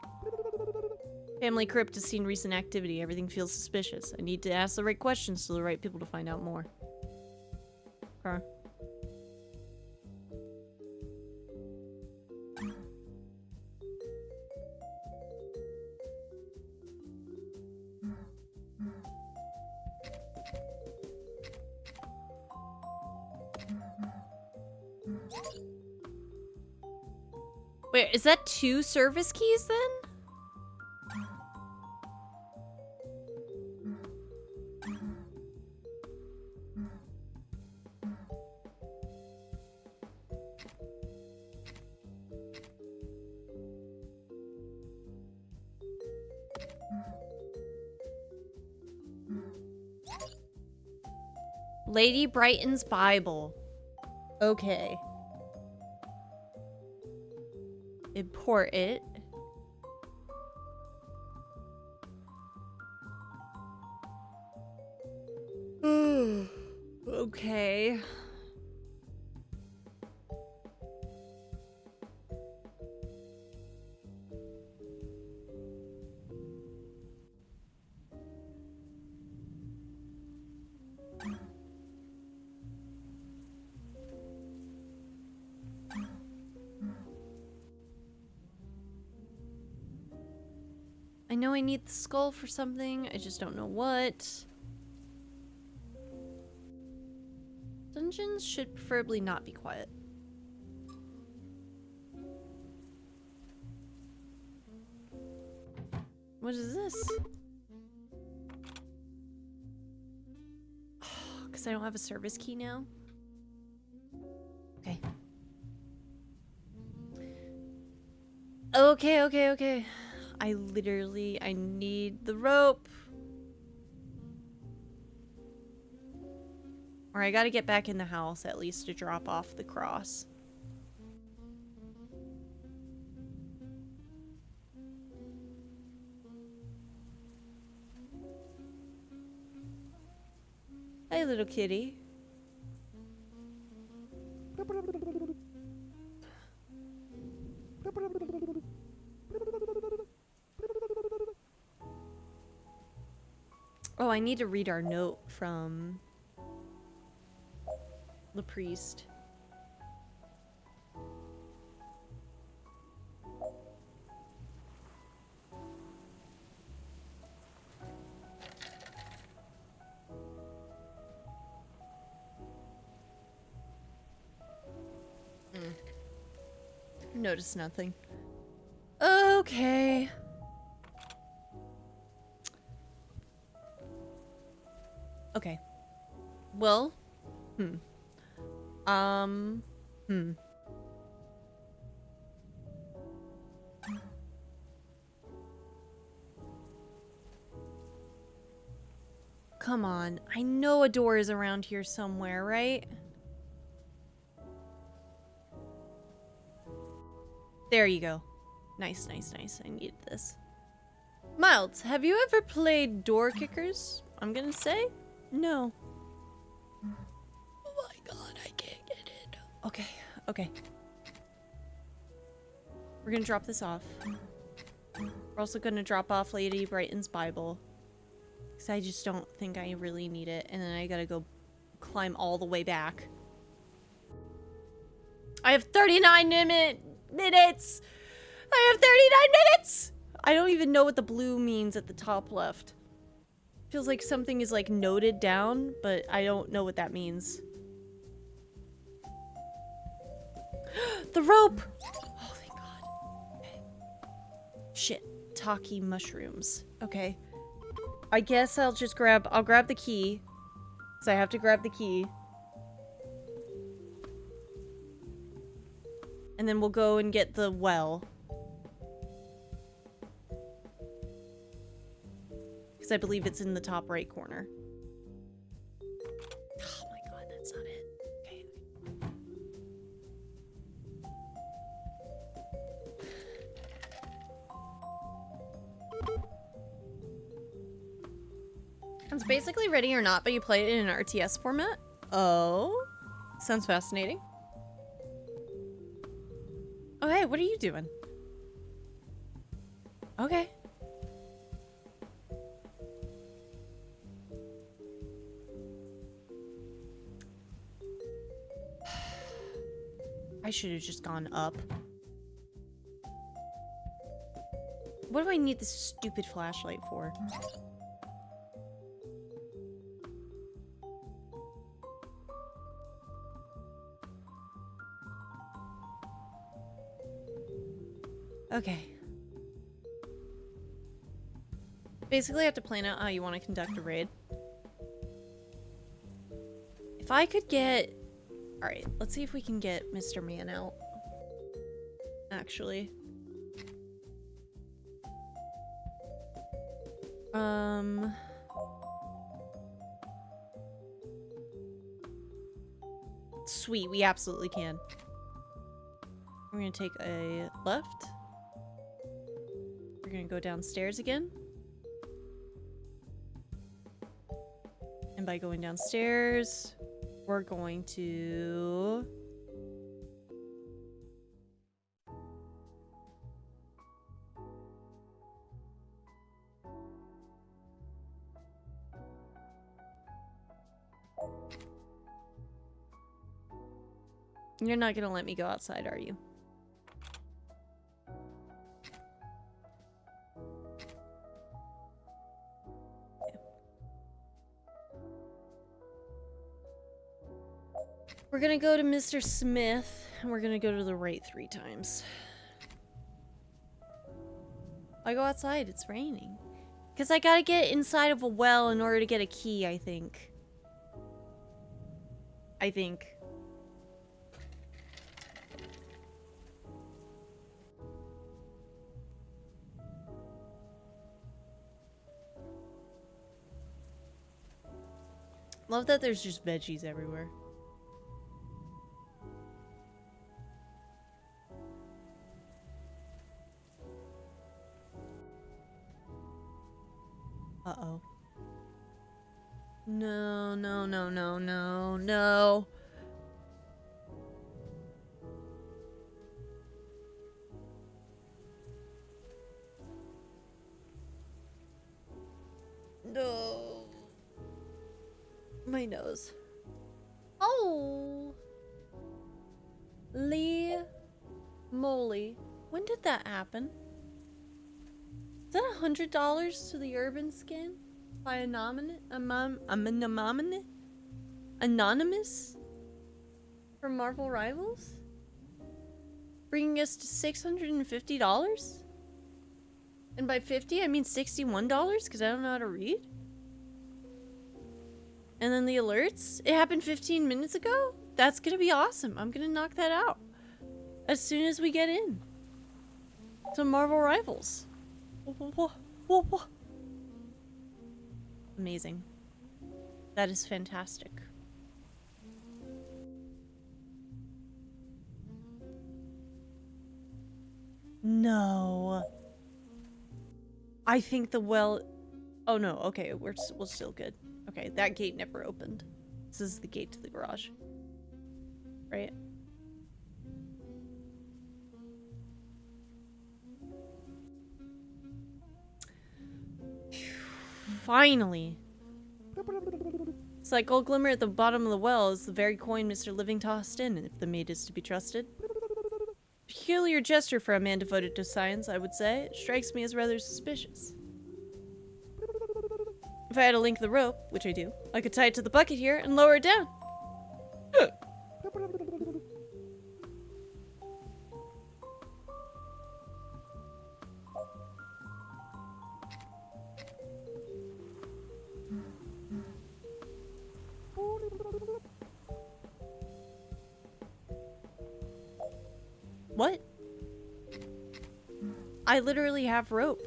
Family crypt has seen recent activity. Everything feels suspicious. I need to ask the right questions to the right people to find out more. Okay. Wait, is that 2 service keys then? Lady Brighton's Bible. Okay. Import it. Okay. I know I need the skull for something, I just don't know what. Doesn't dungeons should preferably not be quiet. What is this? Because I don't have a service key now. Okay. Okay. I need the rope. Or I gotta get back in the house at least to drop off the cross. Hey, little kitty. Oh, I need to read our note from the priest. Notice nothing. Okay. Okay. Well, Come on. I know a door is around here somewhere, right? There you go. Nice. I need this. Miles, have you ever played door kickers? I'm gonna say no. Oh my god, I can't get in. Okay. We're gonna drop this off. We're also gonna drop off Lady Brighton's Bible. Because I just don't think I really need it. And then I gotta go climb all the way back. I have 39 minutes! I have 39 minutes! I don't even know what the blue means at the top left. Feels like something is like noted down, but I don't know what that means. The rope! Oh, thank god. Okay. Shit. Taki mushrooms. Okay. I guess I'll grab the key. Because I have to grab the key. And then we'll go and get the well. Because I believe it's in the top right corner. Oh my god, that's not it. Okay. It's basically Ready or Not, but you play it in an RTS format. Oh. Sounds fascinating. Oh, hey, what are you doing? Okay. I should have just gone up. What do I need this stupid flashlight for? Okay. Basically, I have to plan out how you want to conduct a raid. If I could get... Alright, let's see if we can get Mr. Man out. Actually. Sweet, we absolutely can. We're gonna take a left. We're gonna go downstairs again. And by going downstairs, we're going to... You're not gonna let me go outside, are you? We're gonna go to Mr. Smith, and we're gonna go to the right 3 times. I go outside, it's raining. Because I gotta get inside of a well in order to get a key, I think. Love that there's just veggies everywhere. Uh-oh. No, no, no, no, no, no. No. My nose. Oh. Lee moly. When did that happen? Is that $100 to the urban skin? By Anonymous? From Marvel Rivals? Bringing us to $650? And by 50 I mean $61 because I don't know how to read? And then the alerts? It happened 15 minutes ago? That's gonna be awesome. I'm gonna knock that out as soon as we get in to Marvel Rivals. Whoa. Amazing. That is fantastic. No. I think the well... Oh no, okay, we're still good. Okay, that gate never opened. This is the gate to the garage. Right? Finally. It's like gold glimmer at the bottom of the well is the very coin Mr. Living tossed in, if the maid is to be trusted. Peculiar gesture for a man devoted to science, I would say. It strikes me as rather suspicious. If I had to link the rope, which I do, I could tie it to the bucket here and lower it down. What? I literally have rope.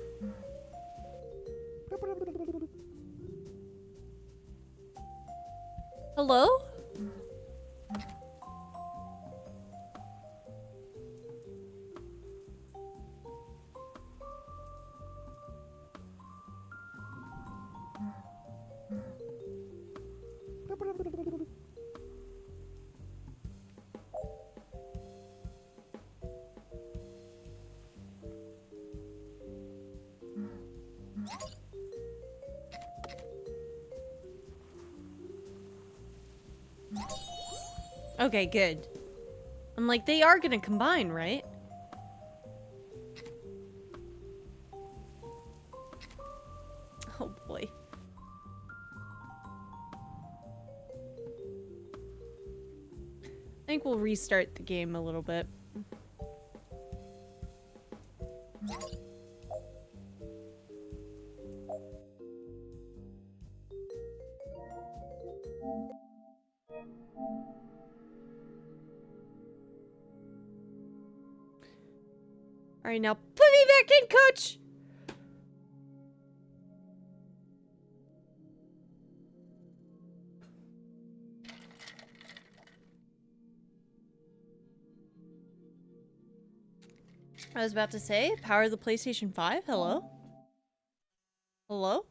Hello? Okay, good. I'm like, they are gonna combine, right? Oh boy. I think we'll restart the game a little bit. Alright, now put me back in, coach! I was about to say, power the PlayStation 5? Hello? Hello?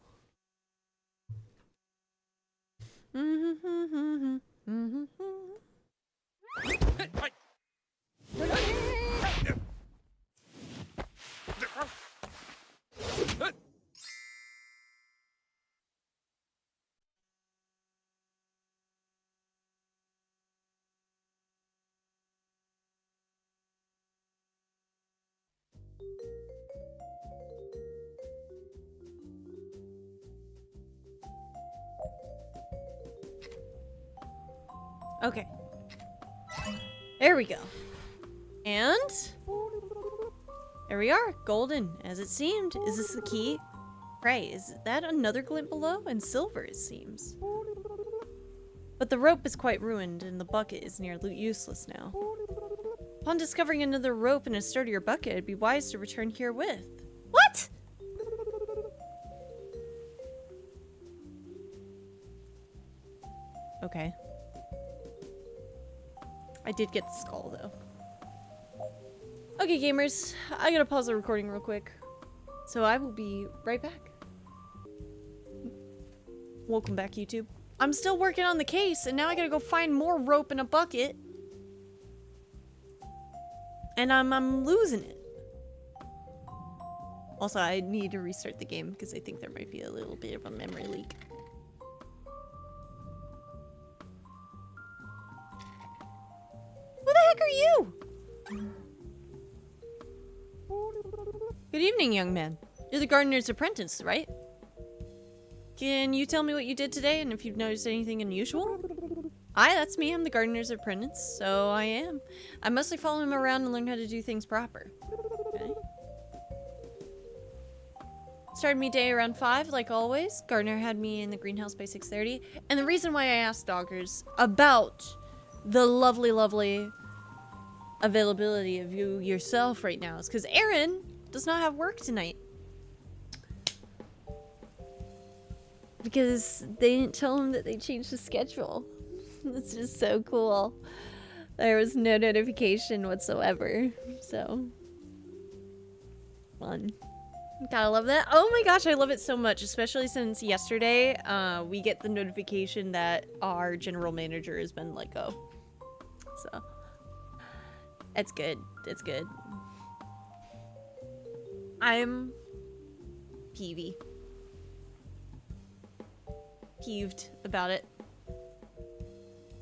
Okay. There we go. And there we are, golden as it seemed. Is this the key? Pray, is that another glint below? And silver, it seems. But the rope is quite ruined, and the bucket is nearly useless now. Upon discovering another rope and a sturdier bucket, it'd be wise to return herewith. What? Okay. I did get the skull, though. Okay, gamers, I gotta pause the recording real quick. So I will be right back. Welcome back, YouTube. I'm still working on the case, and now I gotta go find more rope in a bucket. And I'm losing it. Also, I need to restart the game because I think there might be a little bit of a memory leak. Who the heck are you? Good evening, young man. You're the gardener's apprentice, right? Can you tell me what you did today and if you've noticed anything unusual? Hi, that's me. I'm the gardener's apprentice, so I am. I mostly follow him around and learn how to do things proper. Okay. Started me day around 5, like always. Gardener had me in the greenhouse by 6:30. And the reason why I asked Doggers about the lovely, lovely availability of you yourself right now is because Aaron does not have work tonight. Because they didn't tell him that they changed the schedule. It's just so cool. There was no notification whatsoever. So fun. Gotta love that. Oh my gosh, I love it so much, especially since yesterday we get the notification that our general manager has been let go. So it's good. It's good. I'm peeved about it.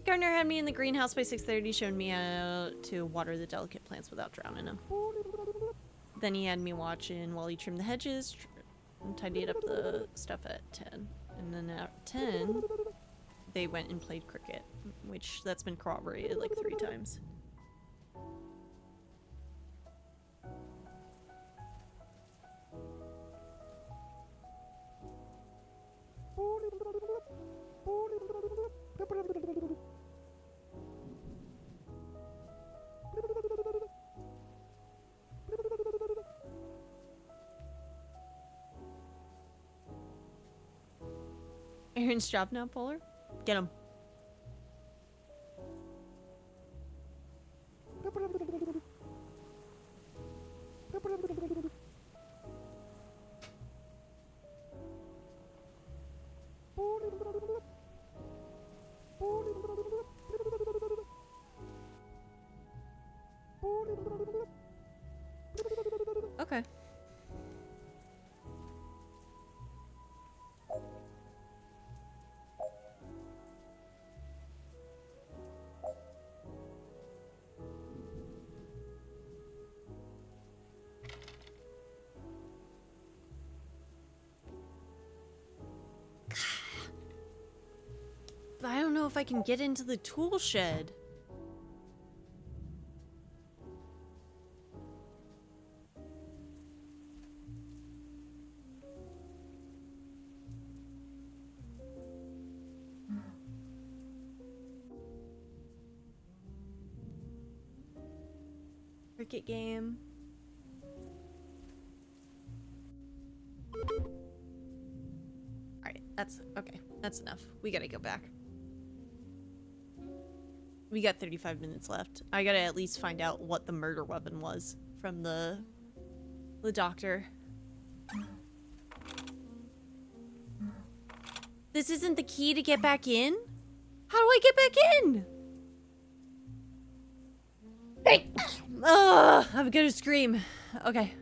Gardener had me in the greenhouse by 6:30, showing me how to water the delicate plants without drowning them. Then he had me watching while he trimmed the hedges and tidied up the stuff at 10. And then at 10, they went and played cricket, which that's been corroborated like 3 times. Aaron's job now, Polar? Get him. Okay. But I don't know if I can get into the tool shed. Cricket game. Alright, that's okay. That's enough. We gotta go back. We got 35 minutes left. I gotta at least find out what the murder weapon was from the doctor. This isn't the key to get back in? How do I get back in? Hey! Ugh, I'm gonna scream. Okay.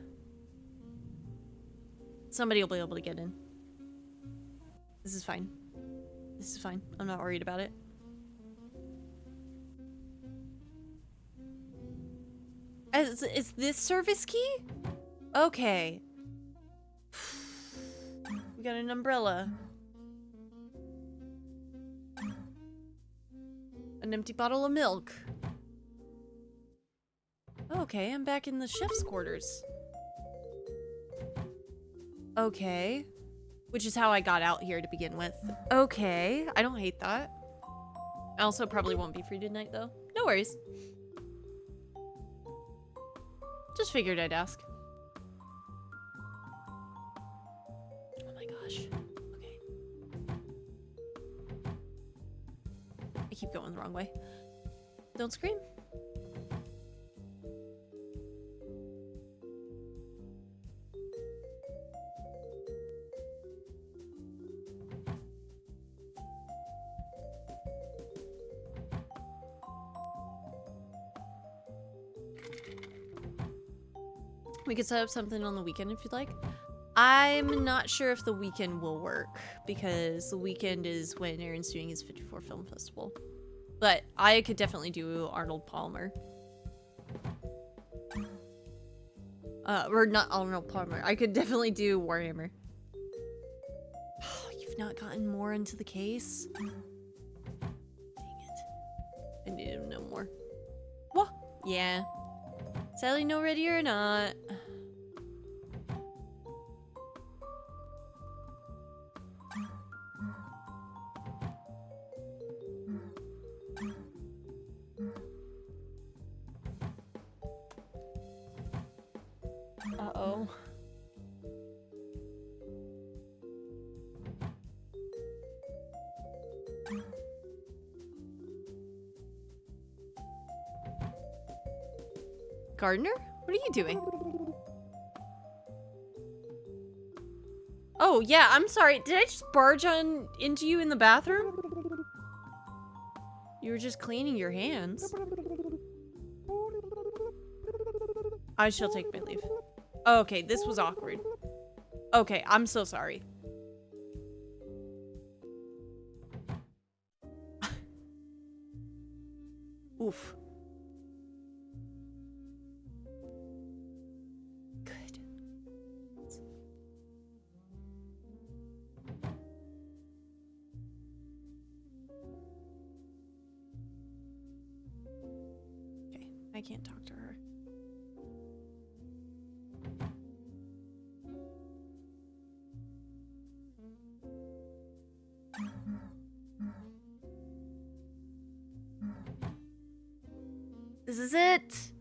Somebody will be able to get in. This is fine. This is fine. I'm not worried about it. Is this service key? Okay. We got an umbrella. An empty bottle of milk. Okay, I'm back in the chef's quarters. Okay. Which is how I got out here to begin with. Okay, I don't hate that. I also probably won't be free tonight, though. No worries. Just figured I'd ask. Oh my gosh. Okay. I keep going the wrong way. Don't scream. We could set up something on the weekend if you'd like. I'm not sure if the weekend will work because the weekend is when Aaron's doing his 54 Film Festival. But I could definitely do Arnold Palmer. Or not Arnold Palmer. I could definitely do Warhammer. Oh, you've not gotten more into the case? Dang it. I need to know more. What? Yeah. Sadly, no ready or not. Uh-oh. Gardner? What are you doing? Oh, yeah, I'm sorry. Did I just barge on into you in the bathroom? You were just cleaning your hands. I shall take my leave. Okay, this was awkward. Okay, I'm so sorry. Oof. Good. Okay, I can't talk to her. This is it.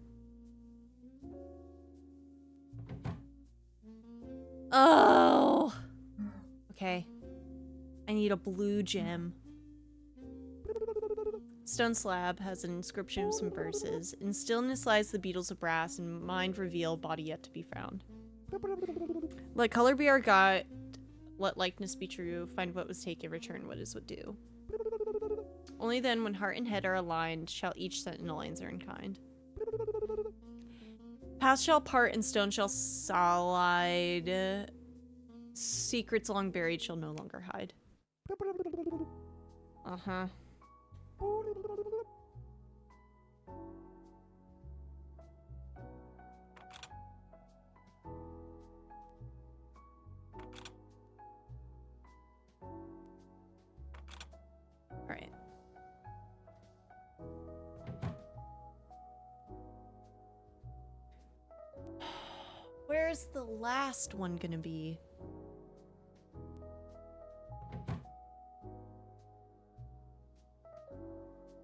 Oh. Okay. I need a blue gem. Stone slab has an inscription of some verses. In stillness lies the beetles of brass, and mind reveal, body yet to be found. Let color be our guide. Let likeness be true. Find what was taken, return what is what due. Only then, when heart and head are aligned, shall each sentinel answer in kind. Past shall part and stone shall slide. Secrets long buried shall no longer hide. Uh-huh. Alright. Where's the last one gonna be?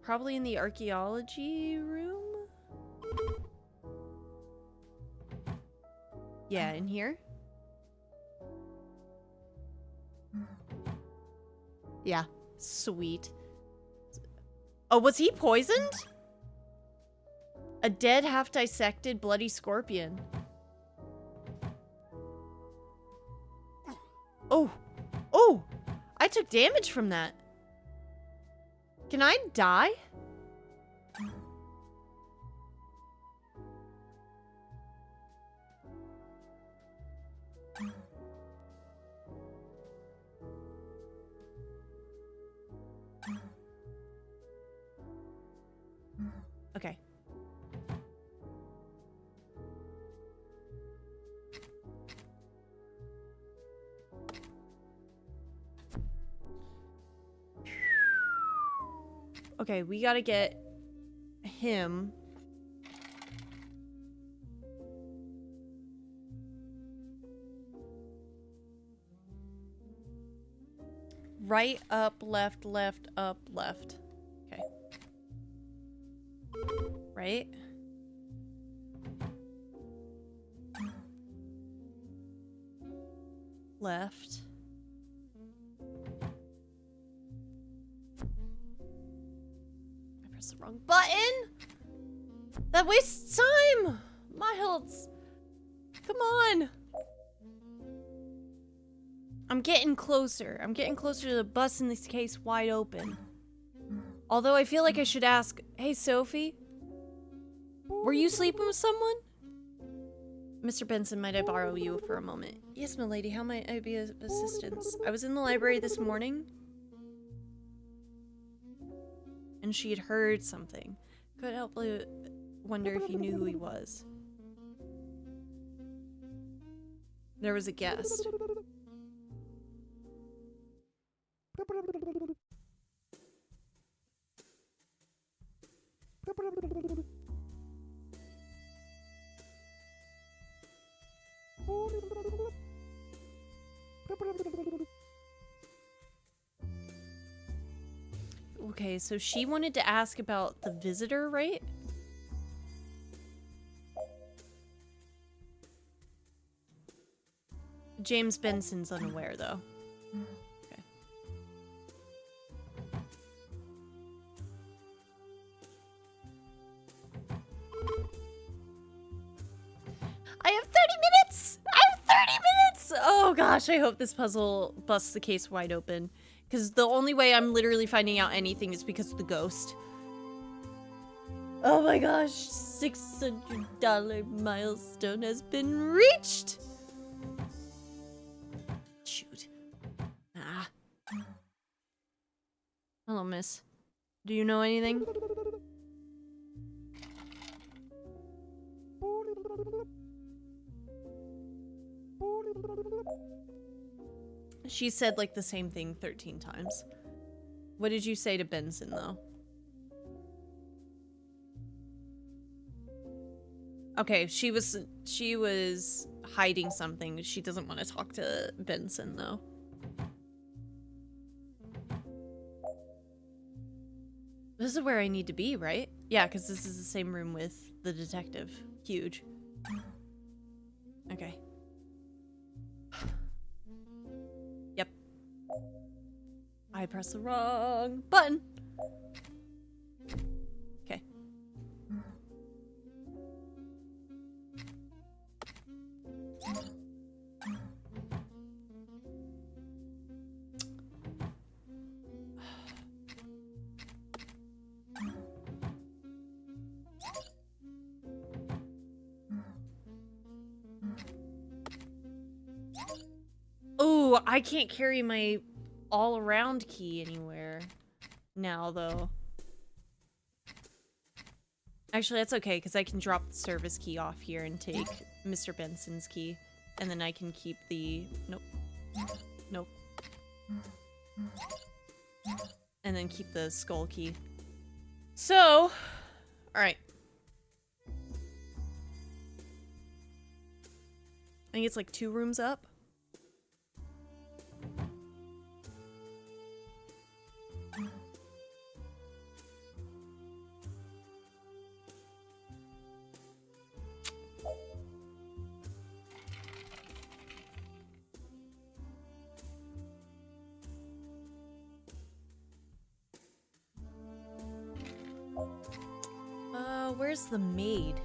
Probably in the archaeology room? Yeah, in here? Yeah, sweet. Oh, was he poisoned? A dead, half-dissected, bloody scorpion. Oh! Oh! I took damage from that. Can I die? Okay. Okay, we gotta get him. Right, up, left, left, up, left. Okay. Right. Left. I pressed the wrong button? That wastes time! Miles! Come on! I'm getting closer. I'm getting closer to the bus in this case wide open. Although I feel like I should ask, hey Sophie? Were you sleeping with someone? Mr. Benson, might I borrow you for a moment? Yes, milady, how might I be of assistance? I was in the library this morning, and she had heard something. Couldn't help but wonder if you knew who he was. There was a guest. Okay, so she wanted to ask about the visitor, right? James Benson's unaware, though. Okay. I have 30 minutes! I have 30 minutes! Oh gosh, I hope this puzzle busts the case wide open. Because the only way I'm literally finding out anything is because of the ghost. Oh my gosh, $600 milestone has been reached! Shoot. Ah. Hello, miss. Do you know anything? She said like the same thing 13 times. What did you say to Benson though? Okay, she was hiding something. She doesn't want to talk to Benson though. This is where I need to be, right? Yeah, because this is the same room with the detective. Huge. Okay. Yep. I pressed the wrong button. Okay. Oh, I can't carry my all-around key anywhere now, though. Actually, that's okay, because I can drop the service key off here and take Mr. Benson's key. And then I can keep the... Nope. Nope. And then keep the skull key. So... Alright. I think it's like 2 rooms up. Where's the maid?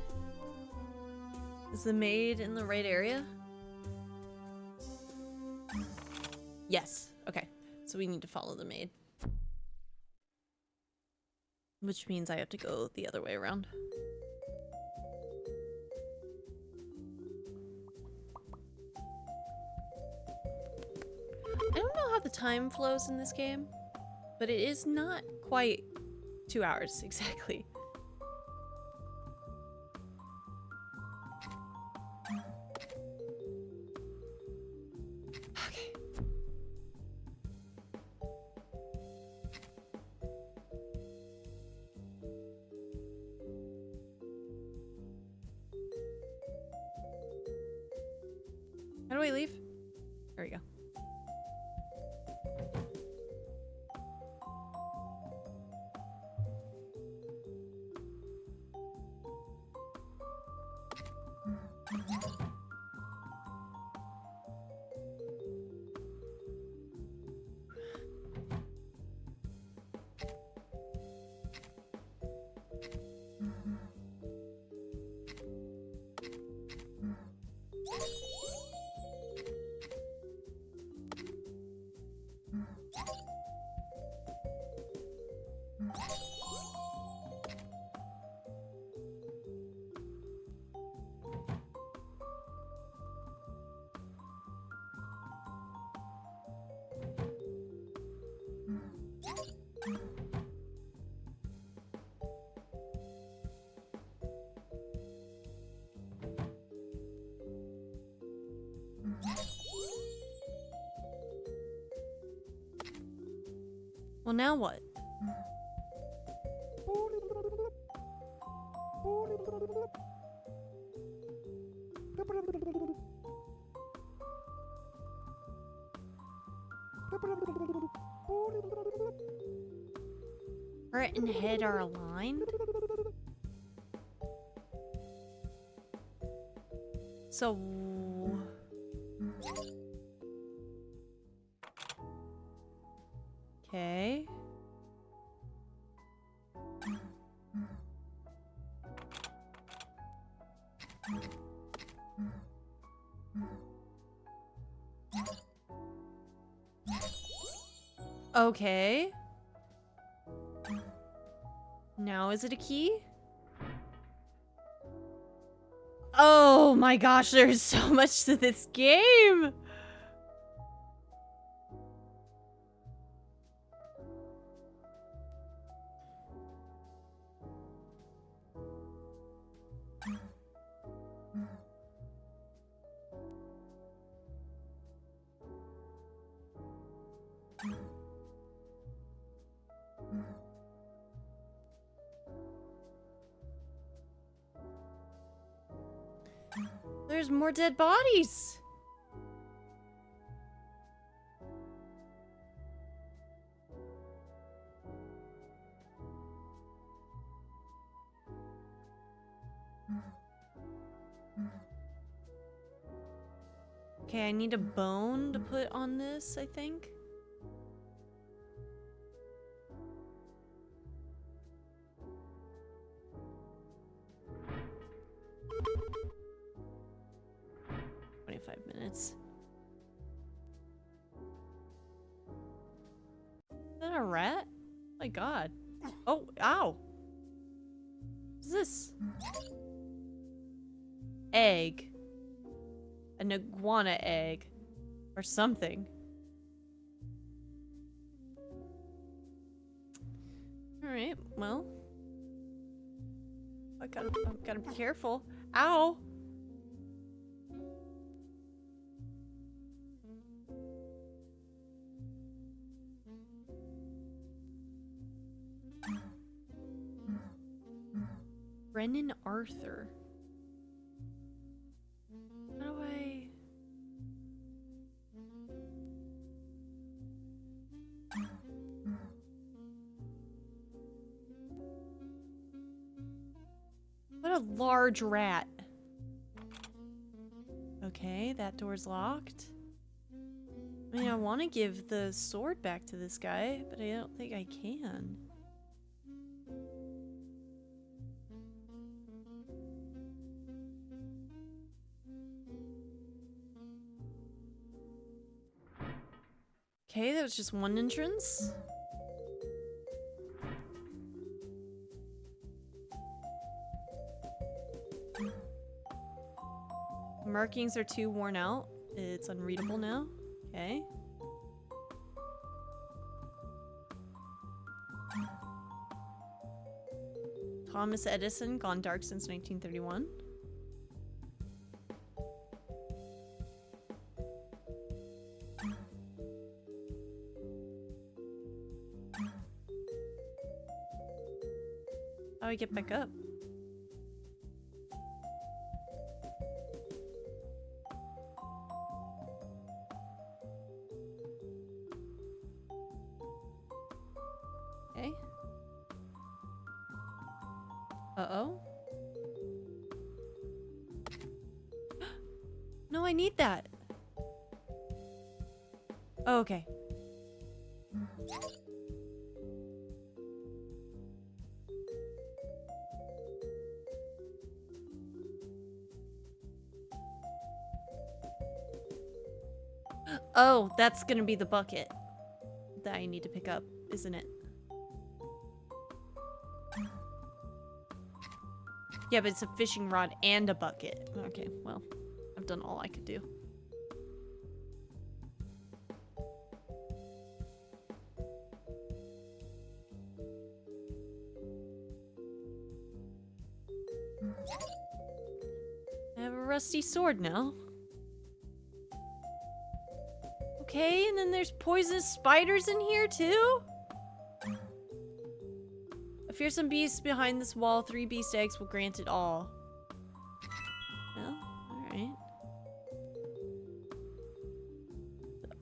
Is the maid in the right area? Yes. Okay. So we need to follow the maid. Which means I have to go the other way around. I don't know how the time flows in this game, but it is not quite 2 hours exactly. Okay. How do I leave? There we go. Well, now what? Heart and head are aligned? So... Okay. Okay. Now is it a key? Oh my gosh, there's so much to this game! There's more dead bodies! Okay, I need a bone to put on this, I think. Minutes. Is that a rat? Oh my god. Oh, ow. What's this? Egg. An iguana egg. Or something. Alright, well. I gotta be careful. Ow! Brennan Arthur. How do I... What a large rat. Okay, that door's locked. I mean, I want to give the sword back to this guy, but I don't think I can. Okay, that was just one entrance. Markings are too worn out. It's unreadable now. Okay. Thomas Edison, gone dark since 1931. How do I get back up? Okay. Uh-oh. No, I need that. Oh, okay. Oh, that's gonna be the bucket that I need to pick up, isn't it? Yeah, but it's a fishing rod and a bucket. Okay, well, I've done all I could do. I have a rusty sword now. Okay, and then there's poisonous spiders in here too? A fearsome beast behind this wall. 3 beast eggs will grant it all. Well, alright.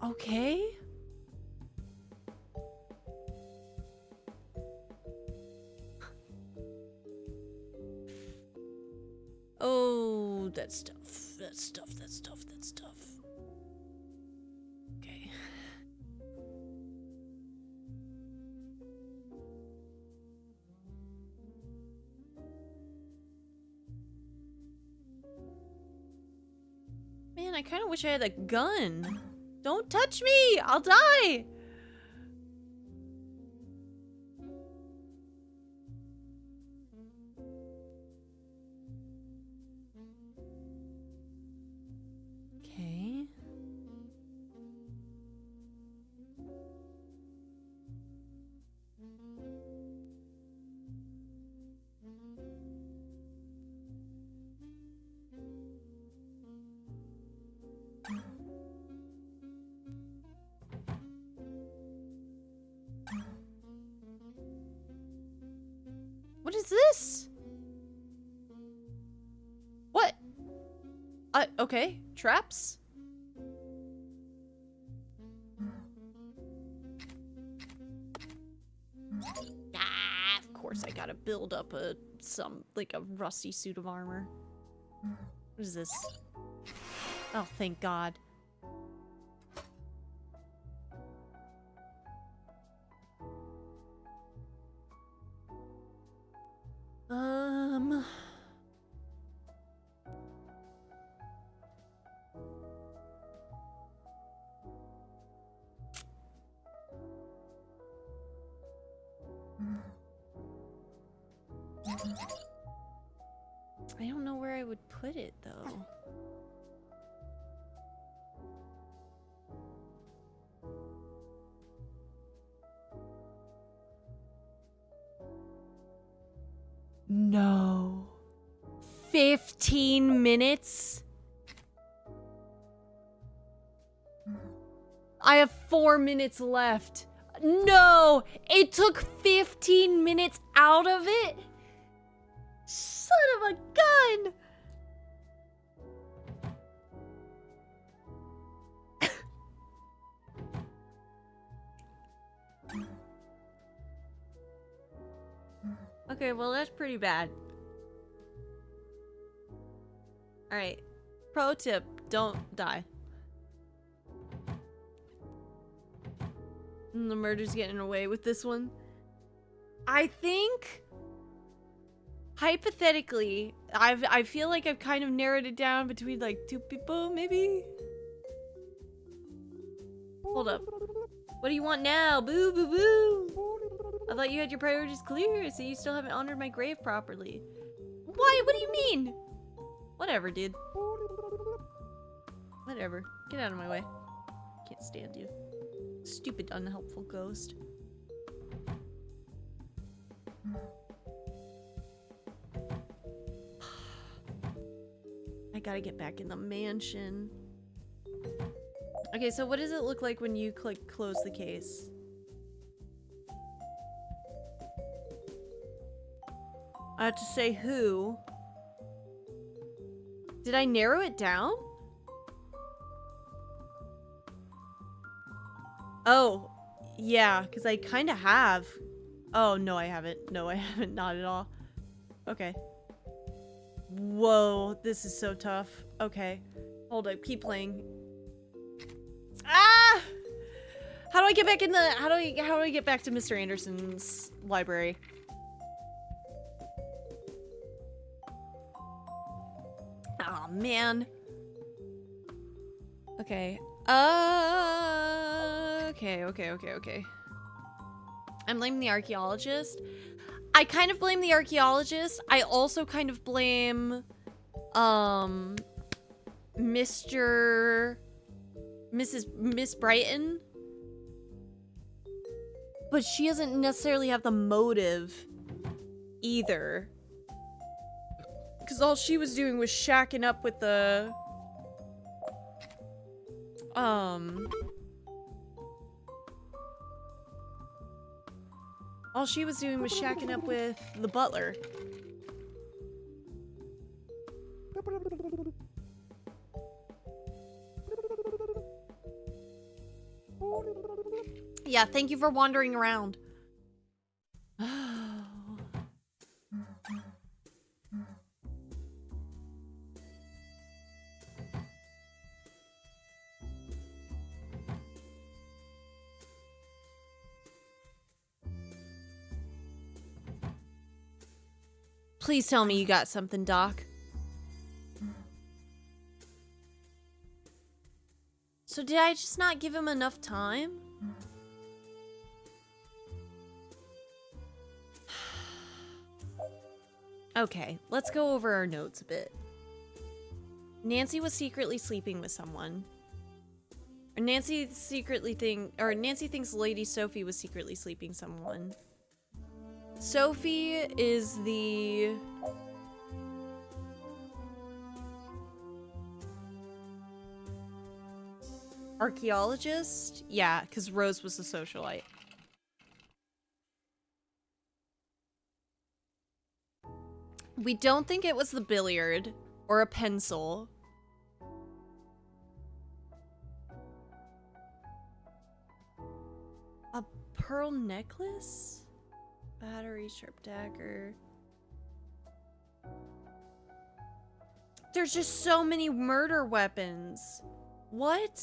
Okay. Oh, that stuff. That stuff, that stuff, that stuff. Okay. Man, I kind of wish I had a gun. Don't touch me! I'll die! Okay. What is this? What? Okay. Traps? Ah, of course I gotta build up like a rusty suit of armor. What is this? Oh, thank God. I don't know where I would put it, though. No. 15 minutes? I have 4 minutes left. No! It took 15 minutes out of it? Son of a gun! Okay, well that's pretty bad. Alright. Pro tip, don't die. The murder's getting away with this one. I think... hypothetically, I feel like I've kind of narrowed it down between like 2 people, maybe? Hold up. What do you want now? Boo, boo, boo! I thought you had your priorities clear, so you still haven't honored my grave properly. Why? What do you mean? Whatever, dude. Whatever. Get out of my way. Can't stand you. Stupid, unhelpful ghost. I gotta get back in the mansion. Okay, so what does it look like when you click close the case? I have to say who. Did I narrow it down? Oh, yeah, because I kind of have. Oh, no, I haven't. No, I haven't. Not at all. Okay. Whoa, this is so tough. Okay. Hold up. Keep playing. Ah! How do I get back in the... How do I get back to Mr. Anderson's library? Oh, man. Okay. Okay. I'm blaming the archaeologist. I kind of blame the archaeologist. I also kind of blame, Miss Brighton. But she doesn't necessarily have the motive either. Because all she was doing was shacking up with the, All she was doing was shacking up with the butler. Yeah, thank you for wandering around. Please tell me you got something, Doc. So did I just not give him enough time? Okay, let's go over our notes a bit. Nancy was secretly sleeping with someone. Or Nancy thinks Lady Sophie was secretly sleeping with someone. Sophie is the... archaeologist? Yeah, because Rose was a socialite. We don't think it was the billiard or a pencil. A pearl necklace? Battery, sharp dagger. There's just so many murder weapons. What?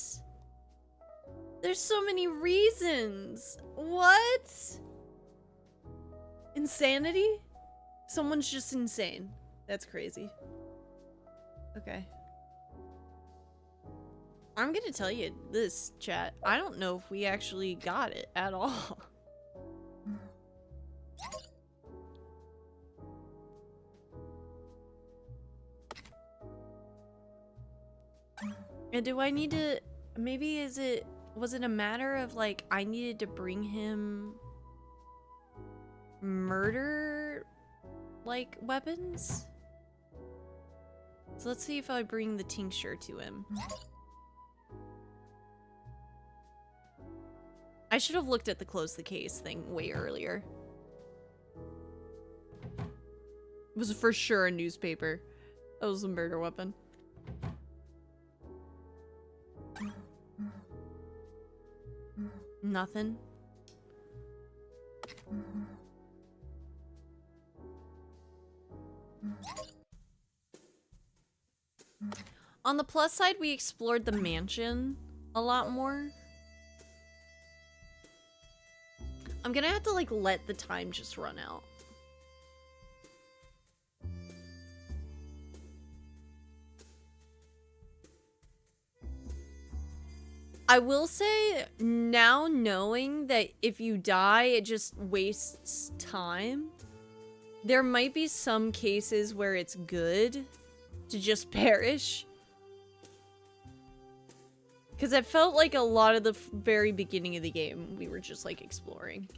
There's so many reasons. What? Insanity? Someone's just insane. That's crazy. Okay. I'm gonna tell you this, chat. I don't know if we actually got it at all. And do I need to... Maybe was it a matter of, like, I needed to bring him... murder... like, weapons? So let's see if I bring the tincture to him. I should have looked at the close the case thing way earlier. It was for sure a newspaper. That was a murder weapon. Nothing. On the plus side, we explored the mansion a lot more. I'm gonna have to, like, let the time just run out. I will say, now knowing that if you die, it just wastes time, there might be some cases where it's good to just perish. Because I felt like a lot of the very beginning of the game, we were just, like, exploring.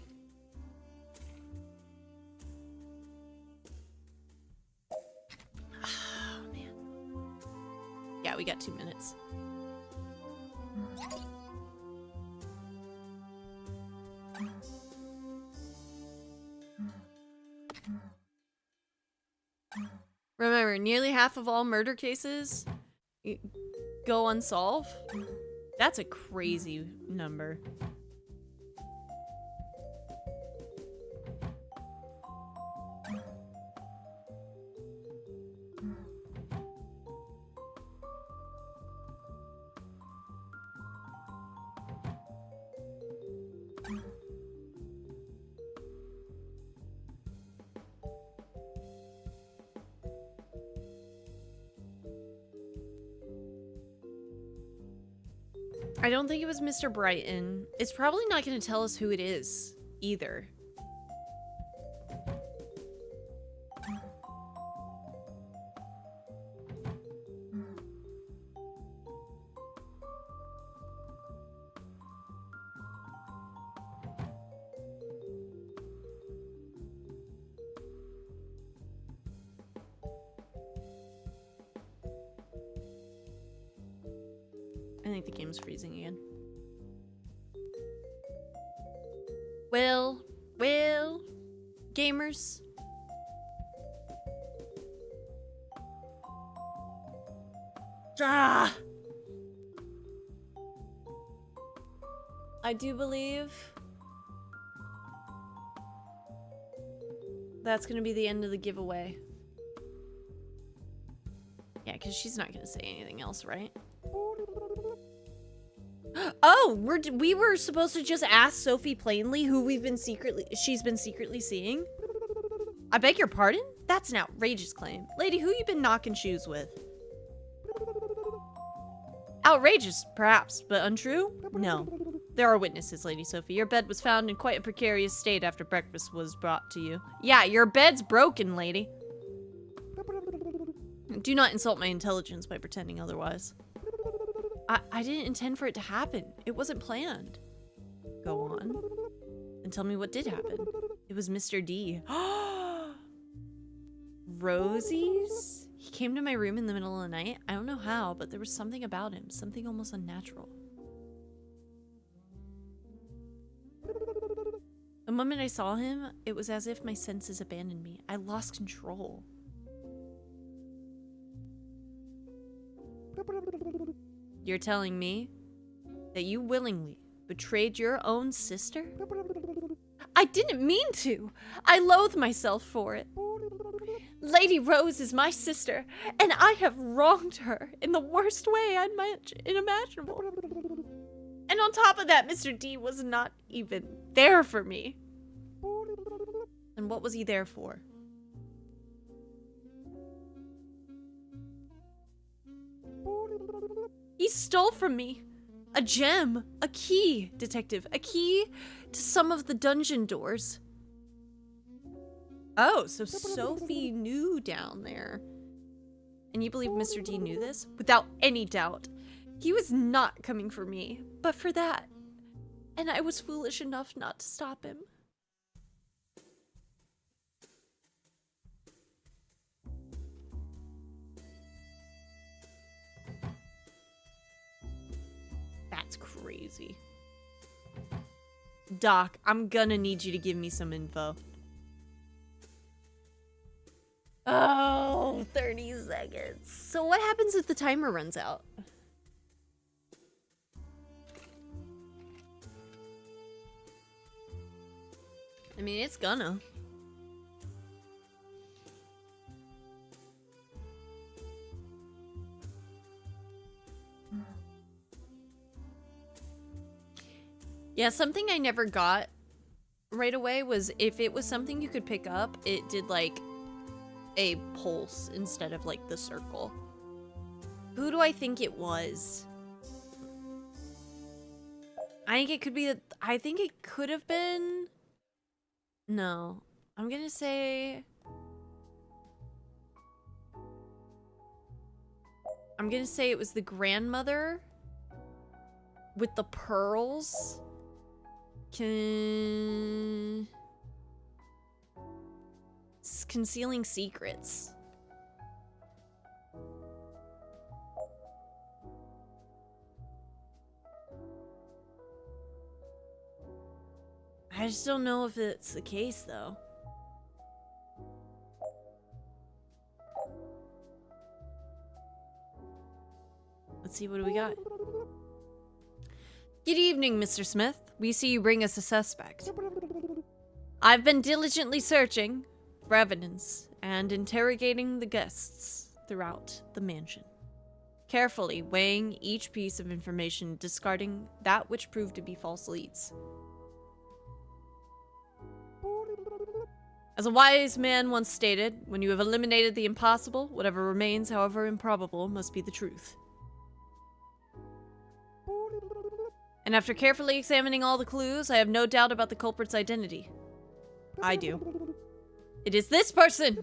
Oh, man. Yeah, we got 2 minutes. Remember, nearly half of all murder cases go unsolved. That's a crazy number. I don't think it was Mr. Brighton. It's probably not going to tell us who it is, either. I think the game's freezing again. Well, Well, gamers. Ah! I do believe that's gonna be the end of the giveaway. Yeah, because she's not gonna say anything else, right? Oh, we were supposed to just ask Sophie plainly who she's been secretly seeing? I beg your pardon? That's an outrageous claim. Lady, who you been knocking shoes with? Outrageous, perhaps, but untrue? No. There are witnesses, Lady Sophie. Your bed was found in quite a precarious state after breakfast was brought to you. Yeah, your bed's broken, lady. Do not insult my intelligence by pretending otherwise. I didn't intend for it to happen. It wasn't planned. Go on. And tell me what did happen. It was Mr. D. Rosie's? He came to my room in the middle of the night. I don't know how, but there was something about him. Something almost unnatural. The moment I saw him, it was as if my senses abandoned me. I lost control. You're telling me that you willingly betrayed your own sister? I didn't mean to. I loathe myself for it. Lady Rose is my sister, and I have wronged her in the worst way unimaginable. And on top of that, Mr. D was not even there for me. And what was he there for? He stole from me a gem, a key, detective, a key to some of the dungeon doors. Oh, so Sophie knew down there. And you believe Mr. D knew this? Without any doubt. He was not coming for me, but for that. And I was foolish enough not to stop him. That's crazy. Doc, I'm gonna need you to give me some info. Oh, 30 seconds. So what happens if the timer runs out? I mean, it's gonna. Yeah, something I never got right away was if it was something you could pick up, it did like a pulse instead of like the circle. Who do I think it was? I think it could be, I think it could have been, no, I'm gonna say, it was the grandmother with the pearls. Concealing secrets. I just don't know if it's the case, though. Let's see, what do we got? Good evening, Mr. Smith. We see you bring us a suspect. I've been diligently searching for evidence and interrogating the guests throughout the mansion, carefully weighing each piece of information, discarding that which proved to be false leads. As a wise man once stated, when you have eliminated the impossible, whatever remains, however improbable, must be the truth. And after carefully examining all the clues, I have no doubt about the culprit's identity. I do. It is this person!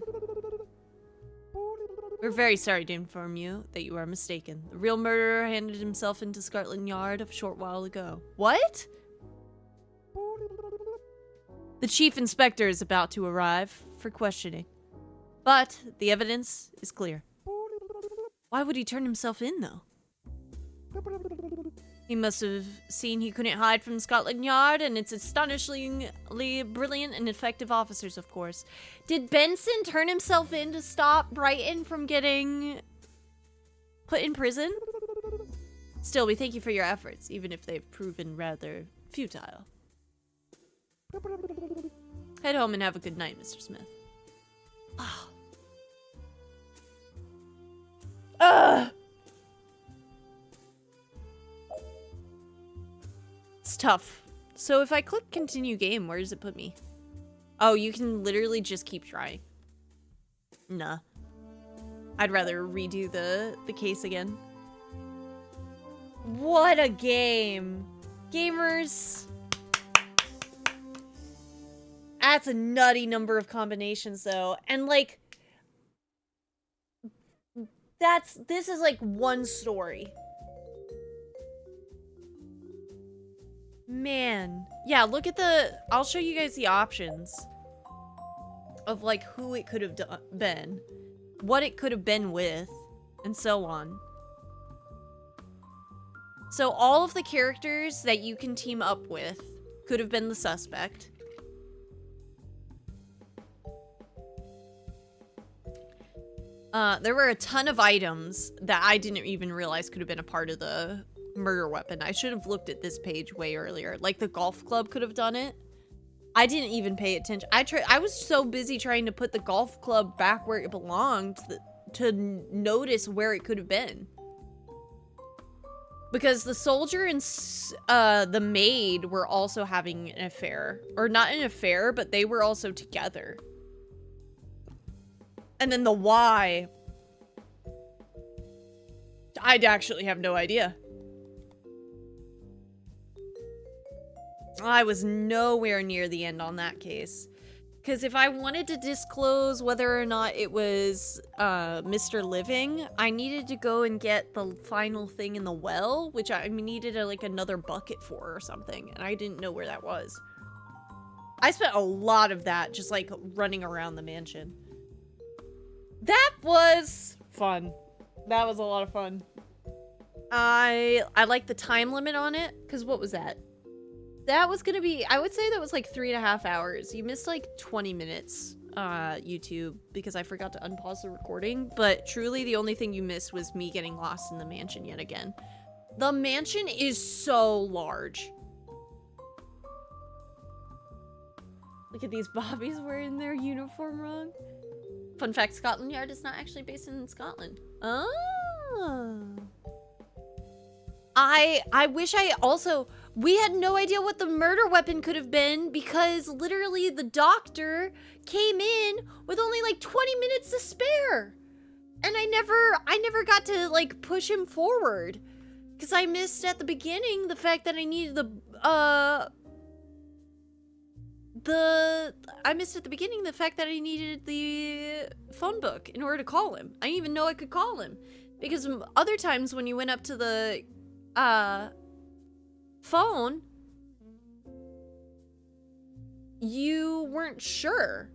We're very sorry to inform you that you are mistaken. The real murderer handed himself into Scotland Yard a short while ago. What? The chief inspector is about to arrive for questioning. But the evidence is clear. Why would he turn himself in, though? He must have seen he couldn't hide from Scotland Yard, and it's astonishingly brilliant and effective officers, of course. Did Benson turn himself in to stop Brighton from getting put in prison? Still, we thank you for your efforts, even if they've proven rather futile. Head home and have a good night, Mr. Smith. Oh. It's tough. So if I click continue game, where does it put me? Oh, you can literally just keep trying. Nah. I'd rather redo the case again. What a game. Gamers. That's a nutty number of combinations though. And like, this is like one story. Man. Yeah, look at I'll show you guys the options of like who it could have been, what it could have been with, and so on. So all of the characters that you can team up with could have been the suspect. There were a ton of items that I didn't even realize could have been a part of the murder weapon. I should have looked at this page way earlier. Like the golf club could have done it. I didn't even pay attention. I was so busy trying to put the golf club back where it belonged to notice where it could have been. Because the soldier and the maid were also having an affair. Or not an affair, but they were also together. And then the why, I'd actually have no idea. I was nowhere near the end on that case. Because if I wanted to disclose whether or not it was Mr. Living, I needed to go and get the final thing in the well, which I needed like another bucket for or something. And I didn't know where that was. I spent a lot of that just like running around the mansion. That was fun. That was a lot of fun. I like the time limit on it, because what was that? That was gonna be, I would say that was like 3.5 hours. You missed like 20 minutes, YouTube, because I forgot to unpause the recording, but truly the only thing you missed was me getting lost in the mansion yet again. The mansion is so large. Look at these bobbies wearing their uniform wrong. Fun fact, Scotland Yard is not actually based in Scotland. Oh. I wish we had no idea what the murder weapon could have been, because literally the doctor came in with only like 20 minutes to spare. And I never got to like push him forward, because I missed at the beginning the fact that I needed the phone book in order to call him. I didn't even know I could call him, because other times when you went up to the phone, you weren't sure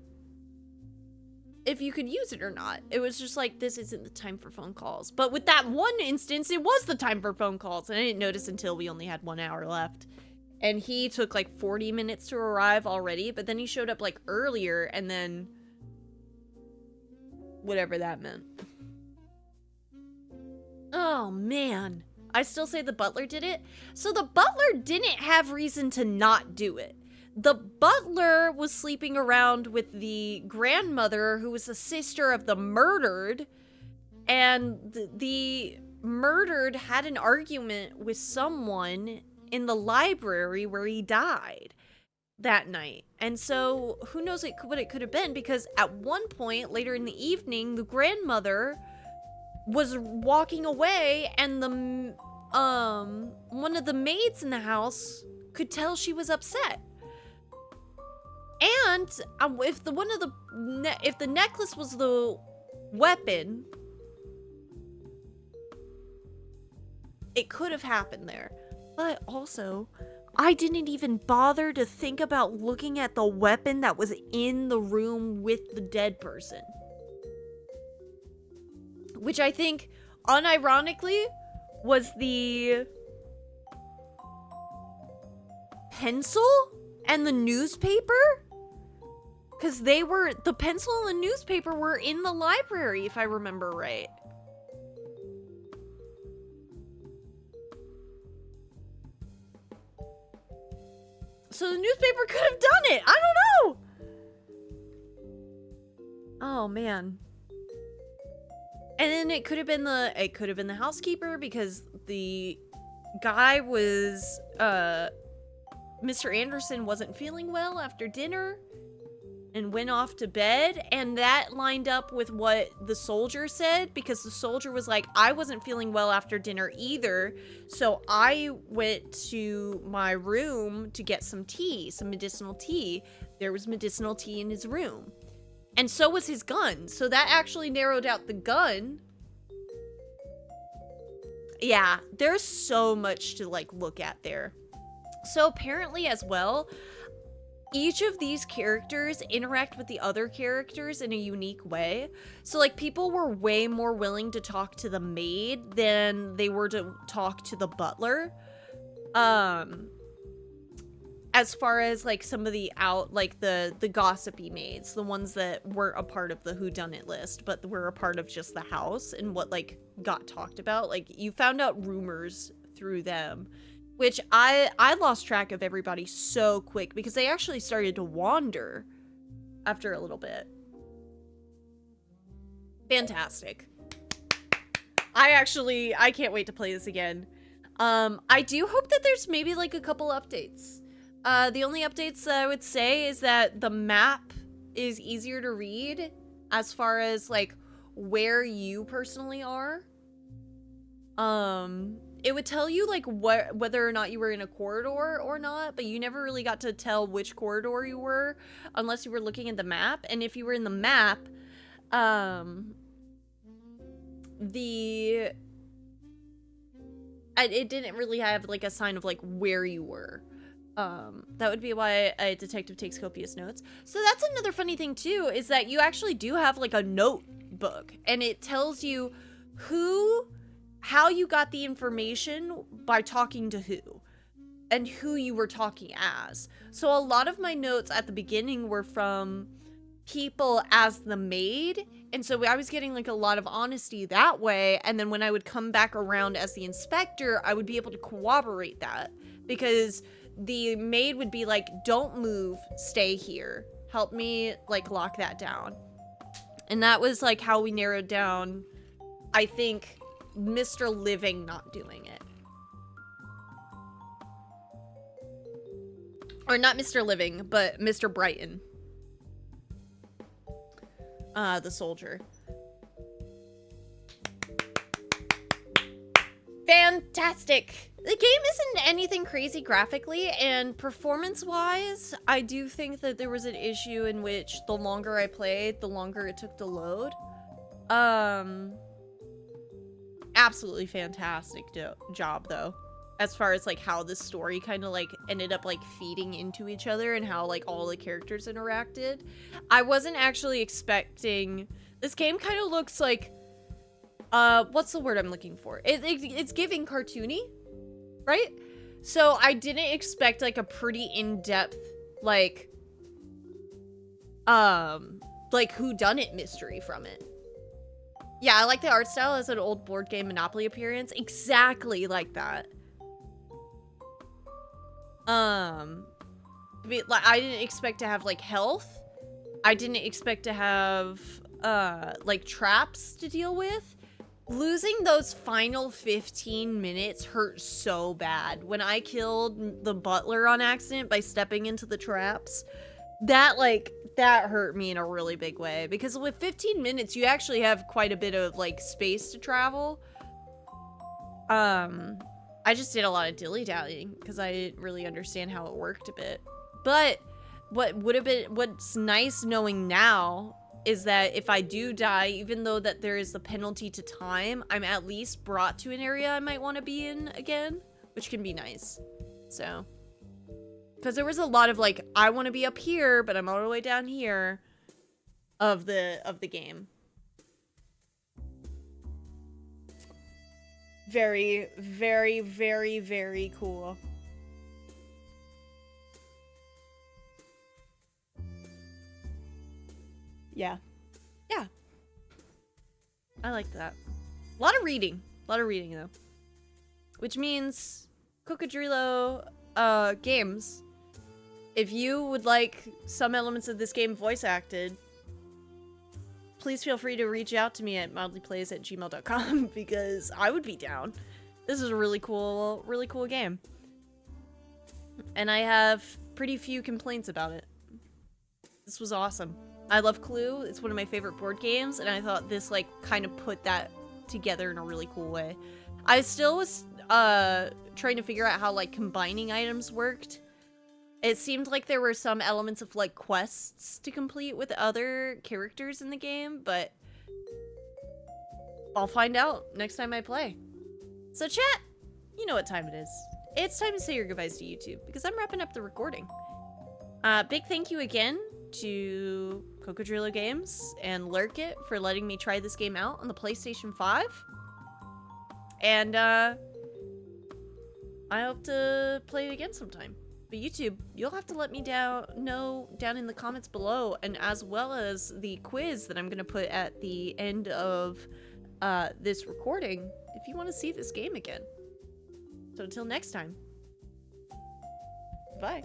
if you could use it or not. It was just like, this isn't the time for phone calls. But with that one instance, it was the time for phone calls, and I didn't notice until we only had 1 hour left. And he took like 40 minutes to arrive already, but then he showed up like earlier, and then whatever that meant. Oh man, I still say the butler did it. So the butler didn't have reason to not do it. The butler was sleeping around with the grandmother, who was the sister of the murdered, and the murdered had an argument with someone in the library where he died that night. And so who knows what it could have been, because at one point later in the evening, the grandmother was walking away, and the one of the maids in the house could tell she was upset. And if the necklace was the weapon, it could have happened there. But also, I didn't even bother to think about looking at the weapon that was in the room with the dead person. Which I think, unironically, was the pencil and the newspaper? Because the pencil and the newspaper were in the library, if I remember right. So the newspaper could have done it. I don't know. Oh man. And then it could have been the housekeeper, because the guy was Mr. Anderson wasn't feeling well after dinner and went off to bed, and that lined up with what the soldier said, because the soldier was like, I wasn't feeling well after dinner either, so I went to my room to get some tea, some medicinal tea. There was medicinal tea in his room. And so was his gun. So that actually narrowed out the gun. Yeah, there's so much to like look at there. So apparently as well, each of these characters interact with the other characters in a unique way. So like people were way more willing to talk to the maid than they were to talk to the butler. As far as like some of the the gossipy maids, the ones that weren't a part of the whodunit list, but were a part of just the house and what like got talked about. Like you found out rumors through them, which I lost track of everybody so quick because they actually started to wander after a little bit. Fantastic. I can't wait to play this again. I do hope that there's maybe like a couple updates. The only updates that I would say is that the map is easier to read as far as like where you personally are. It would tell you like whether or not you were in a corridor or not, but you never really got to tell which corridor you were unless you were looking at the map. And if you were in the map, it didn't really have like a sign of like where you were. That would be why a detective takes copious notes. So that's another funny thing too, is that you actually do have like a notebook, and it tells you how you got the information by talking to who, and who you were talking as. So a lot of my notes at the beginning were from people as the maid, and so I was getting like a lot of honesty that way, and then when I would come back around as the inspector, I would be able to corroborate that, because the maid would be like, don't move, stay here, help me like lock that down. And that was like how we narrowed down, I think, Mr. Living not doing it. Or not Mr. Living, but Mr. Brighton. The soldier. Fantastic! The game isn't anything crazy graphically, and performance-wise, I do think that there was an issue in which the longer I played, the longer it took to load. Absolutely fantastic job, though. As far as, like, how the story kind of, like, ended up, like, feeding into each other and how, like, all the characters interacted. I wasn't actually expecting... This game kind of looks like... what's the word I'm looking for? It's giving cartoony, right? So I didn't expect like a pretty in-depth like whodunit mystery from it. Yeah, I like the art style as an old board game Monopoly appearance, exactly like that. I didn't expect to have like health. I didn't expect to have like traps to deal with. Losing those final 15 minutes hurt so bad. When I killed the butler on accident by stepping into the traps, that hurt me in a really big way. Because with 15 minutes, you actually have quite a bit of, like, space to travel. I just did a lot of dilly-dallying because I didn't really understand how it worked a bit. But what's nice knowing now is that if I do die, even though that there is the penalty to time, I'm at least brought to an area I might want to be in again, which can be nice. So, because there was a lot of like, I want to be up here, but I'm all the way down here of the game. Very, very, very, very cool. Yeah. Yeah. I like that. A lot of reading. A lot of reading, though. Which means, Cocodrilo games, if you would like some elements of this game voice acted, please feel free to reach out to me at mildlyplays@gmail.com because I would be down. This is a really cool game. And I have pretty few complaints about it. This was awesome. I love Clue. It's one of my favorite board games, and I thought this like kind of put that together in a really cool way. I still was trying to figure out how like combining items worked. It seemed like there were some elements of like quests to complete with other characters in the game, but I'll find out next time I play. So chat, you know what time it is. It's time to say your goodbyes to YouTube because I'm wrapping up the recording. Big thank you again to Cocodrilo Games and Lurkit for letting me try this game out on the PlayStation 5. And I hope to play it again sometime. But YouTube, you'll have to let me know down in the comments below, and as well as the quiz that I'm going to put at the end of this recording, if you want to see this game again. So until next time, bye.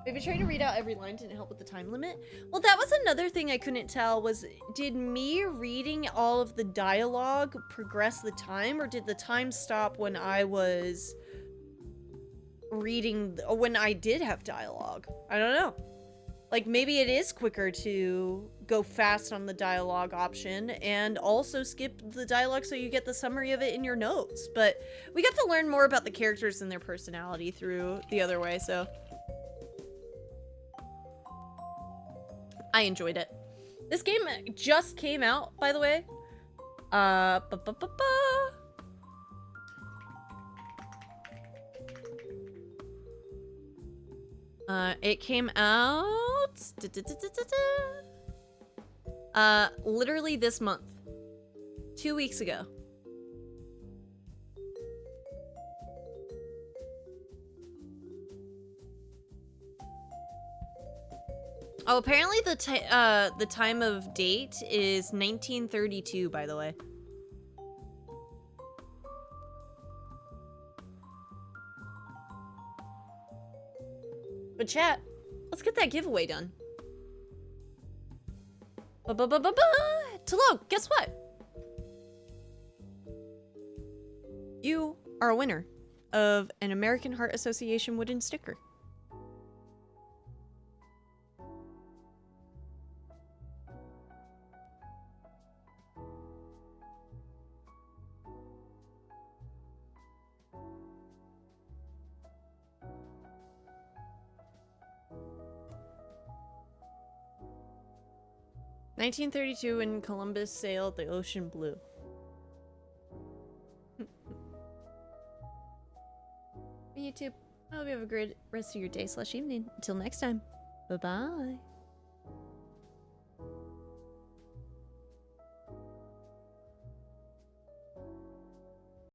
Maybe trying to read out every line didn't help with the time limit. Well, that was another thing I couldn't tell was, did me reading all of the dialogue progress the time, or did the time stop when I was reading, when I did have dialogue? I don't know. Like, maybe it is quicker to go fast on the dialogue option and also skip the dialogue so you get the summary of it in your notes. But we got to learn more about the characters and their personality through the other way, so I enjoyed it. This game just came out, by the way. It came out literally this month. 2 weeks ago. Oh, apparently the time of date is 1932, by the way. But chat, let's get that giveaway done. Talo, guess what? You are a winner of an American Heart Association wooden sticker. "1932 when Columbus sailed the ocean blue." YouTube, I hope you have a great rest of your day/evening. Until next time, bye-bye.